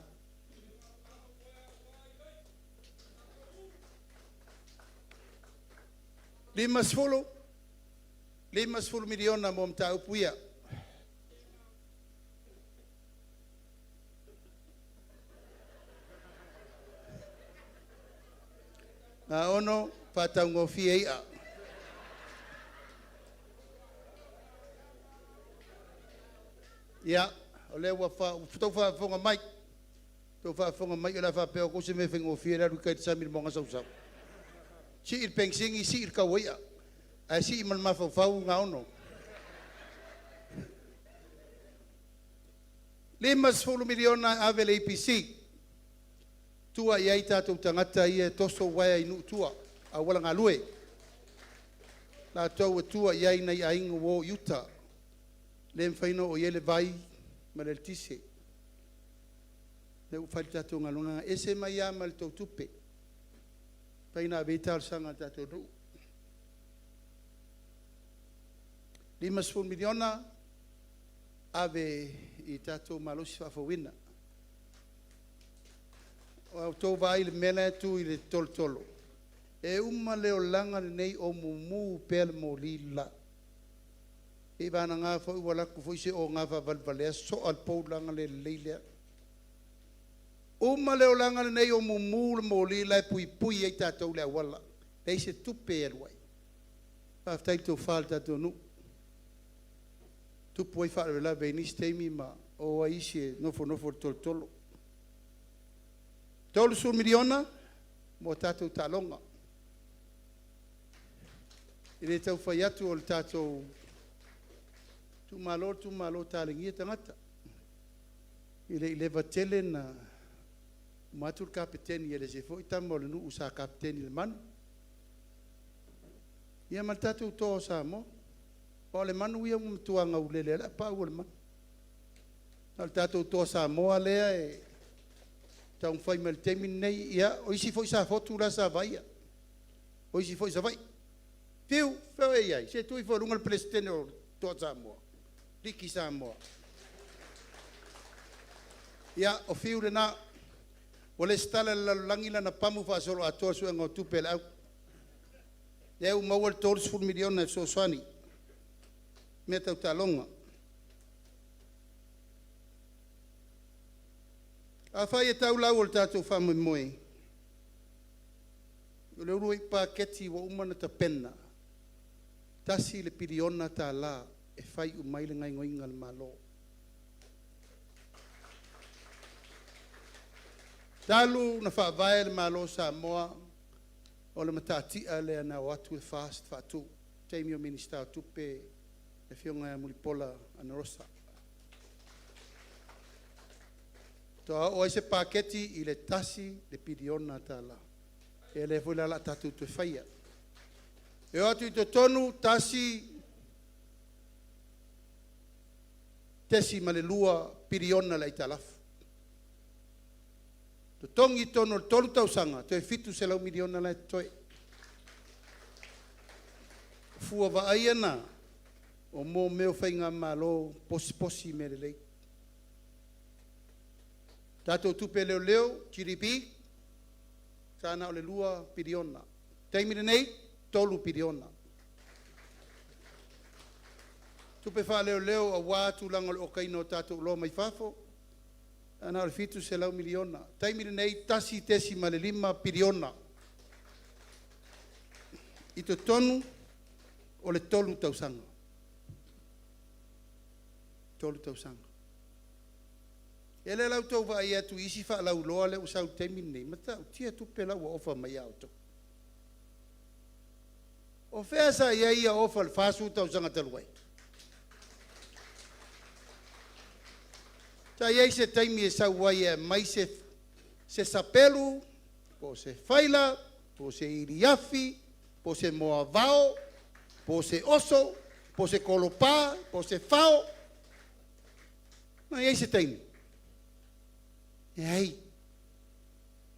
Limas folo miliona mo mta upuia. Na ono, whātau ngofia ia. Ia, o leo wa tau whaafonga mai. Tau whaafonga mai o la whaapeo kose me whengo whiera rukai te samir monga sausau. Si il pengsingi, si il kawaia. Ai si iman mawhau ngā ono. Limas fulu miliona avele IPC. Tua iai tātou tangata ia toso waia inu tua. A wala ngā lue. La tau tua iai nei ainga wo yuta. Le mfaino o yele vai ma le tise. Le ufali tātou ngā lunga. Ese mai a mal tau tupe. Paina betal sanga tātou ru. 5 miliona ave i tātou malosi whawhawina. O au tau vai le mele tu i le toltolo. E uma leo langa nei o mumu pel mo lila. E vana ngā whau walaku fwise o ngā whavalvalea so al pou langa le leilea. Uma leo langa nei o mumu mo lila e pui e tātou lea wala. E se tupe e luai. Whaftai tō whal tātou nu. Tupu ai whaarela venis teimi ma o aisi nofo toltolo. 3 miliona mo tātou talonga. I le tau whai atu o le tātou tu malo tālingia tangata. I le vatele na matur kapiteni e le se fo i tamo le nu usa kapiteni le manu. Ia mal tātou tō sa mo. O le manu ia mtuanga ulele la pa ul man. Al tātou tō sa moa lea e taun whai mal temi nei ia o isi foi Safotu la Savaii. O isi foi Savaii. Fiu, feo e iai, se tui fo runga le presidente o tō sa moa. Riki sa moa. Ia o fiu le na o le stala la langila na pamu fa solo atua su ngau tupe la au. Leu mawal 3 miliona so swani. Me tau talonga. A whai e tau lau o le tātou whamu moe. O le urui pāketi wa umana ta pena. Tasi le piriona tā la e whai umaile ngai ngoinga le malo. Talu na whaavae le malo sa moa o le matatia le ana o atu e fast whatu. Teimi o minister tupe e fionga mulipola ana rosa. Toa o ese paketi i le tasi le piriona tala. E le fuila la tatu te whaia. E o atu i te tonu tasi tesi ma le lua piriona la i talafu. tongi tono tolu tausanga, te fitu se lau miliona la toe. Fua va aiana, o mo meo whainga malo, posi me lei. Tato tupe leo, GDP, sana o le lua piriona. Taimire nei, tolu piriona. Tupe wha leo, a wātu langa o kaino tato lo mai fafo, ana o fitu se lau miliona. Taimire nei, tasi tesi ma le 5 piriona. Ito tonu, o le tolu tausanga. Tolu tausanga. Ele lau tau wa ia tu isi wha lau loa le usau taimine nei. Mata, tia tupe lau wa ofa mai auto. O whea sa ia ofa le whasu tausanga taluai. Ta iei se taimi e sau wai e mai se sapelu, po se whaila, po se iriafi, po se moa vao, po se oso, po se kolopā, po se whao. Ma iei se taimi. E hei,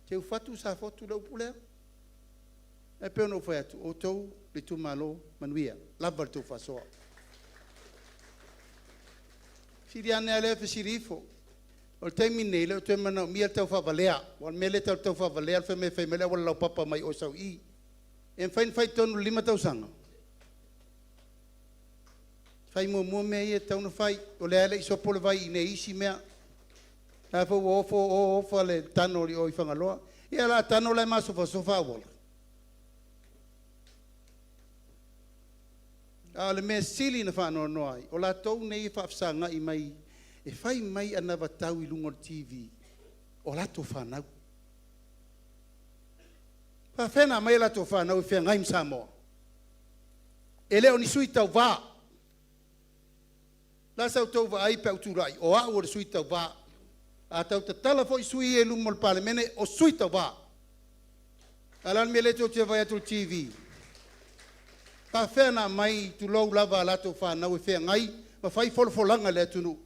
te ufatu Safotu lau pulea. E peo no whai atu, o tau le Itumalo manuia, lava le tau whasoa. Siri ane ale fe sirifo. O le taimi nei le o te mana mia tau whavalea. Wan mele tau whavalea, fe me whaimele wala lau papa mai o sau i. En whain whai tonu 5 tausanga. Whai mua mea ia tau na whai. O le ale iso pole vai i ne isi mea. Nā whau o ofo le tano li o i whangaloa. Ia la tano lai maso sofa awala. A le mea sili na whanau noai. O la tau nei whaafsanga i mai. E whai mai ana watau i lungo TV. O la to whanau. Whawhena mai la to whanau i whea ngaim Samoa. E leo ni sui tau wā. La sau tau wā ai pe uturai. O au o le sui tau wā. A tau ta tala fo i sui e lungo le palemene o sui tau wā. Alan me le to te vai atu TV. Pa whena mai tu lau lava lato whanau e whea ngai, ma whai folfolanga le atunu.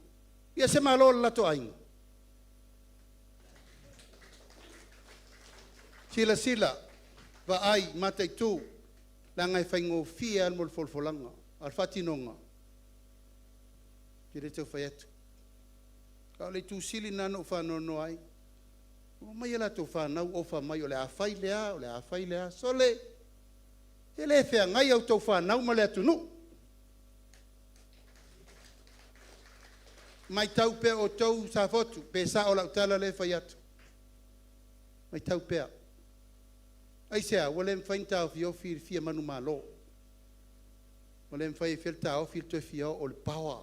Ia se malo lato ainga. Sila, va ai, matai tu, la ngai whaingo fia al mol folfolanga, al whatinonga. Kire tau whai atu. Ka le tu sili nano whanau no ai. O mai lato whanau ofa mai o le awhai lea, so le, e le whea ngai au tau whanau ma le atunu. Mai tau pea o tau Safotu, pe sa o lau tala le whai atu. Mai tau pea. Ai sea, wale mwhainta o fio fia manu malo. Wale mwhai filta o fil tue fia o le pawa.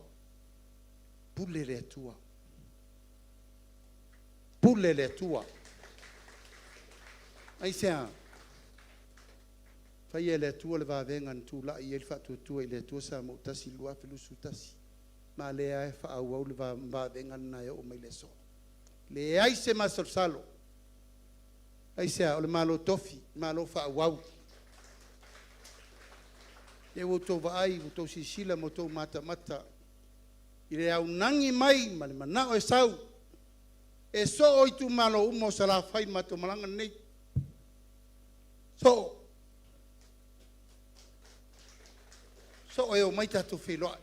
Pule le atua. Pule le atua. Ai sea, fai e le atua le vavenga tu la i el fatu tua i le atua sa mo tasi lua filusu tasi. Ma le ai fa au le vavenga na o mai le so. Le ai se masal salo. Ai se o le malo tofi, malo fa au. E o to vai, o to sisila mo to mata. I le au nangi mai, ma le manao e sau. E so o i tu malo umo sa la fai mato malanga nei. So e o mai tatu whiloa.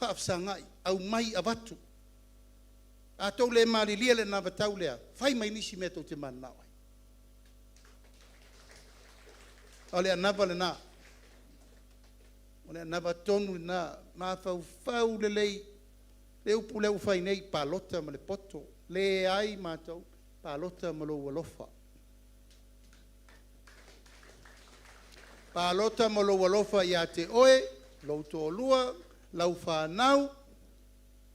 Whaafsangai, au mai avatu. A tau le maari lia le nawa tau lea. Whai mai nisi mea tau te mana nawai. O le anawa le nā. O le anawa tonu le nā. Mā whau le lei. Le upu le ufai nei pālota ma le poto. Le ai mātou pālota ma lo walofa. Pālota ma lo walofa ia te oe, lau tō lua, lau whānau,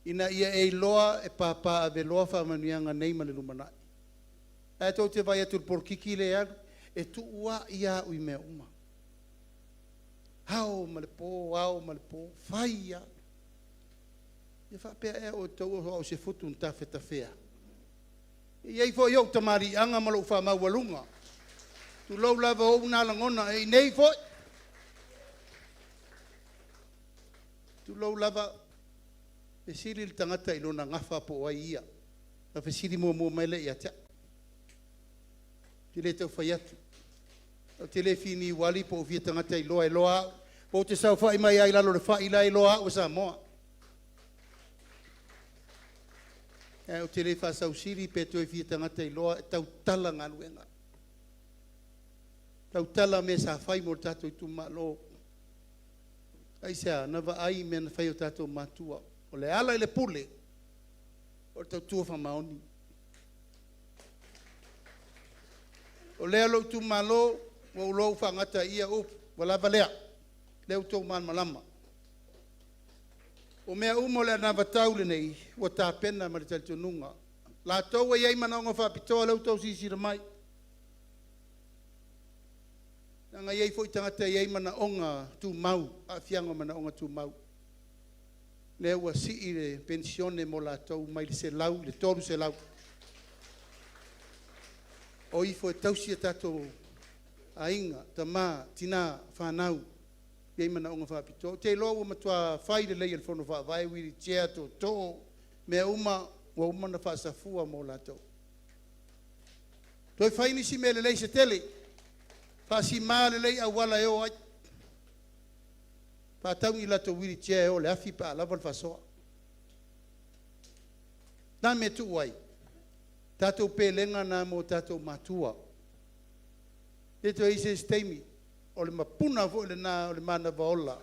ina ia e loa e pāpā ave loa whamanuianga nei ma le lumanai. E tau te vai atu porkiki le aru, e tu ua ia ui mea uma. Hao ma le pō, whai ia. Ia whapea e o tau o se futu un tawhetawhea. Iei fo iau tamari anga ma lo whamau walunga. Tu lau lava o una langona e nei foi. Tu lau lava e siri il tangata i lona ngafa po ai ia. a fesiri mo mai le ia te le tau fai atu o te le fini wali po via tangata i loa po te sau fai mai ai lalo le fai lai loa o sa moa o te le fa sau siri pe to via tangata i loa tau tala ngaluenga tau tala me sa fai mo tato Itumalo ai sa na va ai men fai o tato matua o le ala i le pule o tau tua fa maoni o le alo Itumalo o lo fa ngata ia o wala valea le to man malama o mea umo le na vatau le nei o ta pena ma le taltunga la to e ai mana ngo fa pito le to si mai nga ye foi tangata ye mana onga tu mau a fianga mana onga tu mau le wa si le pensione mo la tau mai se lau le toru se lau o i foi tausi tato ainga tama tina fanau ye mana onga fa pito te lo wa matua fai le le fono fa vai wi tia to me uma wa uma na fa safua mo la tau toi fai ni si me le se tele fa si male lei a wala e o ai fa tau i lato wiri tia o le afi pa lava fa soa na me tu wai tato pelenga na mo tato matua e to ise stemi o le mapuna vo le na o le mana vaola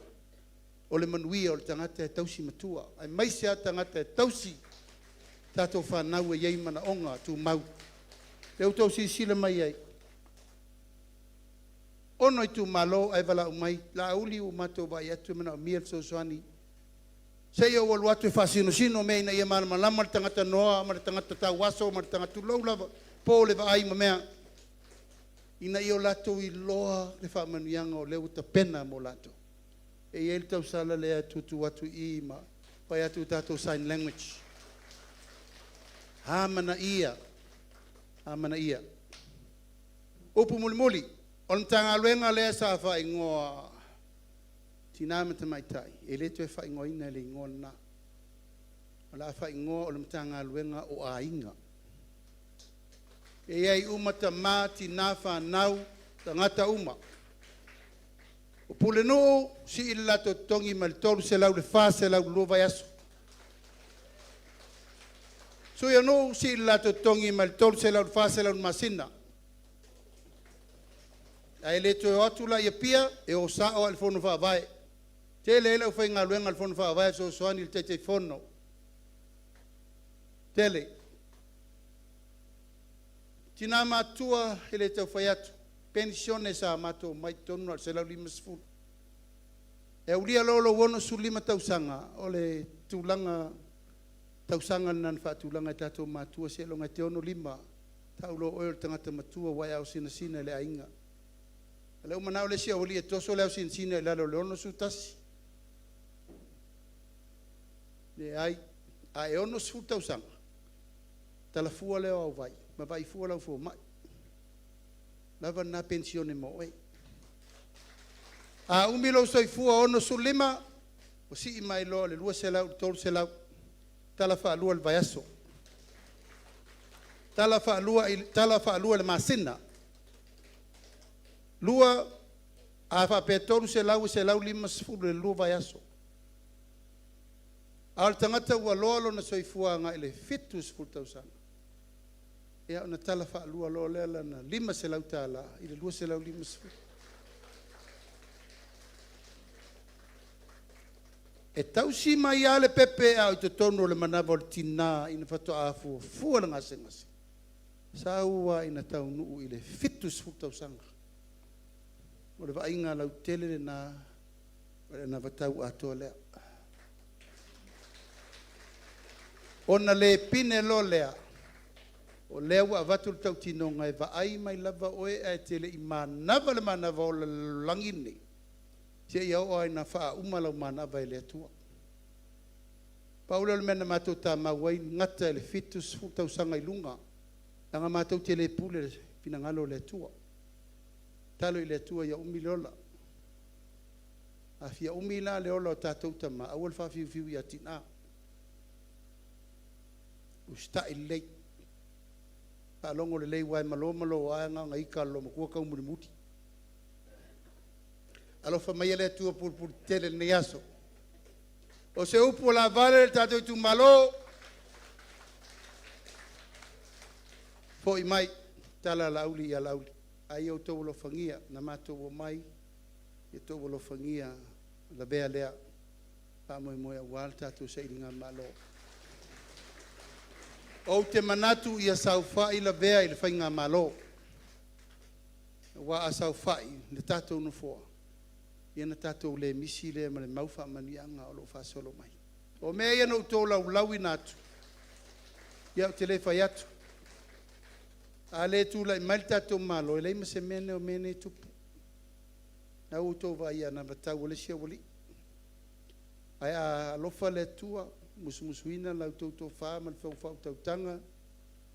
o le manui o le tangata tausi matua ai mai se tangata tausi tato fa na we ye mana onga tu mau le uto si sile mai ai ono Itumalo ai vala umai la uli u mato ba ya tu mena miel so swani sei o wal watu fasino sino me na ye mal malama tangata noa ma tangata ta waso ma tangata lo lava po le vai ma mea ina io lato I loa le fa manuanga o le uta pena mo lato e el tau sala le atu tu watu I ma pa ya tu tato sign language ha mana ia upu muli on tanga luenga le sa fa ingoa tinama te mai tai e le to fa ingoa ina le ingoa na ala fa ingoa o tanga luenga o ainga e ai uma ta mati na fa nau tangata uma o pule no si illa to tongi mal tolu se lau le fa se lau lo vai aso so ya no si illa to tongi mal tolu se lau fa se lau masina ai le to atula ia pia e o sa o al fono fa vai te le le fa nga luenga al fono fa vai so so ani te fono tele tina matua ele te fa yatu pensione sa mato mai tonu se la limas fu e ulia lolo wono su lima tausanga o le tulanga tausanga nan fa tulanga tato matua se lo ngate ono lima taulo o tangata matua wai au sina le ainga le umana le sia oli e toso le sin sine la lo no sutas le ai ono suta usanga tala fu le o vai ma vai fu la fu mai lava na pensione mo e a umilo soi fu ono sulima o si mai lo le lua se la tol se la tala fa lua il vaiaso tala fa lua le masina lua a fa petonu se lau lima sfulu le lua vai aso al tangata ua lolo na soifua nga ele fitu sfulu tausanga ia ona tala fa lua lo le na lima se lau tala ile lua se lau lima sfulu e tausi mai ale pepe au te tonu le manava o le tina ina fato a fu la ngase saua ina tau nuu ile fitu sfulu tausanga o le vainga lau tele na vatau ato lea ona le pine lo lea o lea wa vatu tau tinonga e vaai mai lava oe e tele I manava le manava o le langini se ia o ai na faa umalau manava e lea tua paula le mena matou tamauai ngata e le fitus futau sanga I lunga langa matou tele pule pinangalo le tua talo I le tua ia umilola a fia umila le ola o tatou tama awal fa fiu ia tina usta ilei Alongo le lei wai malo ai nga ngai ka lo mo ka mu muti. Alo fa mai le tu por tele ne aso. O se upo la vale tato Itumalo. Fo i mai tala lauli ya lauli. Ai o to lo fangia na mato o mai. E to lo fangia la bea lea. Pa mo wal tato se inga malo. O te manatu ia Savaii la bea i le whainga malo. Wa a Savaii, le tātou no fua. Ia na tātou le misi le ma le mauwha manianga o lo whasolo mai. O mea ia no tō lau natu. Ia o te le whai atu. A le tūla i mai tātou malo, e leima se mene o mene tupu. Na u tō vai ia na batau o le sia wali. Ai a lofa le tua, musuina lau tau wha man whau tautanga,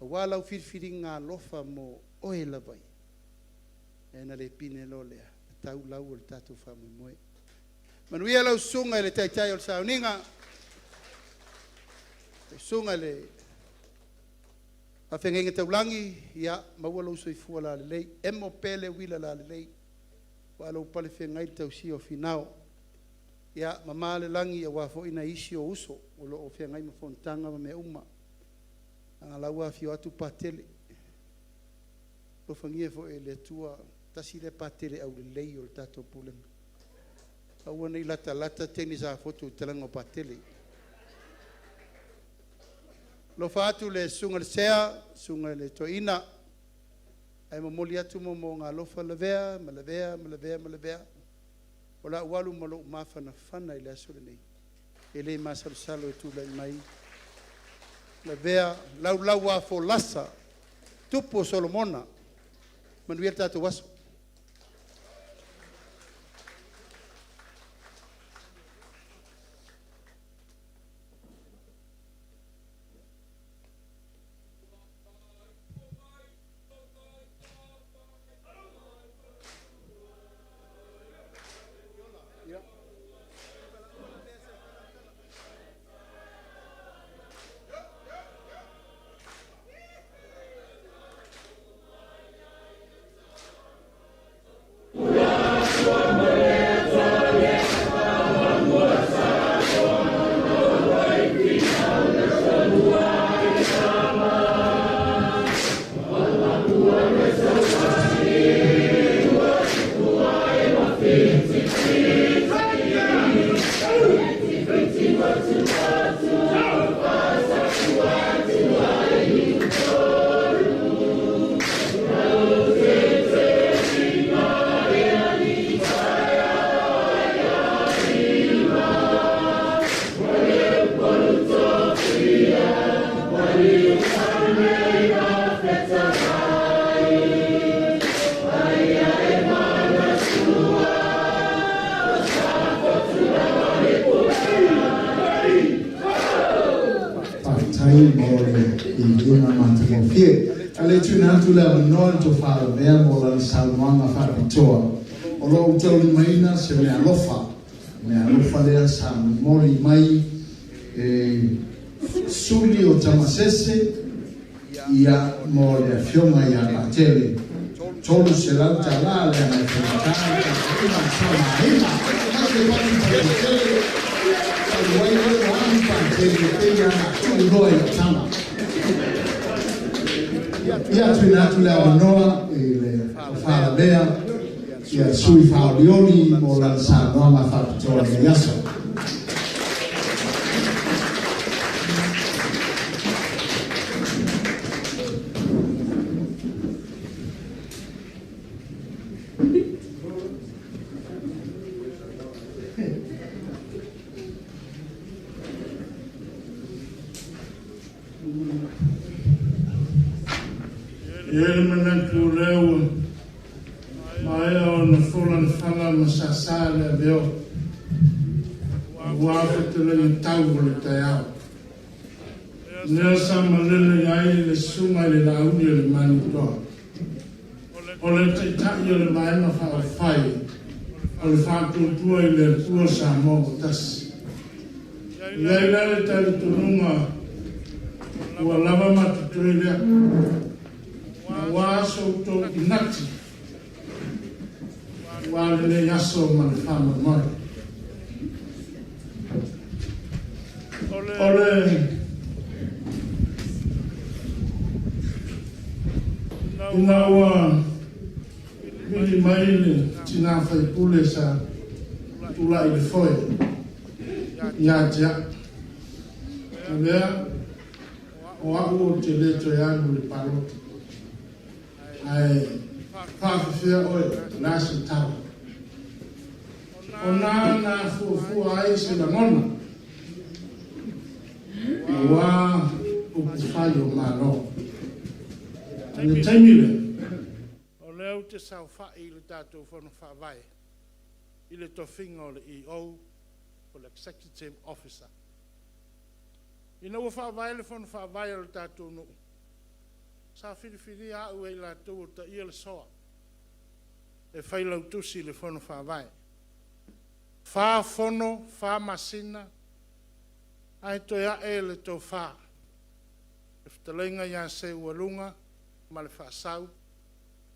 a walau whirwhiri ngā lofa mo oe la vai. E na le pine lo lea, tau lau o le tātou wha moe. Manuia lau sunga le taitai o le sauninga, sunga le a whengenga taulangi, ia maua lau soifua la le lei, emo pele wila la le lei, walau pale whengai tau si o finao, ia mama le langi a wafo ina isi o uso o lo o whengai ma fontanga ma me uma anga laua fio atu patele lo fangia fo e le tua tasi le patele au le lei o le tato pulenga aua nei lata teni Safotu telanga o patele lo fa atu le sunga le sea sunga le toina ai mamoli atu mo ngā lofa levea ma levea o la walu malo mafana fana i le aso le nei. E le masalo e tula i mai. Le vea lau a fo lasa tupo Solomona manuia tatu waso. Ale tuna tu la no to fa vea mo la salmanga fa pitoa o lo utau li maina se me alofa le sa mori mai suli o tamasese ia mo le fioma ia batele tolu se la tala le na fitana ina sona ina ke wani batele wai wani batele ia na no ia tama ia tuna tu la noa e fa bea ia sui fa lioni mo la sa no ma fa to le yaso Manatua Pule mai o na fola fala masasa le veo wa te le tau le tau ne sa malele ai le suma le la uni le Manatua o le tai le mai na fa fai o le fa tu le tua sa mo tas le le tai tunga o lava matu le Aso Tofi wale le aso manafama mai. Ole inawa mili maile tina fai pule sa Iulai le foi ya ja lea o au te leto ya le palo ai fafia oe nasi tau ona na fu ai se la mona wa upufayo malo ni taimile o leo te Savaii le tātou whanu whawai i le tofinga o le EO o le Executive Officer. Ina ua whawai le whanu whawai o le tātou nuu. Sa whiriwhiri a ue i la tau o ta ia le soa. E whailau tusi le whanu whawai. Wha whono, wha masina, ai toi a e le tau wha. E whtalenga ia se ualunga, ma le wha sau,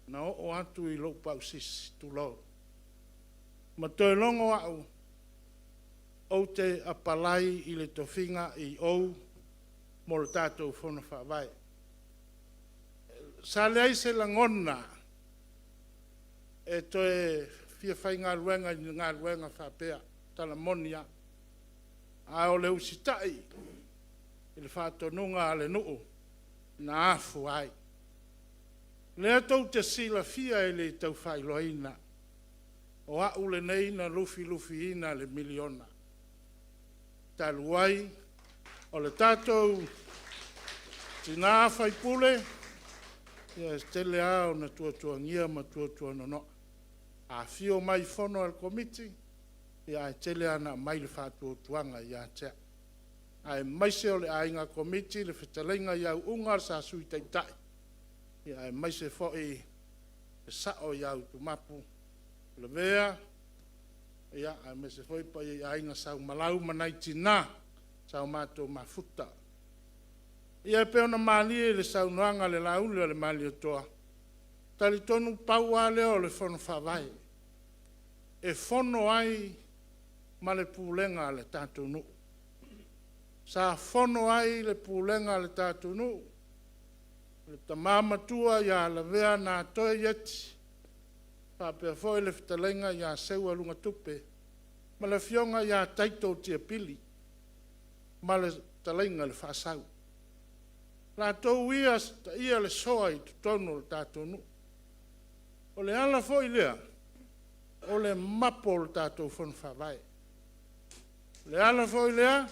na o atu i lo pausisi tu lo. Ma toi longo au, o te apalai i le tofinga i ou, mo le tātou whono whawai. Sa lei se langona, e toe fia whai ngā ruenga i ngā ruenga whapea, tala monia, a o le usitai, i le whātonunga a le nuu, na afu ai. Lea tau te sila fia e le tau whailoina, o au le nei na lufi ina le miliona. Taluai, o le tātou tina Manatua Pule, ia tele ao na tuatuangia ma tuatuanono. A fio mai fono al komiti, ia tele ana mai le whātuatuanga ia tea. Ai maise o le ainga komiti, le whetalenga iau ungar sa sui taitai. Ia ai maise fo e sao iau tumapu. Le vea, ia ai maise fo pa i ainga sau malau manai tina, sau mato mafuta. Ia peona mali e le sau noanga le laule le mali o toa. Tali tonu pau a leo le fono whawai. E fono ai ma le pulenga le tātou nu. Sa fono ai le pulenga le tātou nu. Le tamamatua ia la vea nā toe yeti. Pāpea foi le fitalenga ia seua lunga tupe. Ma le fionga ia taito tia pili. Ma le talenga le whasau. La tau ia le soa i tutono le tātou nu. O le ala foi lea. O le mapo le tātou whanu whawai. Le ala foi lea.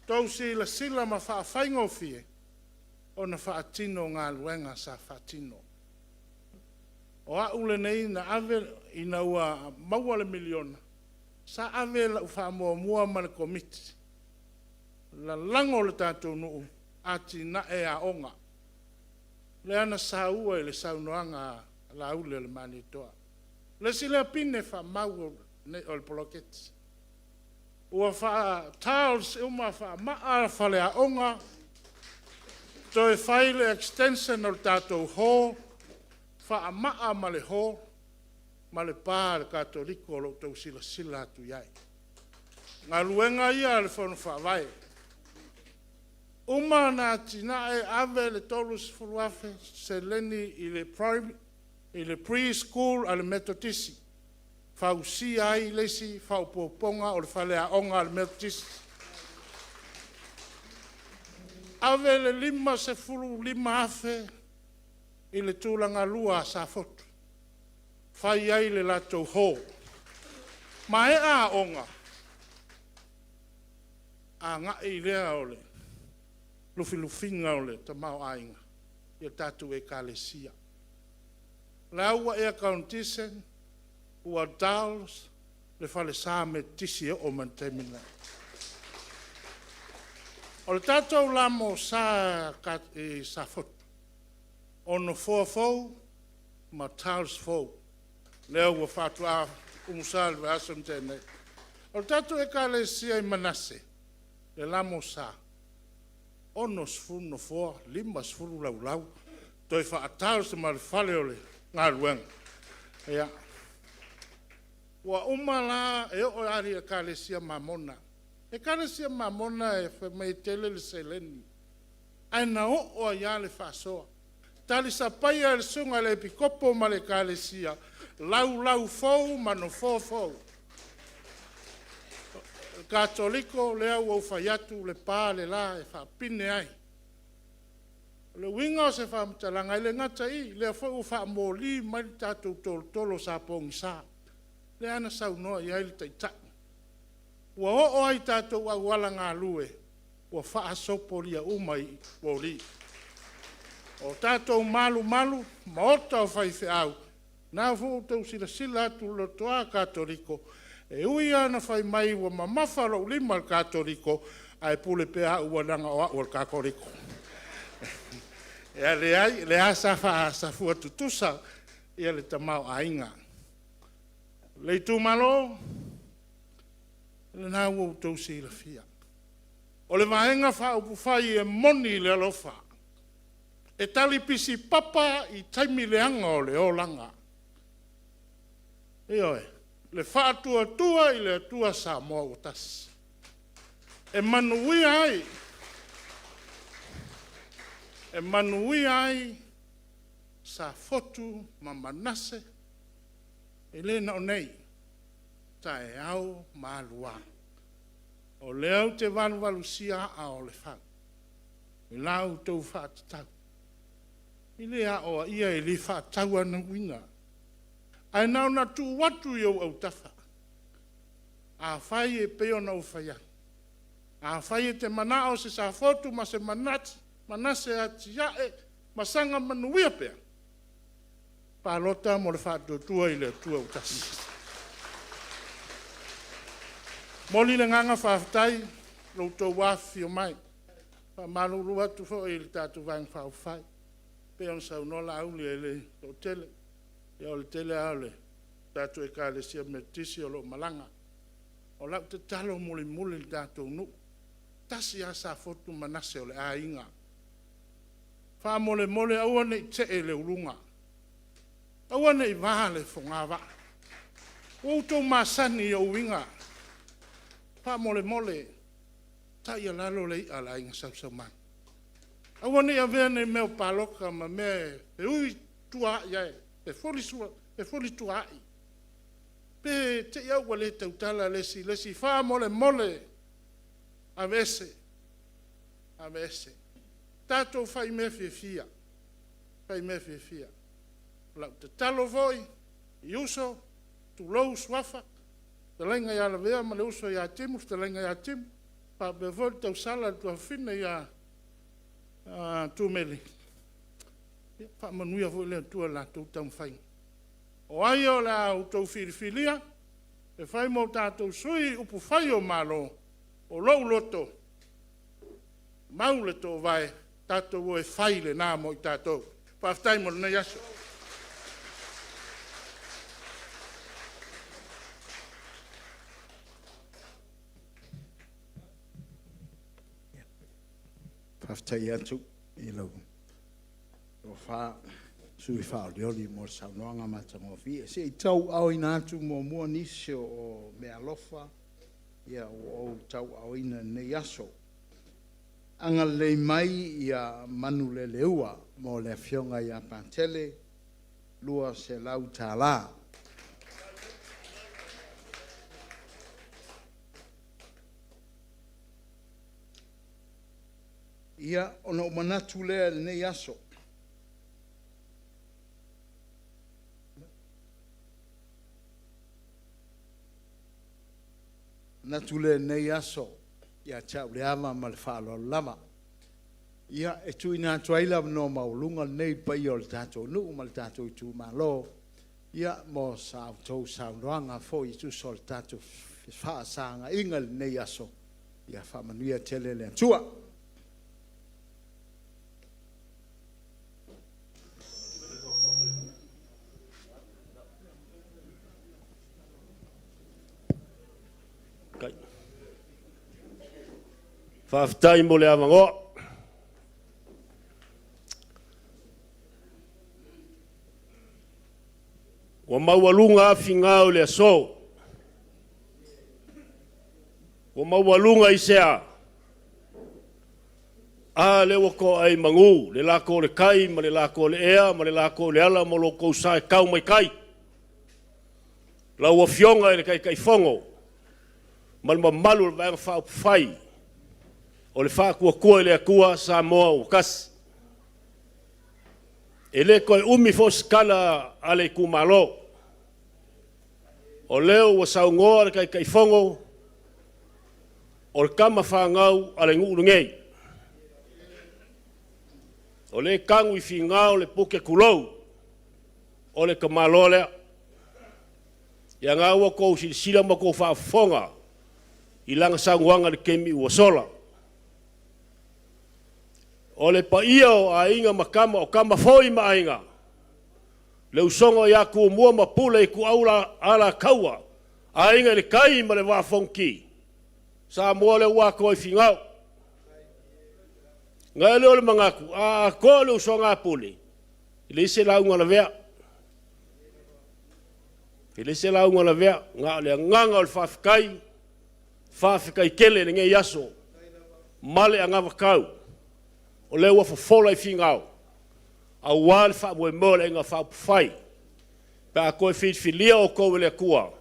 Tau si la sila ma whaaffaingo fie. O na whaatino ngā luenga sa whaatino. O a ule nei na ave ina ua maua le miliona. Sa ave la ufa mua ma le komiti. La lango le tātou nuu. Ati na e a onga. Le ana sa ua i le saunoanga la ule le manitoa. Le sila pine wha mau o le poloketi. Ua wha tiles uma wha maa whale a onga. Toi whaile extension o le tātou hō. Wha maa ma le hō. Ma le pā le katoliko o lo tau sila atu iai. Ngā luenga ia le whanu whawai. Uma na tina e ave le tolus furuafe se leni i le preschool a le metotisi. Fau si ai lesi, fau poponga o le whalea onga le metotisi. Ave le 5 afe i le tūlanga lua a Safotu. Fai ai le latou hō. Ma e a onga. A ngā i lea o le. Lufinga o le tamau ainga. Ia tatu e kalesia. La ua e accountisen, ua daus, le fale sa me tisi o mantemina. O le tatou lamo sa Safotu. Ono fōfou, ma taus fou. Lea ua fatu a umusal ve asom tēnei. O le tatou e kalesia i manase. Le lamo sa. Ono sfuru no foa, 5 sfuru lau. toi whaatau se marifale o le ngā ruenga. Ia. Wa umala e o ari e kalesia mamona. E kalesia mamona e whamei tele le seleni. Ai na o ia le whasoa. Tali sa paia le sunga le pikopo ma le kalesia. Lau fou mano fou. Katoliko le au au whaiatu le pā le la e whapine ai. Le winga o se whamtalanga i le ngata i, le fo u whamoli mai tātou tolo sa pongi sa. Le ana sau noa i aile taitai. Ua o ai tātou au wala ngā lue, ua wha asopori a umai wori. O tātou malu, maota o whaife au, nā fo tau sila atu lo toa Katoliko, e ui ana whai mai ua mamawharo lima Katoliko, ai pule pēa ua nanga o au Katoliko. Ia le asa wha fua tutusa, ia le tamau ainga. Le Itumalo, le nā ua utau si la fia. O le vahenga wha upu whai e moni le alofa. E tali pisi papa i taimi le anga o le olanga. Ioe, le wha tua i le atua sa moa o tas. E manuia ai, e manuia ai Safotu ma Manase e lena o nei ta e au malua o leo te valu sia a o le whang i lau tau whātatau i lea o ia e li whātau ana winga ai nau na tu watu i au tafa a whai e peo na u whaia a whai e te manao se Safotu ma se Manase ati iae masanga manuia pea. Pālota mo le whātua i le tua utasi. Moli le nganga whāwhitai, loutou wafi o mai. Whamalulu atu fo i le tātu vang whāwhai. Pea on sau nola auli e le o tele. Ia o le tele aule. Tātu e ka le sia metisi o lo malanga. O lau te talo muli le tātou nu. Tasi a Safotu Manase o le a inga. Wha mole aua nei te e le urunga. Aua nei waha le whongawa. Outou masani o winga. Wha mole tai a lalo le i ala inga sau man. Aua nei avea nei meo paloka ma me e ui tua iae. Pe foli tua ai. Pe te iau le tautala lesi. Wha mole avese. Tātou whai me fia. Lau te talo voi, i uso, tu lou swafa, te lenga ia la vea, ma le uso ia timu, te lenga ia timu, pa be voi tau sala tua fina ia tu meli. Pa manuia voi lea tua la tau tau whai. O ai o la utou filifilia, e whai mo tātou sui upu whai o malo, o lou loto, maule tō vai, tātou e whaile nā mo i tātou. Whaftai mo nei aso. Whaftai atu i lau. O wha, sui wha o leoli mo saunoanga matangofi. Se i tau au ina atu mo mua nisi o mea lofa. Ia o tau au ina nei aso. Anga le mai ia manu le leua mo le fionga ia pantele lua se lau tālā. Ia ona o manatu lea le nei aso. Natu le nei aso. Ia tau le ama ma le whaalo lama. Ia e tui nā tuaila no maulunga nei pai o le tātou nuu ma le tātou i tū malo. Ia mo Safotu saunoanga fo i tu so le tātou whaasanga inga le nei aso. Ia whamanuia tele le tua. Whaftai mo le awangoa. Wa maualunga afingao le aso. Wa maualunga isea. Le wako ai mangu, le lako le kai, ma le lako le ea, ma le lako le ala, ma loko usai kau mai kai. La ua fionga le kai fongo. Ma le mamalu le vaenga whao fai. O le wha kua le akua sa moa o kasi. E le koe umi fos kala ale kumalo. O leo wa saungoa le kai fongo. O le kama whangau ale nguru ngei. O le kangu I fingao le puke kulou. O le kamalo lea. Ia ngā ua kou sila ma kou whaafonga. I langa sanguanga le kemi ua sola. O le pa ia o a inga makama o kama foi ma inga. Le usongo ia ku mua ma pule ku aula ala kaua. A inga le kai ma le wafonki. Sa mua le ua koi fingao. Ngai leo le mangaku, a ko le usonga pule. Ile se launga la vea. Ile se launga la vea, nga le nganga o le whaafikai kele le nge yaso. Male anga wakau. O le ua fofola I fingao. A wale wha mwe mole inga wha pufai. Pa a koe filia o koe le kua.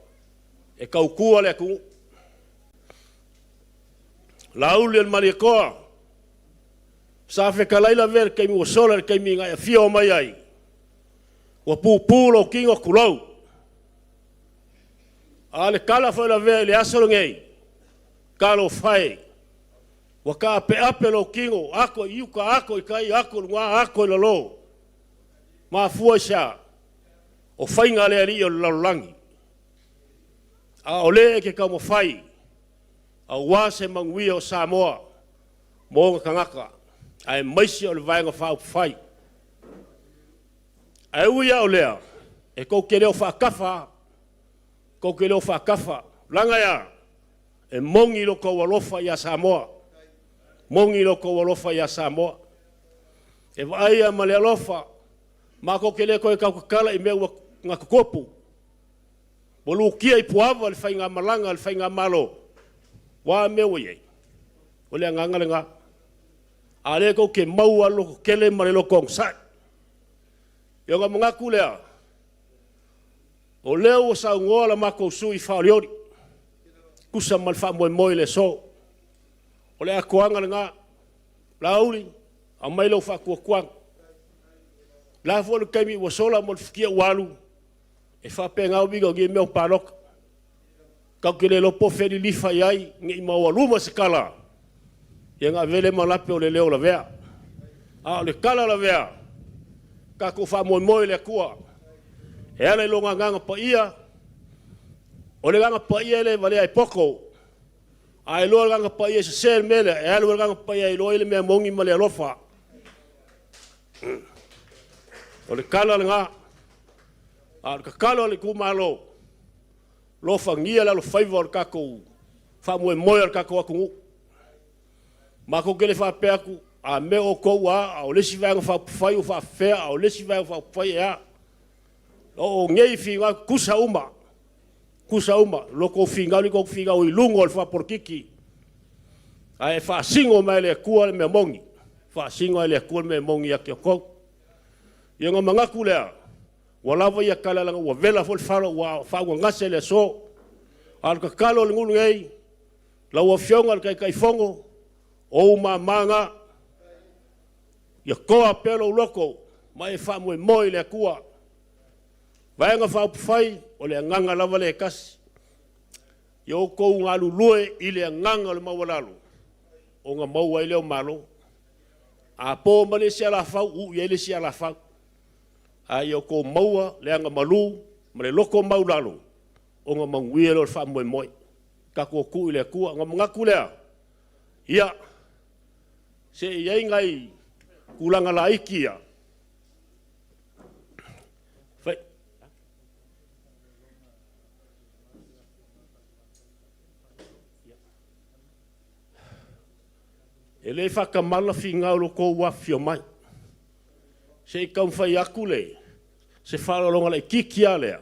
E kau kua le ku. La uli al mali koa. Sa fe kalaila ver kei mi sola kei mi ngai fia o mai ai. Wa pulo kingo kulau. Ale kala foi la ver le aso ngei. Kalo fai. Wa ka ape lo kingo ako yuka ako kai ako ngwa ako lo. Ma fuasha. O fai ngale ali o langi. A ole ke ka mo fai. A wase mangwi o Samoa. Mo kangaka. Ai maisi o le vaenga whao whai. Ai uia o lea. E kou ke leo whaakafa. Kou ke leo whaakafa. Langa ia. E mongi lo kou alofa ia Samoa. Mongi lo kou alofa ia Samoa. E vaia ma le alofa. Ma kou ke leo koe kau kakala I mea ngā kukopu. Molu kia I puava le whainga malanga le whainga malo. Wa mewa iei. O lea nganga le ngā. Ale ko ke maua lo kele mare lo kong sa. Yo nga mga kulea. O leo sa ngola mako sui faoliori. Kusa mal fa mo le so. O le akoanga nga lauli a mai lo fa kuang. La fo le kemi wo sola mo fikia walu. E fa penga obi go ge me parok. Ka kele lo po feri lifa yai ngi ma walu ma sekala. Yang avele malape o le leo la vea. A le kala la vea. Ka ko fa moi le kua. E ale longa nganga pa ia. O le nganga pa ia le vale ai poko. Ai lo nganga pa ia se ser mele. E ale nganga pa ia lo ile me mongi male lofa. O le kala nga. A le kala le ku malo. Lofa ngia la lo favor ka ko. Fa moi ka ko ku. Ma ko kele fa pe aku a me o ko wa o le si va fa fai o fa fe o le si va fa fai ya o ngei fi wa kusa uma lo ko finga ni ko finga o lungo fa por kiki ai fa singo mai le ku me mongi fa singo le ku me mongi ya ko ye ngo manga kula wala va ya kala la wa vela fol fa wa fa ngase le so al ka kalo ngul ngei la wa fionga kai fongo o manga ia koa pelo loko mai fa mo le kua vai nga fa fai o le nganga lava le kas yo ko nga lulue ile nganga le mawalalu o nga mau ile o malo a po mane sia la fa u ile sia la fa a yo ko maua le nga malu male loko maulalu o nga mangwilo fa mo ka ko ku ile kua nga ngaku le ia se iai ngai kulanga la ikia. Fai. Ele whakamala whinga uro ko wafio mai. Se I kaum whai aku le. Se whalolonga le kikia lea.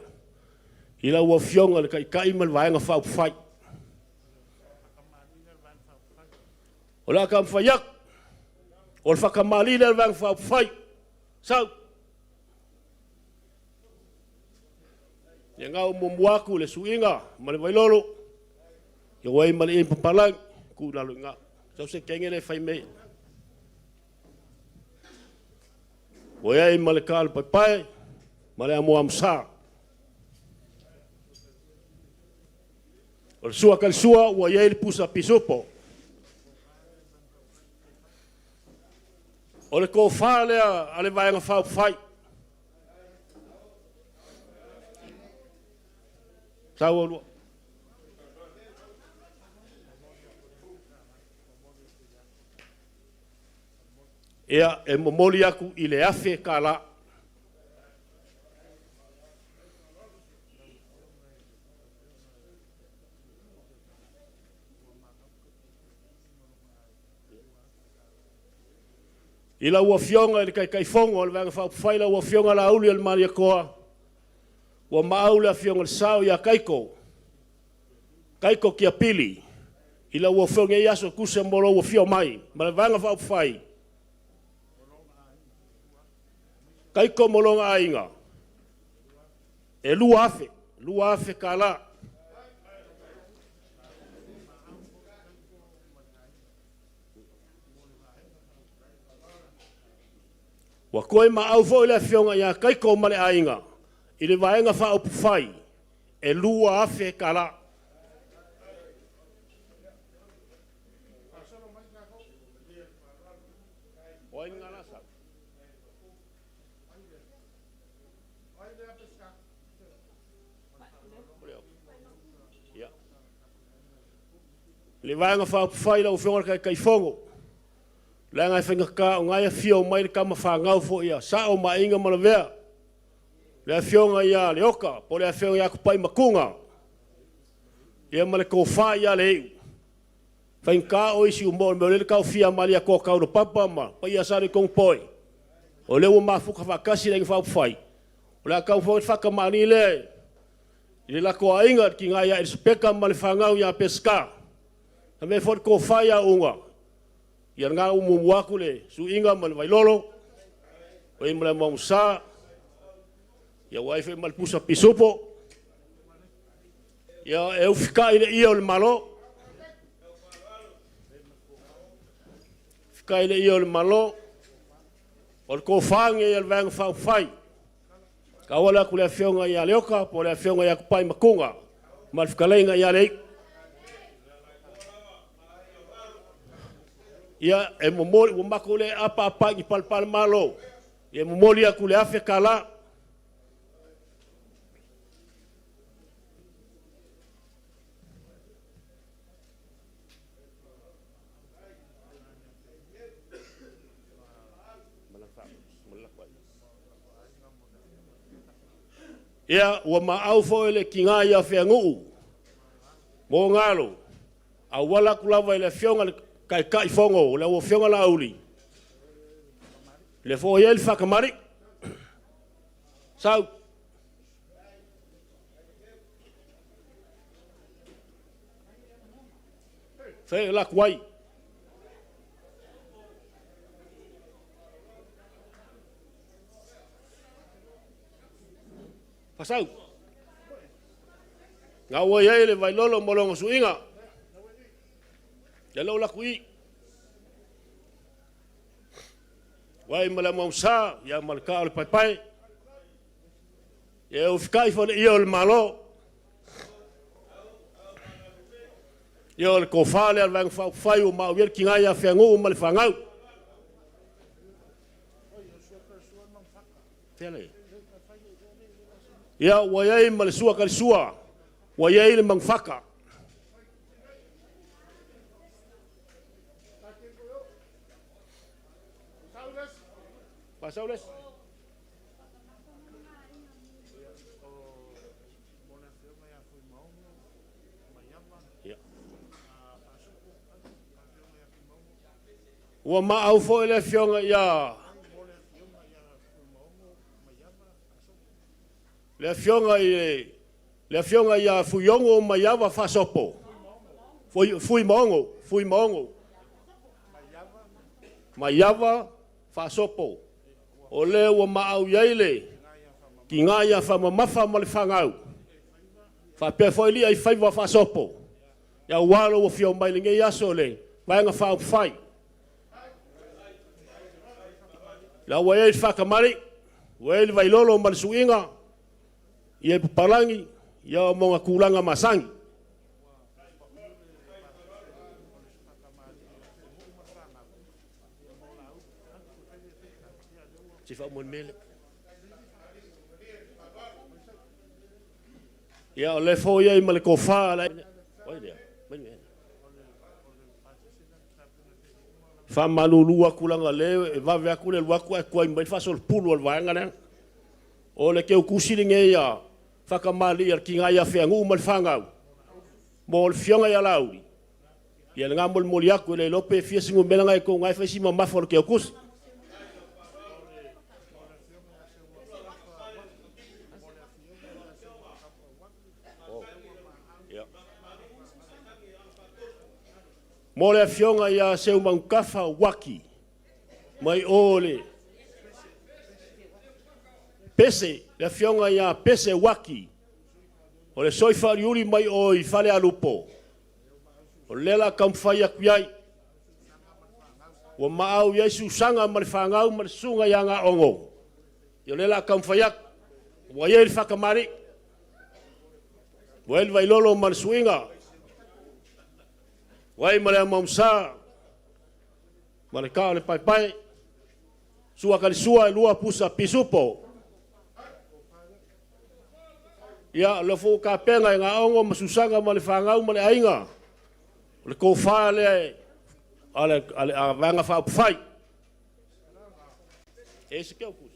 Ila ua fionga le kai mal vaenga fa fai. Ola kam fayak. Ol fa kamali le vang fa fai. Sau. Yang au mumwaku le suinga mal vailolo. Yo wai mal in papalang ku lalu nga. Sau se kengele fai me. Wai mal kal pai mal amu amsa. Ol sua kal sua wa yel pusa pisopo. Ole ko fale ale vai nga fa fai. Sawo Ea e momoli aku i le afe ka la. Ila ua fionga ili kai fongo le vanga whaila ua fionga la auli al maria koa. Ua maaule a fionga le sao ia kaiko. Kaiko kia pili. Ila ua fionga i aso kuse molo ua fio mai. Ma le vanga whai. Kaiko molonga ainga. E lua afe ka la. Wa koe ma au fo ile fionga ia kaiko male ainga. Ile vaenga fa upu fai. E lua afe ka la. Oi ngala sa. Ya. Le vaenga fa upu fai la u fionga kai fongo. La ngai whenga ka o ngai fio mai le kama whangau fo ia. Sa o ma inga malavea. Le fionga ia le oka. Po le fionga ia kupai makunga. Ia ma le kofa ia le iu. Whenka o isi umo. Me o le kau fia mali a kua kau no papa ma. Pa ia sari kong poi. O le ua mafuka whakasi lengi whaupai. O le kau fo whakamani le. I la koa inga ki ngai ia ispeka ma le whangau ia peska. Ha me fo le kofa ia unga. Ia ngā umuwaku le su inga mal vailolo. Wai mala mausa. Ia waife mal pusa pisopo. Ia e ufika ile ia le malo. Fika ile ia le malo. Ol ko fange ia le vang fa fai. Ka wala ku le fionga ia leoka, po le fionga ia kupai makunga. Mal fika lenga ia le. Ia e momoli o makole apa i palpal malo. Ia momoli aku le afe kala. Ia ua maau fo ele kinga ia fe nguu. Mo ngalo. A wala kulava ele fionga kai fongo le o fionga la uli le fo yel fa kamari sau fe la kwai pasau nga wo yele vai lolo molongo suinga. Yalau la kui. Wai mala mausa ya malka al pai. Ya ufkai fo iol malo. Iol ko fale al vang fa fai o ma wer kinga ya fengo mal fangau. Tele. Ya wayai mal sua kal sua. Wayai le mangfaka. Pasaules. Ua maau fo ele fionga ia. Le fionga i Le fionga ia fuiongo maiava fasopo. Fui maongo. Maiava fasopo. O le ua maau iaile. Ki ngā ia whamamafa ma le whangau. Whapea whaili ai whaiva fasopo. Ia walo o fio mai le ngei aso le. Waenga whao whai. La wa e whakamari. Wa e vailolo ma le suinga. Ia pupalangi. Ia monga kulanga masangi. Sifa mon mele. Ia o le fo ia I ma le kofa la. Oi dia. Fa malulua kulanga le e va vea kule lua ku ko I mai fa sol pulu al vanga ne. O le ke o kusilinge ia. Whakamali ar ki ngai a whengu mal whangau. Mo le fionga ia lauri. Ia ngā moli aku le lope fia singu mena ngai ko ngai whaisi ma mafo ke o kus. Mo le fionga ia seu maukafa waki. Mai ole. Pese, le fionga ia pese waki. O le soifa riuri mai o I fale alupo. O lela kamfai akuiai. O maau iai susanga ma le whangau ma le sunga ia ngā ongo. O lela kamfai ak. O iai le whakamari. O ele vai lolo ma le suinga. Wai ma le mamsa. Ma le kao le pai. Sua kalisua e lua pusa pisupo. Ia le fo ka penga ngā ongo masusanga ma le whangau ma le ainga. Le ko wha le a vanga wha upwhai. E se keo kus.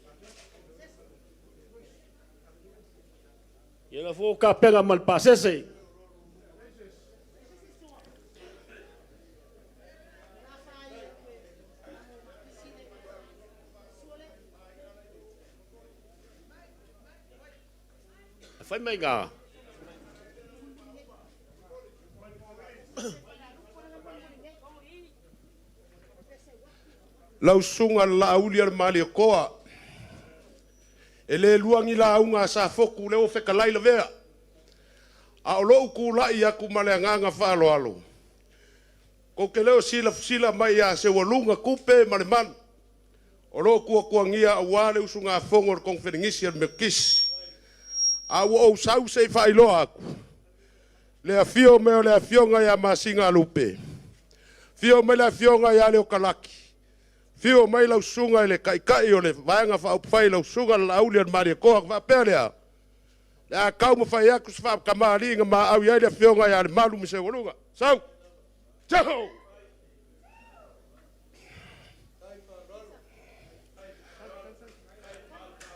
Ia le fo ka penga ma le pasese. Fai mai ngā. Lau sunga la auli al mali koa. E le luangi la aunga Safotu leo whekalai la vea. A o loo kulai aku male nganga whalo alo. Ko ke leo sila mai a se walunga kupe male man. O loo kua ngia a wale usunga fongo kong wheningisi al mekisi. A o sau se whailoa aku. Lea fio meo lea fionga ya masinga lupe. Fio me lea fionga ya leo kalaki. Fio mai lau sunga le kai o le vaenga whaupai lau sunga la auli an maria koha kwa pelea. Lea kau ma whai aku sa kamari inga ma au iai lea fionga ya le malu mi se walunga. Sau! Tau!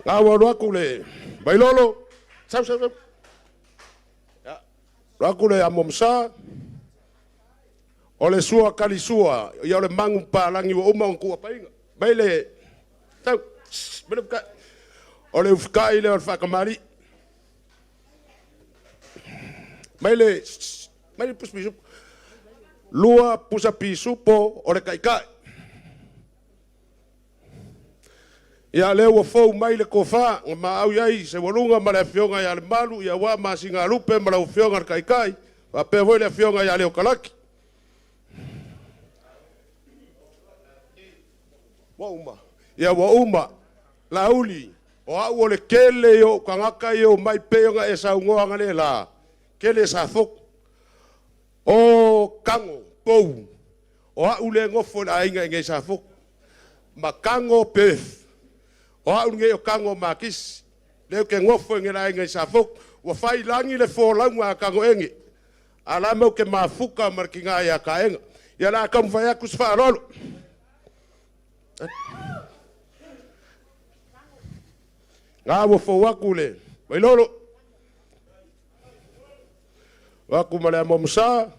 Ngā waru aku le bailolo. Sau. Raku le amomsa. O le sua kali sua. Ia le mangu palangi wa uma on kua painga. Mai le. Sau. O le ufkai le o whakamari. Mai le puspisupo. Lua pusa pisupo o le kaikai. Ia leo wa fou mai le kofa, ma au iai se walunga ma le fionga ia le malu, ia wa ma singa lupe ma le fionga kai, wa pe voi le fionga ia leo kalaki. Wa uma, la uli, o au o le kele yo, kangaka yo, mai peonga e sa ungoanga le la, kele Safotu. O kango, pou, o au le ngofo la inga nge Safotu. Ma kango pef. O au nge o kango makis. Leo ke ngofo nge la inga Safotu. Wa fai langi le fo langwa kango enge. Alamo ke mafuka markinga ya kaenga. Ya la kam faya kusfa rolo. Nga wo fo waku le. Wailolo. Waku male momsa.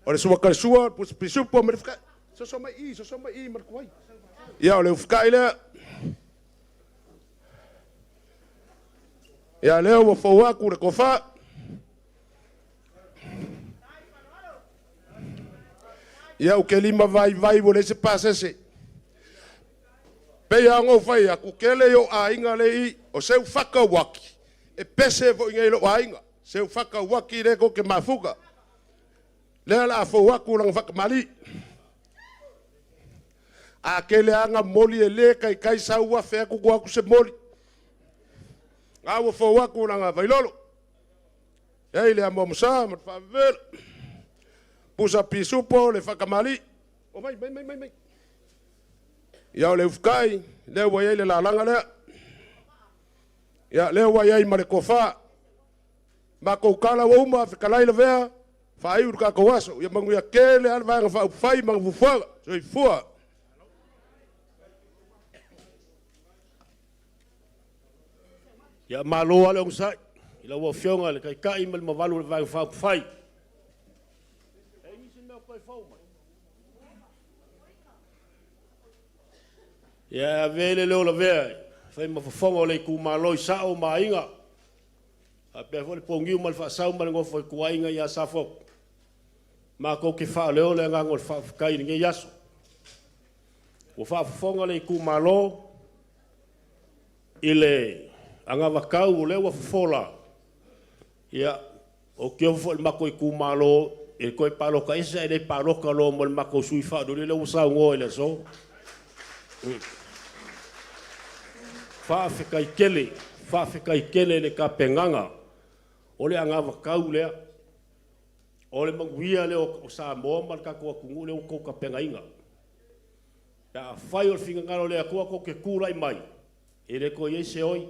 Ole suwa kalsua. Pisupo merifka. Sosoma i markuai. Ya ole ufka ile. Ia leo wa fauaku le kofa. Ia uke lima vai mo le se pasese. Pe ia ngau fai aku kele yo a inga le I o seu whaka waki. E pese vo inga ilo a inga. Seu whaka waki le ko ke mafuka. Lea la fauaku lang whaka mali. A kele anga moli e le kai saua fea kuku aku se moli. Awa fauaku lang a vailolo. Ei le amo musa mat whawela. Pusa pisupo le whakamali. O mai. Iau le ufkai, leo wa iei le lalanga lea. Ia leo wa iei ma le kofa. Ma koukala wa uma whikalai le vea. Whai uru ka kawaso. Ia mangu ia kele ala vanga wha upwhai mangu fufaga. So I fua. Ia maloa le ungsai. Ila wa fionga le kai ma le mawalu le vanga wha upwhai. Ia vele leo la vea. Whai mafafonga o le ku maloi sao ma inga. A pe fo le pongiu ma le whaasau ma le ngofo e kua inga ia Safotu. Ma kou ke wha leo le ngango le whaafukai nge yaso. O whaafonga le ku malo. Ile anga wakau o leo wa fofola. Ia o kio fo le mako e ku malo. E koe paloka esa e le paloka lo mo le mako sui wha. Dole le usau ngoi le so. Whaafekai kele le ka penganga. O le anga wakau lea. O le manguia le o Samoa ma le ka kua kungu le o kou ka penga inga. Ia whai o le whingangaro lea kua ko ke kūrai mai. E le ko iei se oi.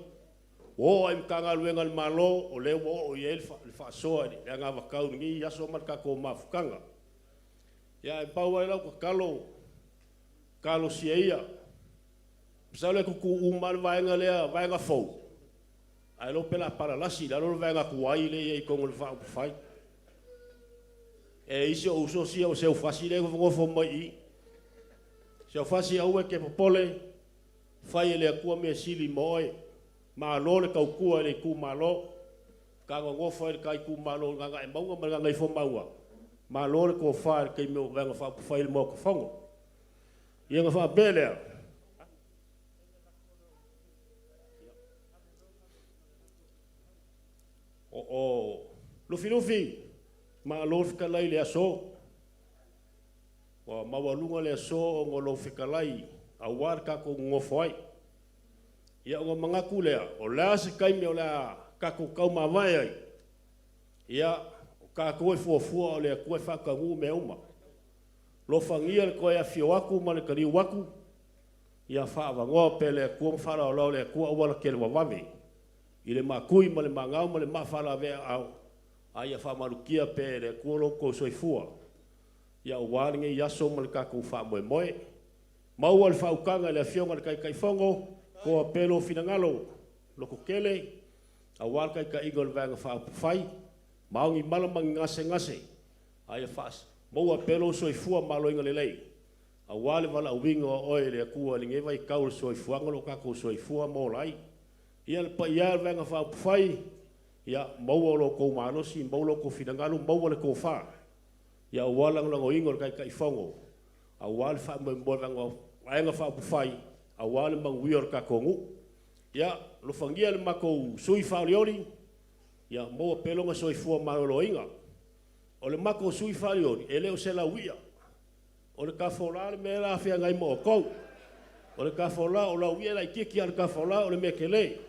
O ai mkanga luenga le malo o le o iei le whaasoa le anga wakau ngi yaso ma le ka kua mafukanga. Ia e pau ai lau ka kalo si eia. Pisa le kuku umar vaenga lea, vaenga fau. Ai lo pela paralasi, la lo vaenga kuai le iei kongo le whaupufai. E isi o uso sia o seu fasi le ngofo mai I. Seu fasi au e ke popole, fai le akua mea sili moe, ma lo le kaukua le ku malo, kanga ngofo e kai ku malo, nganga e maunga ma Gaga'ifomauga. Ma lo le ko fai kei meo vaenga whaupufai le mo ka whango. Ia nga whaapelea. O lufi ma lo fikalai le aso o mawalunga le aso o ngolo fikalai a war ka ko ngofo ai ia o mangaku lea o la se kai me o la ka ko kau ma vai ai ia ka ko e fuafua o le ko e fa ka ngu me uma lo fangia ko e afio aku ma le kari waku ia fa va ngo pele ko fa la le ko wala ke le wavami ile makui ma le mangau ma le mafala vea au aia whamarukia pe le kuolo ko soifua ia uwaringe yaso ma le kaku wha moe maua le whaukanga le fionga le kai fongo ko a pelo finangalo loko kele a wal kai ingo le vanga whaupufai maungi malamangi ngase aia whaas maua pelo soifua malo inga le lei a wale wala uwinga o oe le akua linge vai kaul soifua ngalo kaku soifua mo lai ia le pa ia venga fa fai ia mau lo ko malo si mau lo ko finangalo mau le ko fa ia wala ngo ingo kai fongo a wal fa mo venga ainga fa fai a wal mang wior ka kongu ia lo fangia le mako sui fa liori ia mo pelo nga soi fu ma lo inga o le mako sui fa liori ele o se la wia o le ka fola me la fia ngai mo ko o le ka fola o la wia la kiki al ka fola o le mekele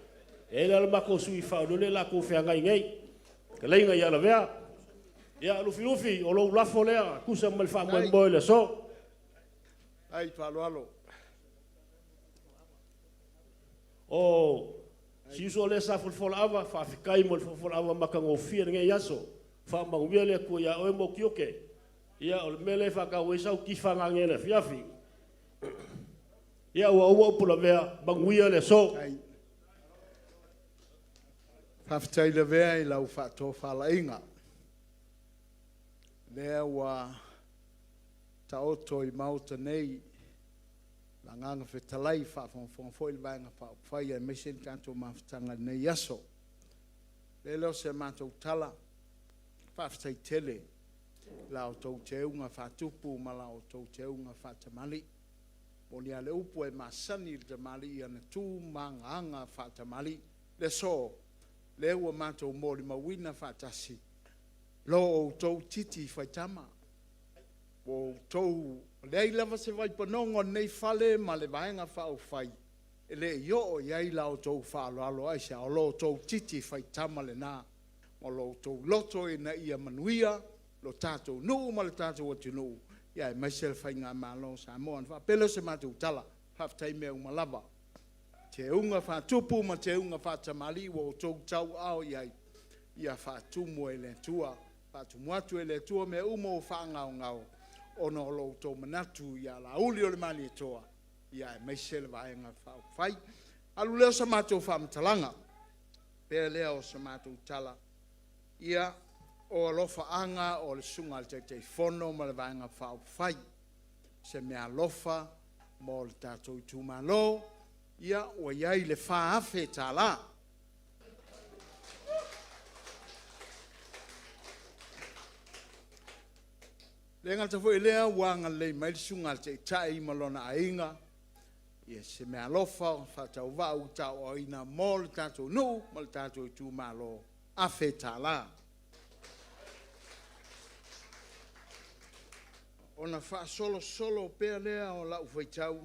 ele al mako sui fa do le la ko fia ngai ke lenga ya la vea ya lufi o lo la folea kusa mal fa mo mo le so ai alo o si so le sa fol ava fa fikai mo fol ava makango fia ngai yaso fa ma wiele ko ya o mo kioke ya o mele fa ka wesa ki fa ngene fiafi ya o pula vea banguia le so Haftai le vea I lau whato whalainga. Lea wa taoto I mauta nei la nganga whetalai whawhonga fwoi le vaenga whai e mission kanto mawhtanga nei yaso. leo se mātou tala, whawhtai tele, la o tau te unga whatupu, ma la o tau te unga whatamali. Moni ale upu e masani le tamali i ana tū manganga whatamali. Le so, le ua mātou mōri mawina whatasi. Lo o tau titi whaitama. O tau, lei lava se vai panongo nei fale ma le vaenga whao whai. E le io o iai la o tau whaalo alo aisa, o lo tau titi whaitama le nā. O lo tau loto e na ia manuia, lo tātou nuu ma le tātou atu nuu. Ia e maisel whai ngā mālo sa moan. Pelo se mātou tala, haftai mea umalava. Te unga whatupu ma te unga whatamali, o tau tau au iai. Ia whatumu e le tua, whatumu atu e le tua me umo o whaangau ngau. Ono lo tau manatu ia la uli o le mani e toa. Ia e maisel vaenga whao whai. Alu leo sa mātou whamtalanga. Pea leo sa mātou tala. Ia o alofa anga o le sunga le te fono ma le vaenga whao whai. Se mea alofa mo le tātou Itumalo. Ia o iai le whaafe tā la. Le ngata fo lea wanga le mai sunga te tai malona ainga. Ia se mea alofa whatau wau tau o ina mo le tātou nu ma le tātou Itumalo afe tā la. Ona wha solo pea lea o lau whaitau.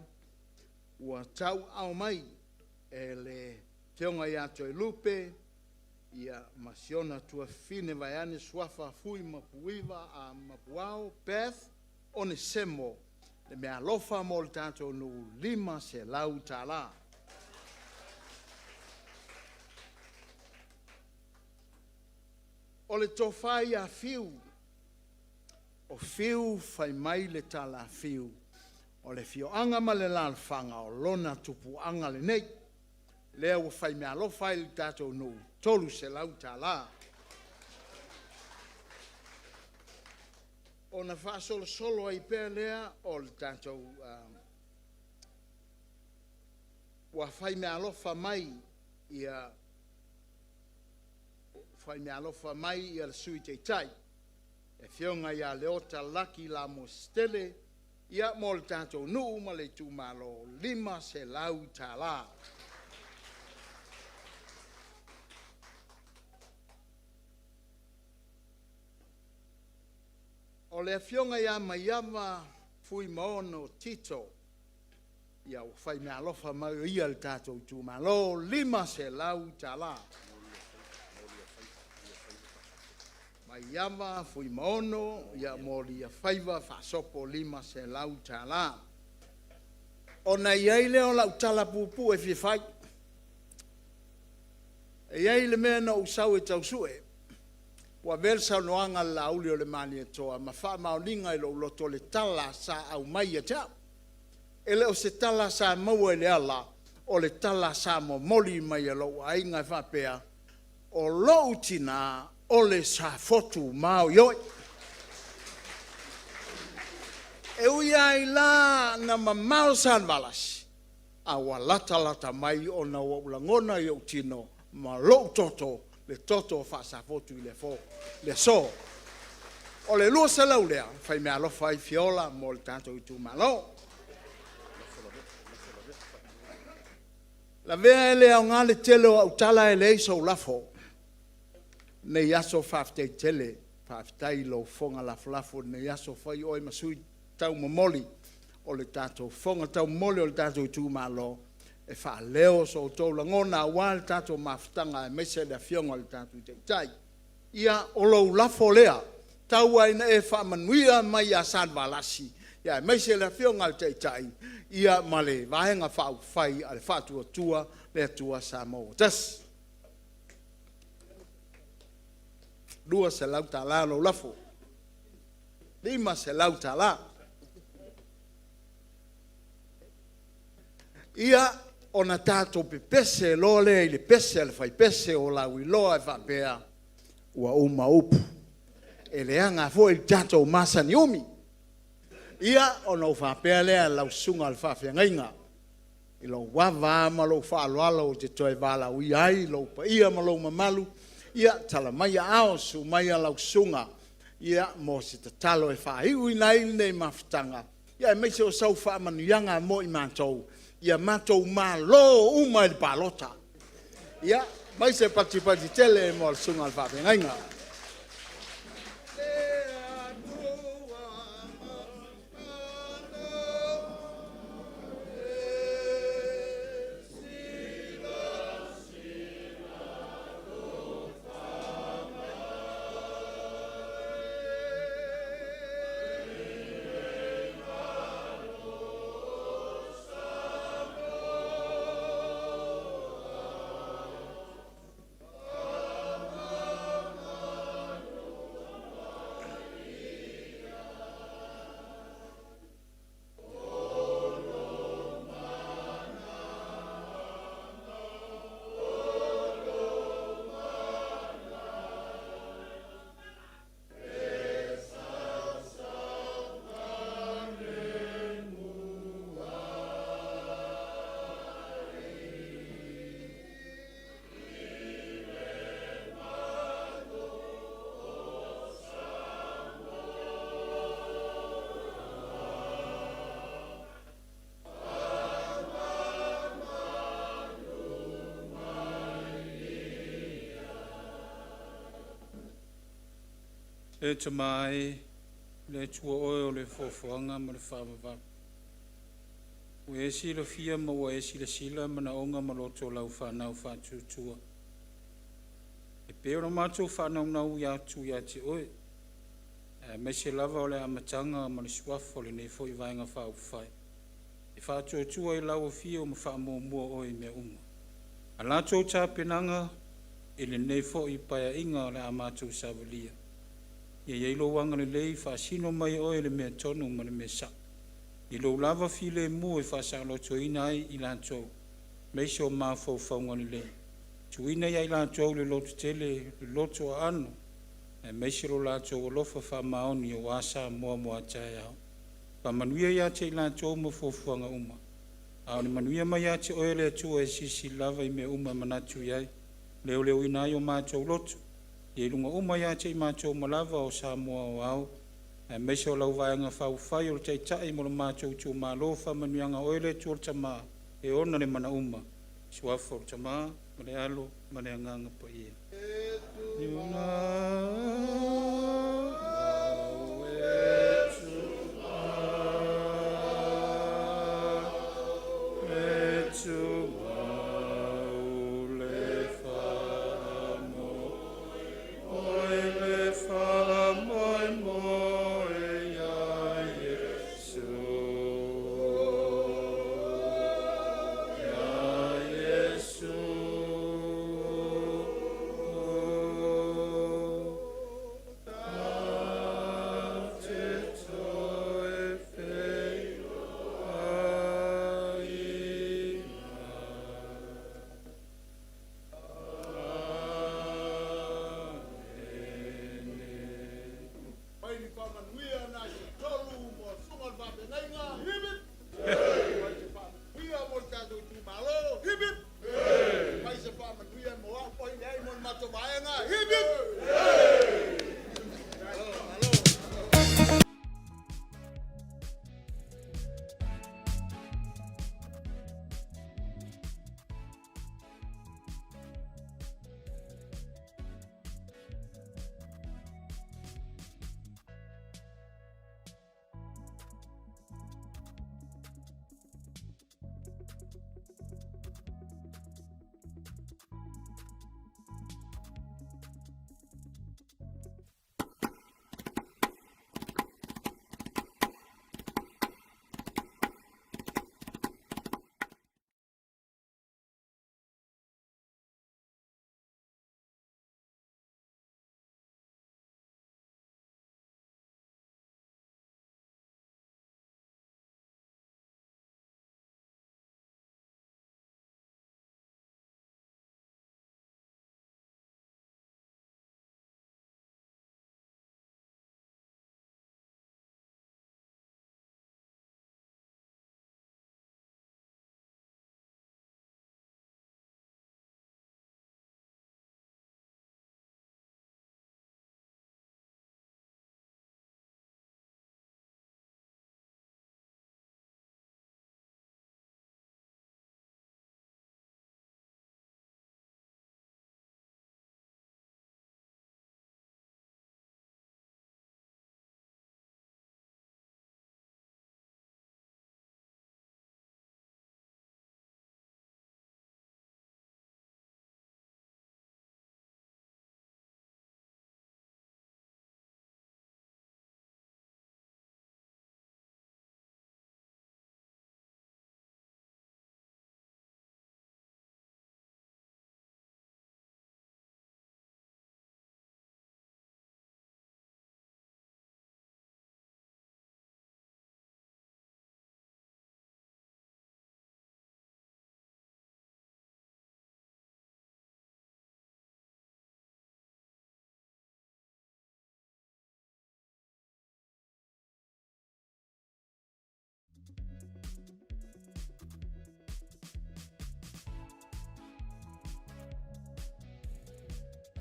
Ua tau au mai e le teonga ia toi lupe. Ia masiona tua fine vai ane swafa fui mapuiva a mapuao Beth one semo. Le mea lofa mo le tātou nu lima se lau tāla. O le tofai a fiu. O fiu fai mai le tala fiu. O le fio anga ma le lalfanga o lona tupu anga le nei. Lea ua fai mea lo fai le tātou nu tolu se lau tā la. O na wha solo ai pēr lea o le tātou ua fai mea lo fa mai ia fai mea lo fa mai ia le sui te tai. E fionga ia leota laki la mo stele ia mo le tātou nuu ma le Itumalo lima se lau tā la. O le fionga ia maiama fui maono tito ia o fai mea alofa mai ia le tātou Itumalo lima se lau tā la. Maiama fui maono ia mori ia faiva whasopo lima se lau tā la. O na iai leo lau tala pupu e whiwhai. E iai le mea na usau e tau sue. Wa versa noanga la uli o le mani e toa. Ma wha maoninga i lo loto le tala sa au mai e tau. E leo se tala sa maua e le ala. O le tala sa mo moli mai e lo a inga whapea. O lo utina o le Safotu mao yoi. E uia i la na mamao san valas. A wa lata mai o na ulangona i utino. Ma lo toto. Le toto fa Safotu i le fo. Le so. O le lua se lau lea. Fai mea lo fai fiola mo le tātou Itumalo. La vea e lea o ngā le telo au tala e le iso lafo. Nei aso whaftai tele, whaftai lo fonga la flafo, nei aso whai oi masui tau mamoli, o le tātou fonga tau moli o le tātou Itumalo, e wha leo so tau langona awa le tātou maftanga e mese le fionga le tātou teitai. Ia o lo lafo lea, tau aina e wha manuia mai a san valasi, ia e mese le fionga le teitai, ia male vahenga whau whai a le whatua tua, le tua sa mo tas. Dua se lau tā la lo lafo. Lima se lau tā la. Ia o na tātou pe pese lo le ili pese le fai pese o lau i loa e whapea ua uma upu. E le anga fo i tātou masa ni umi. Ia o na whapea lea lau sunga al whawhia ngainga. I lo wawa ma lo whaaloalo o te toi wala ui ai, lo pa ia ma lo mamalu. ia tala mai ao su mai lau sunga ia mo se talo e whai ui nei nei mafutanga ia me se o sau wha manuianga mo I mātou ia mātou mā lo umai le palota ia mai se pati tele mo al sunga al whapengainga E te mai, le tua oe o le fofuanga ma le whaamawak. O e si la fia ma o e si la sila ma na onga ma loto lau whanau whātutua. E pēro mātou whanau nau ia tu ia te oe. Me se lava o le amatanga ma le swafo le nei fo I vaenga whauwhai. E whātutua I lau o fia o ma whaamua mua oe me unga. A lātou tā penanga, e le nei fo I paia inga o le amatou Savaii. Ia yeilo wanga le lei whaasino mai oe le mea tonu ma le mea sa. I lo lava file mu e whaasalo toina ai I lantou. Meisho maa fau whaunga le lei. Tuina ia I lantou le loto tele, le loto a ano. E meisho lo lantou o lofa wha maoni o asa mua tae au. Pa manuia ia te I lantou ma fofuanga uma. Ao ni manuia mai ia te oe le atua e sisi lava I mea uma manatu iai. Leo ina I o mātou loto. Ie lunga uma ia te I mātou malava o Samoa o au. E meise o lau vaenga whauwhai o te tai mo le mātou tū mālofa manuanga oile tū o tama. E ona le mana uma. Suafo o tama, ma le alo, ma le anganga pa ia. Hibit!